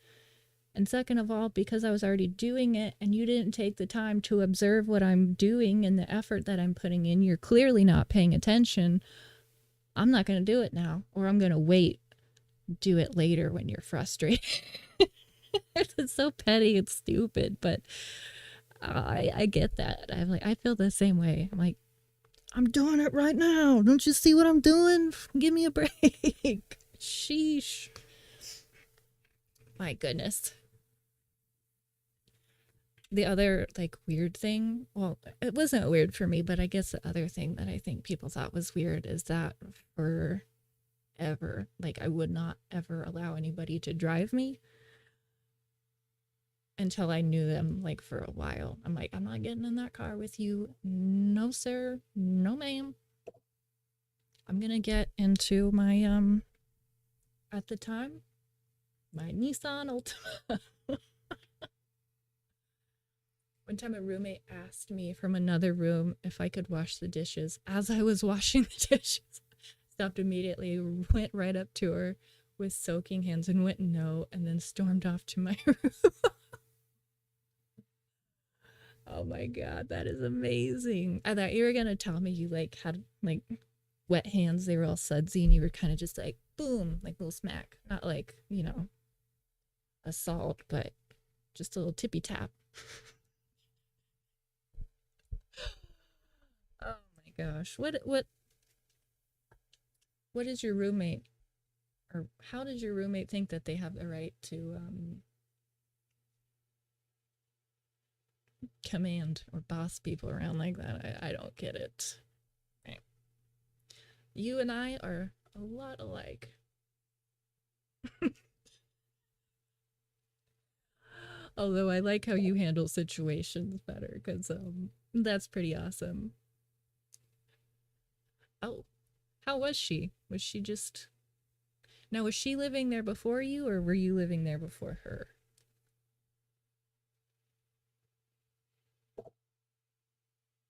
And second of all, because I was already doing it and you didn't take the time to observe what I'm doing and the effort that I'm putting in, you're clearly not paying attention. I'm not going to do it now, or I'm going to wait, do it later when you're frustrated. It's so petty and stupid, but I get that. I feel the same way. I'm like, I'm doing it right now. Don't you see what I'm doing? Give me a break. Sheesh. My goodness. The other like weird thing, well, it wasn't weird for me, but I guess the other thing that I think people thought was weird is that forever, like I would not ever allow anybody to drive me until I knew them like for a while. I'm like, I'm not getting in that car with you. No, sir. No, ma'am. I'm gonna get into my at the time, my Nissan Altima. One time a roommate asked me from another room if I could wash the dishes. As I was washing the dishes, stopped immediately, went right up to her with soaking hands and went no, and then stormed off to my room. Oh my God, that is amazing. I thought you were going to tell me you like had like wet hands. They were all sudsy and you were kind of just like, boom, like a little smack. Not like, you know, assault, but just a little tippy tap. Oh my gosh. What is your roommate, or how does your roommate think that they have the right to command or boss people around like that? I don't get it. Right. You and I are a lot alike. Although I like how you handle situations better, because that's pretty awesome. Oh, how was she? Was she just... Now, was she living there before you, or were you living there before her?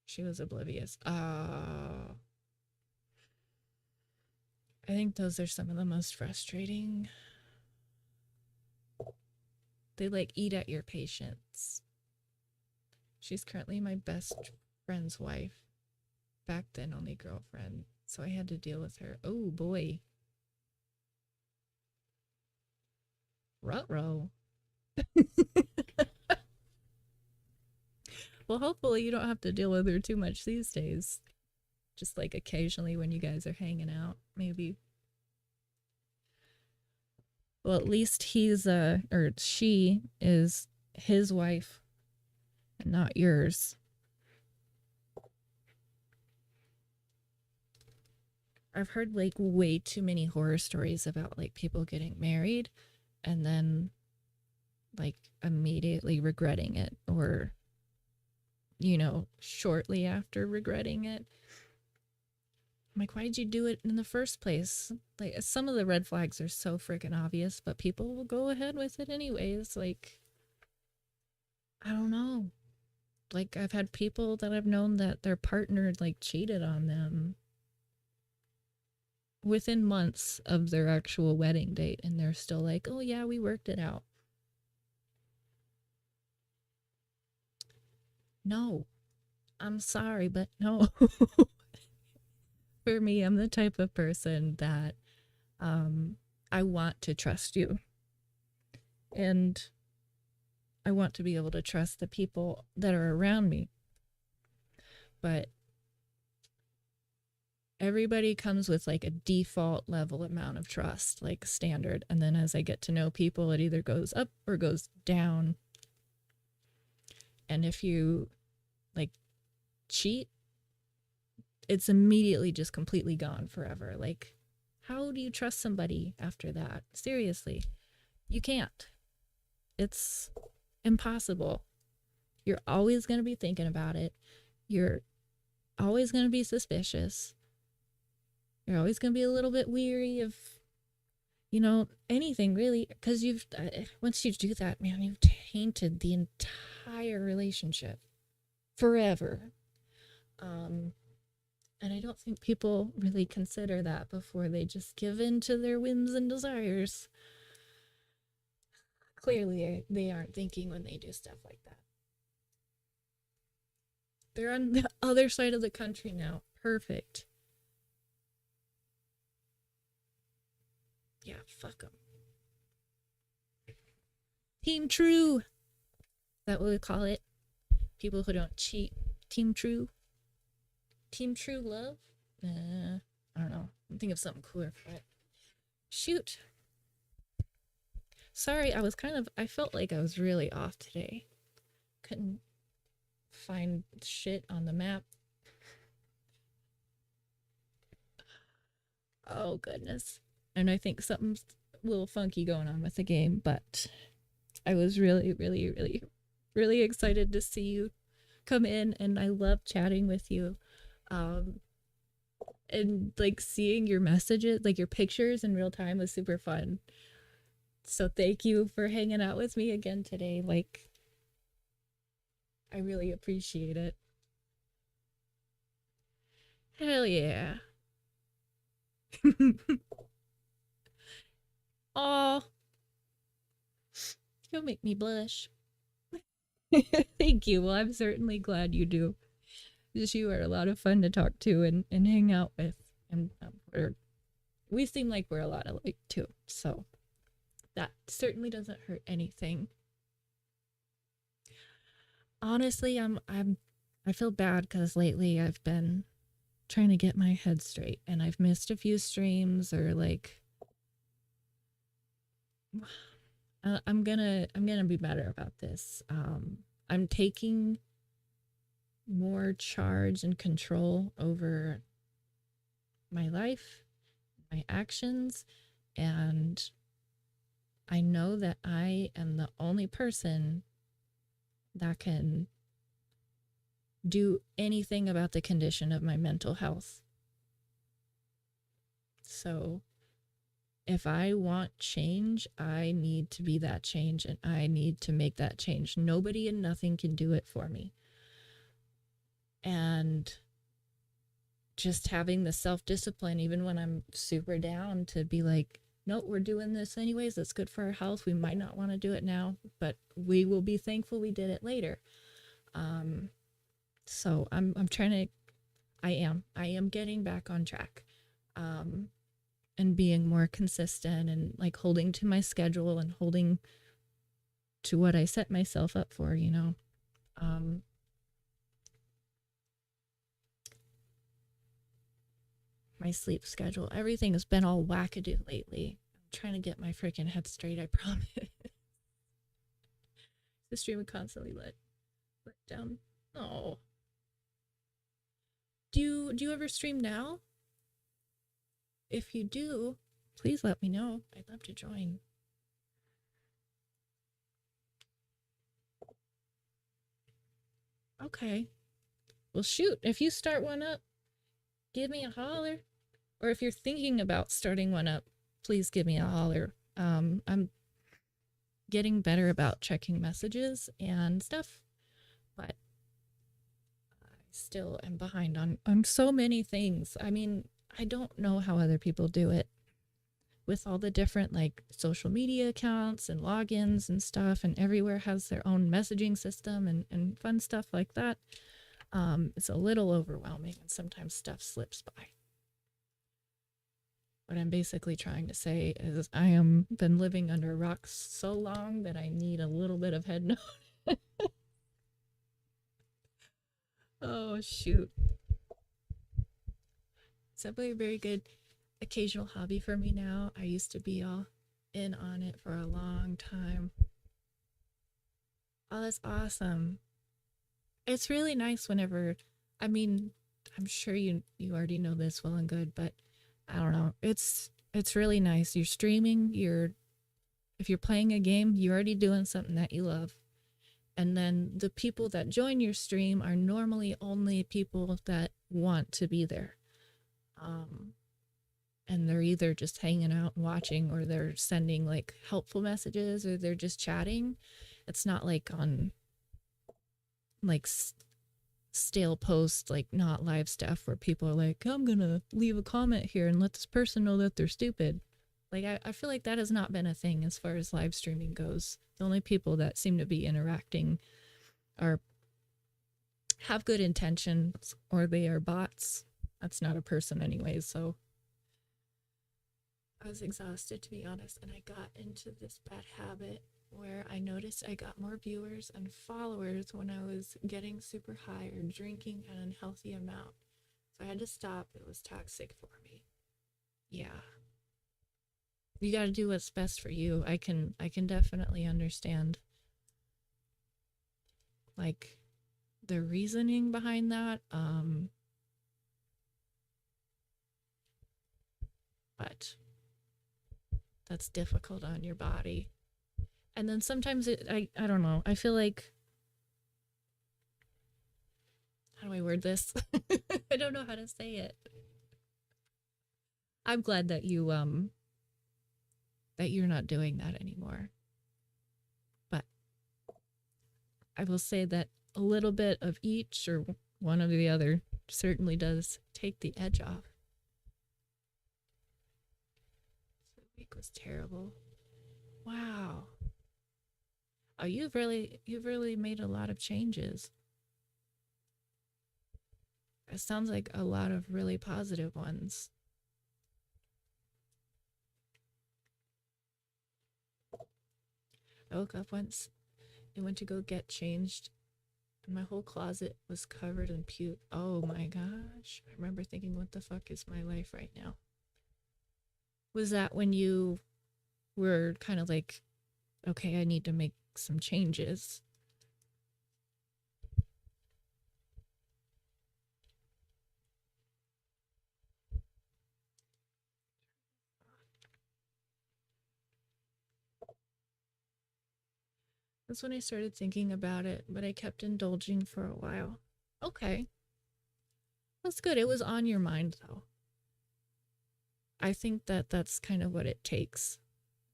She was oblivious. I think those are some of the most frustrating. They like eat at your patience. She's currently my best friend's wife. Back then, only girlfriend. So I had to deal with her. Oh boy. Ruh-roh. Well, hopefully you don't have to deal with her too much these days. Just like occasionally when you guys are hanging out, maybe. Well, at least he's or she is his wife and not yours. I've heard like way too many horror stories about like people getting married and then like immediately regretting it, or, you know, shortly after regretting it. I'm like, why did you do it in the first place? Like, some of the red flags are so freaking obvious, but people will go ahead with it anyways. Like, I don't know. Like, I've had people that I've known that their partner like cheated on them within months of their actual wedding date, and they're still like, oh yeah, we worked it out. No, I'm sorry, but no. For me, I'm the type of person that I want to trust you. And I want to be able to trust the people that are around me. But everybody comes with like a default level amount of trust, like standard. And then as I get to know people, it either goes up or goes down. And if you like cheat, it's immediately just completely gone forever. Like, how do you trust somebody after that? Seriously, you can't. It's impossible. You're always going to be thinking about it. You're always going to be suspicious. You're always going to be a little bit weary of, you know, anything really, because once you do that, man, you've tainted the entire relationship forever. And I don't think people really consider that before they just give in to their whims and desires. Clearly, they aren't thinking when they do stuff like that. They're on the other side of the country now. Perfect. Yeah, fuck them. Team True. Is that what we call it? People who don't cheat. Team True. Team True Love? I don't know. I'm thinking of something cooler for it. Shoot. Sorry, I felt like I was really off today. Couldn't find shit on the map. Oh, goodness. And I think something's a little funky going on with the game, but I was really, really, really, really excited to see you come in, and I love chatting with you. And like seeing your messages, like your pictures in real time was super fun. So thank you for hanging out with me again today. Like, I really appreciate it. Hell yeah. Oh, you'll make me blush. Thank you. Well, I'm certainly glad you do. Because you are a lot of fun to talk to and hang out with. And we seem like we're a lot alike too. So that certainly doesn't hurt anything. Honestly, I feel bad because lately I've been trying to get my head straight and I've missed a few streams, or like I'm gonna be better about this. I'm taking more charge and control over my life, my actions, and I know that I am the only person that can do anything about the condition of my mental health. So if I want change, I need to be that change, and I need to make that change. Nobody and nothing can do it for me. And just having the self-discipline, even when I'm super down, to be like, nope, we're doing this anyways. It's good for our health. We might not want to do it now, but we will be thankful we did it later. So I am getting back on track, and being more consistent and like holding to my schedule and holding to what I set myself up for, you know. My sleep schedule, everything has been all wackadoo lately. I'm trying to get my freaking head straight, I promise. The stream would constantly let down. Oh. Do you ever stream now? If you do, please let me know. I'd love to join. Okay. Well, shoot, if you start one up, give me a holler. Or if you're thinking about starting one up, please give me a holler. I'm getting better about checking messages and stuff, but I still am behind on so many things. I mean, I don't know how other people do it with all the different like social media accounts and logins and stuff, and everywhere has their own messaging system and fun stuff like that. It's a little overwhelming, and sometimes stuff slips by. What I'm basically trying to say is I am been living under rocks so long that I need a little bit of head note. Oh, shoot. It's definitely a very good occasional hobby for me now. I used to be all in on it for a long time. Oh, that's awesome. It's really nice whenever, I mean, I'm sure you already know this well and good, but I don't know. It's really nice. You're streaming, if you're playing a game, you're already doing something that you love. And then the people that join your stream are normally only people that want to be there. And they're either just hanging out and watching, or they're sending like helpful messages, or they're just chatting. It's not like on like stale posts, like not live stuff where people are like, I'm gonna leave a comment here and let this person know that they're stupid. Like I feel like that has not been a thing as far as live streaming goes. The only people that seem to be interacting are have good intentions, or they are bots. That's not a person anyway. So I was exhausted, to be honest, and I got into this bad habit where I noticed I got more viewers and followers when I was getting super high or drinking an unhealthy amount. So I had to stop. It was toxic for me. Yeah. You got to do what's best for you. I can definitely understand like the reasoning behind that. But that's difficult on your body. And then sometimes I don't know. I feel like, how do I word this? I don't know how to say it. I'm glad that that you're not doing that anymore. But I will say that a little bit of each, or one of the other, certainly does take the edge off. The week was terrible. Wow. Oh, you've really made a lot of changes. It sounds like a lot of really positive ones. I woke up once and went to go get changed, and my whole closet was covered in puke. Oh my gosh. I remember thinking, what the fuck is my life right now? Was that when you were kind of like, okay, I need to make some changes? That's when I started thinking about it, but I kept indulging for a while. Okay. That's good. It was on your mind, though. I think that that's kind of what it takes.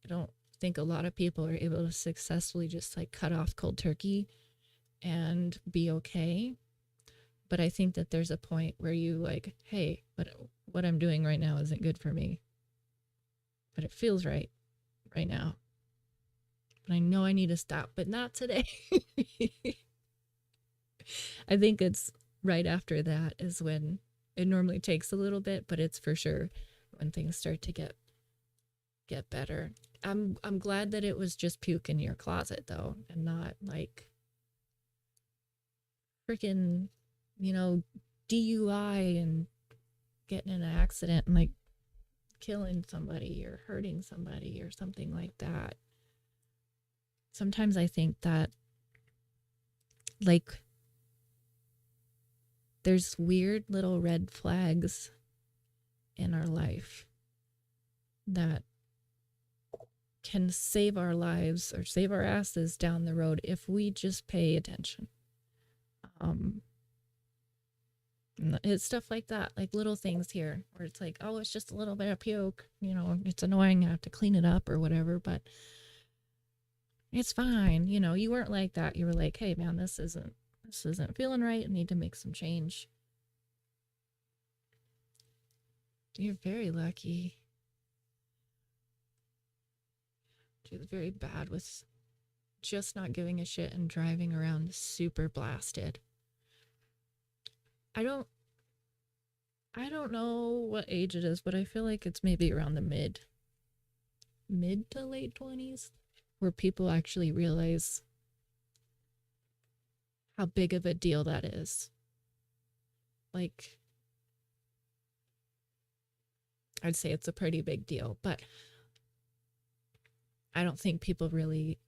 I don't think a lot of people are able to successfully just like cut off cold turkey and be okay. But I think that there's a point where you like, hey, but what I'm doing right now isn't good for me. But it feels right now. But I know I need to stop, but not today. I think it's right after that is when it normally takes a little bit, but it's for sure when things start to get better. I'm glad that it was just puke in your closet though, and not like freaking, DUI and getting in an accident and like killing somebody or hurting somebody or something like that. Sometimes I think that like there's weird little red flags in our life that can save our lives or save our asses down the road if we just pay attention. It's stuff like that, like little things here where it's like, oh, it's just a little bit of puke, it's annoying, I have to clean it up or whatever, but it's fine. You weren't like that. You were like, hey man, this isn't feeling right. I need to make some change. You're very lucky. She was very bad with just not giving a shit and driving around super blasted. I don't I don't know what age it is, but I feel like it's maybe around the mid to late 20s where people actually realize how big of a deal that is. Like, I'd say it's a pretty big deal, but I don't think people really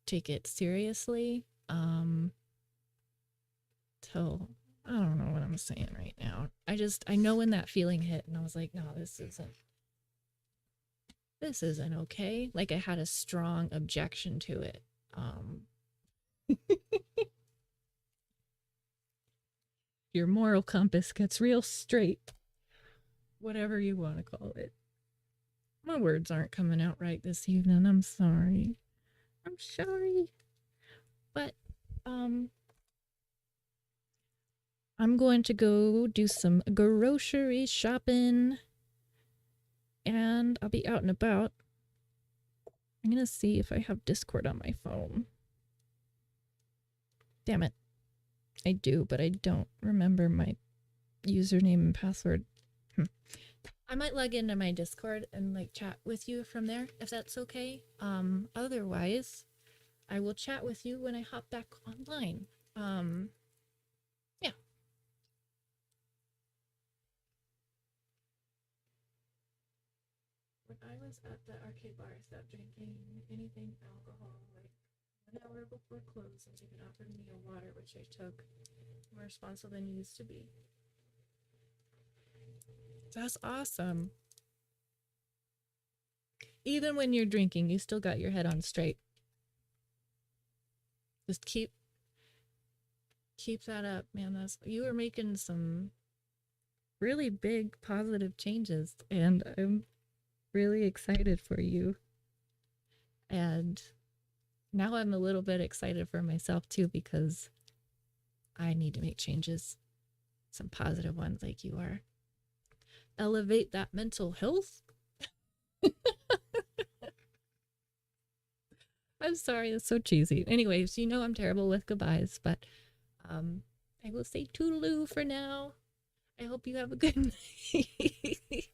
take it seriously. So I don't know what I'm saying right now. I know when that feeling hit and I was like, no, this isn't okay. Like I had a strong objection to it. Your moral compass gets real straight. Whatever you want to call it. My words aren't coming out right this evening. I'm sorry. I'm sorry. But I'm going to go do some grocery shopping and I'll be out and about. I'm going to see if I have Discord on my phone. Damn it. I do, but I don't remember my username and password. I might log into my Discord and like chat with you from there if that's okay. Otherwise, I will chat with you when I hop back online. Yeah. When I was at the arcade bar, I stopped drinking anything alcohol like 1 hour before close, and they offered me a water, which I took. More responsible than you used to be. That's awesome. Even when you're drinking, you still got your head on straight. Just keep that up, man. You are making some really big positive changes, and I'm really excited for you. And now I'm a little bit excited for myself too, because I need to make changes, some positive ones like you are. Elevate that mental health. I'm sorry, that's so cheesy. Anyways, you know I'm terrible with goodbyes, but I will say toodaloo for now. I hope you have a good night.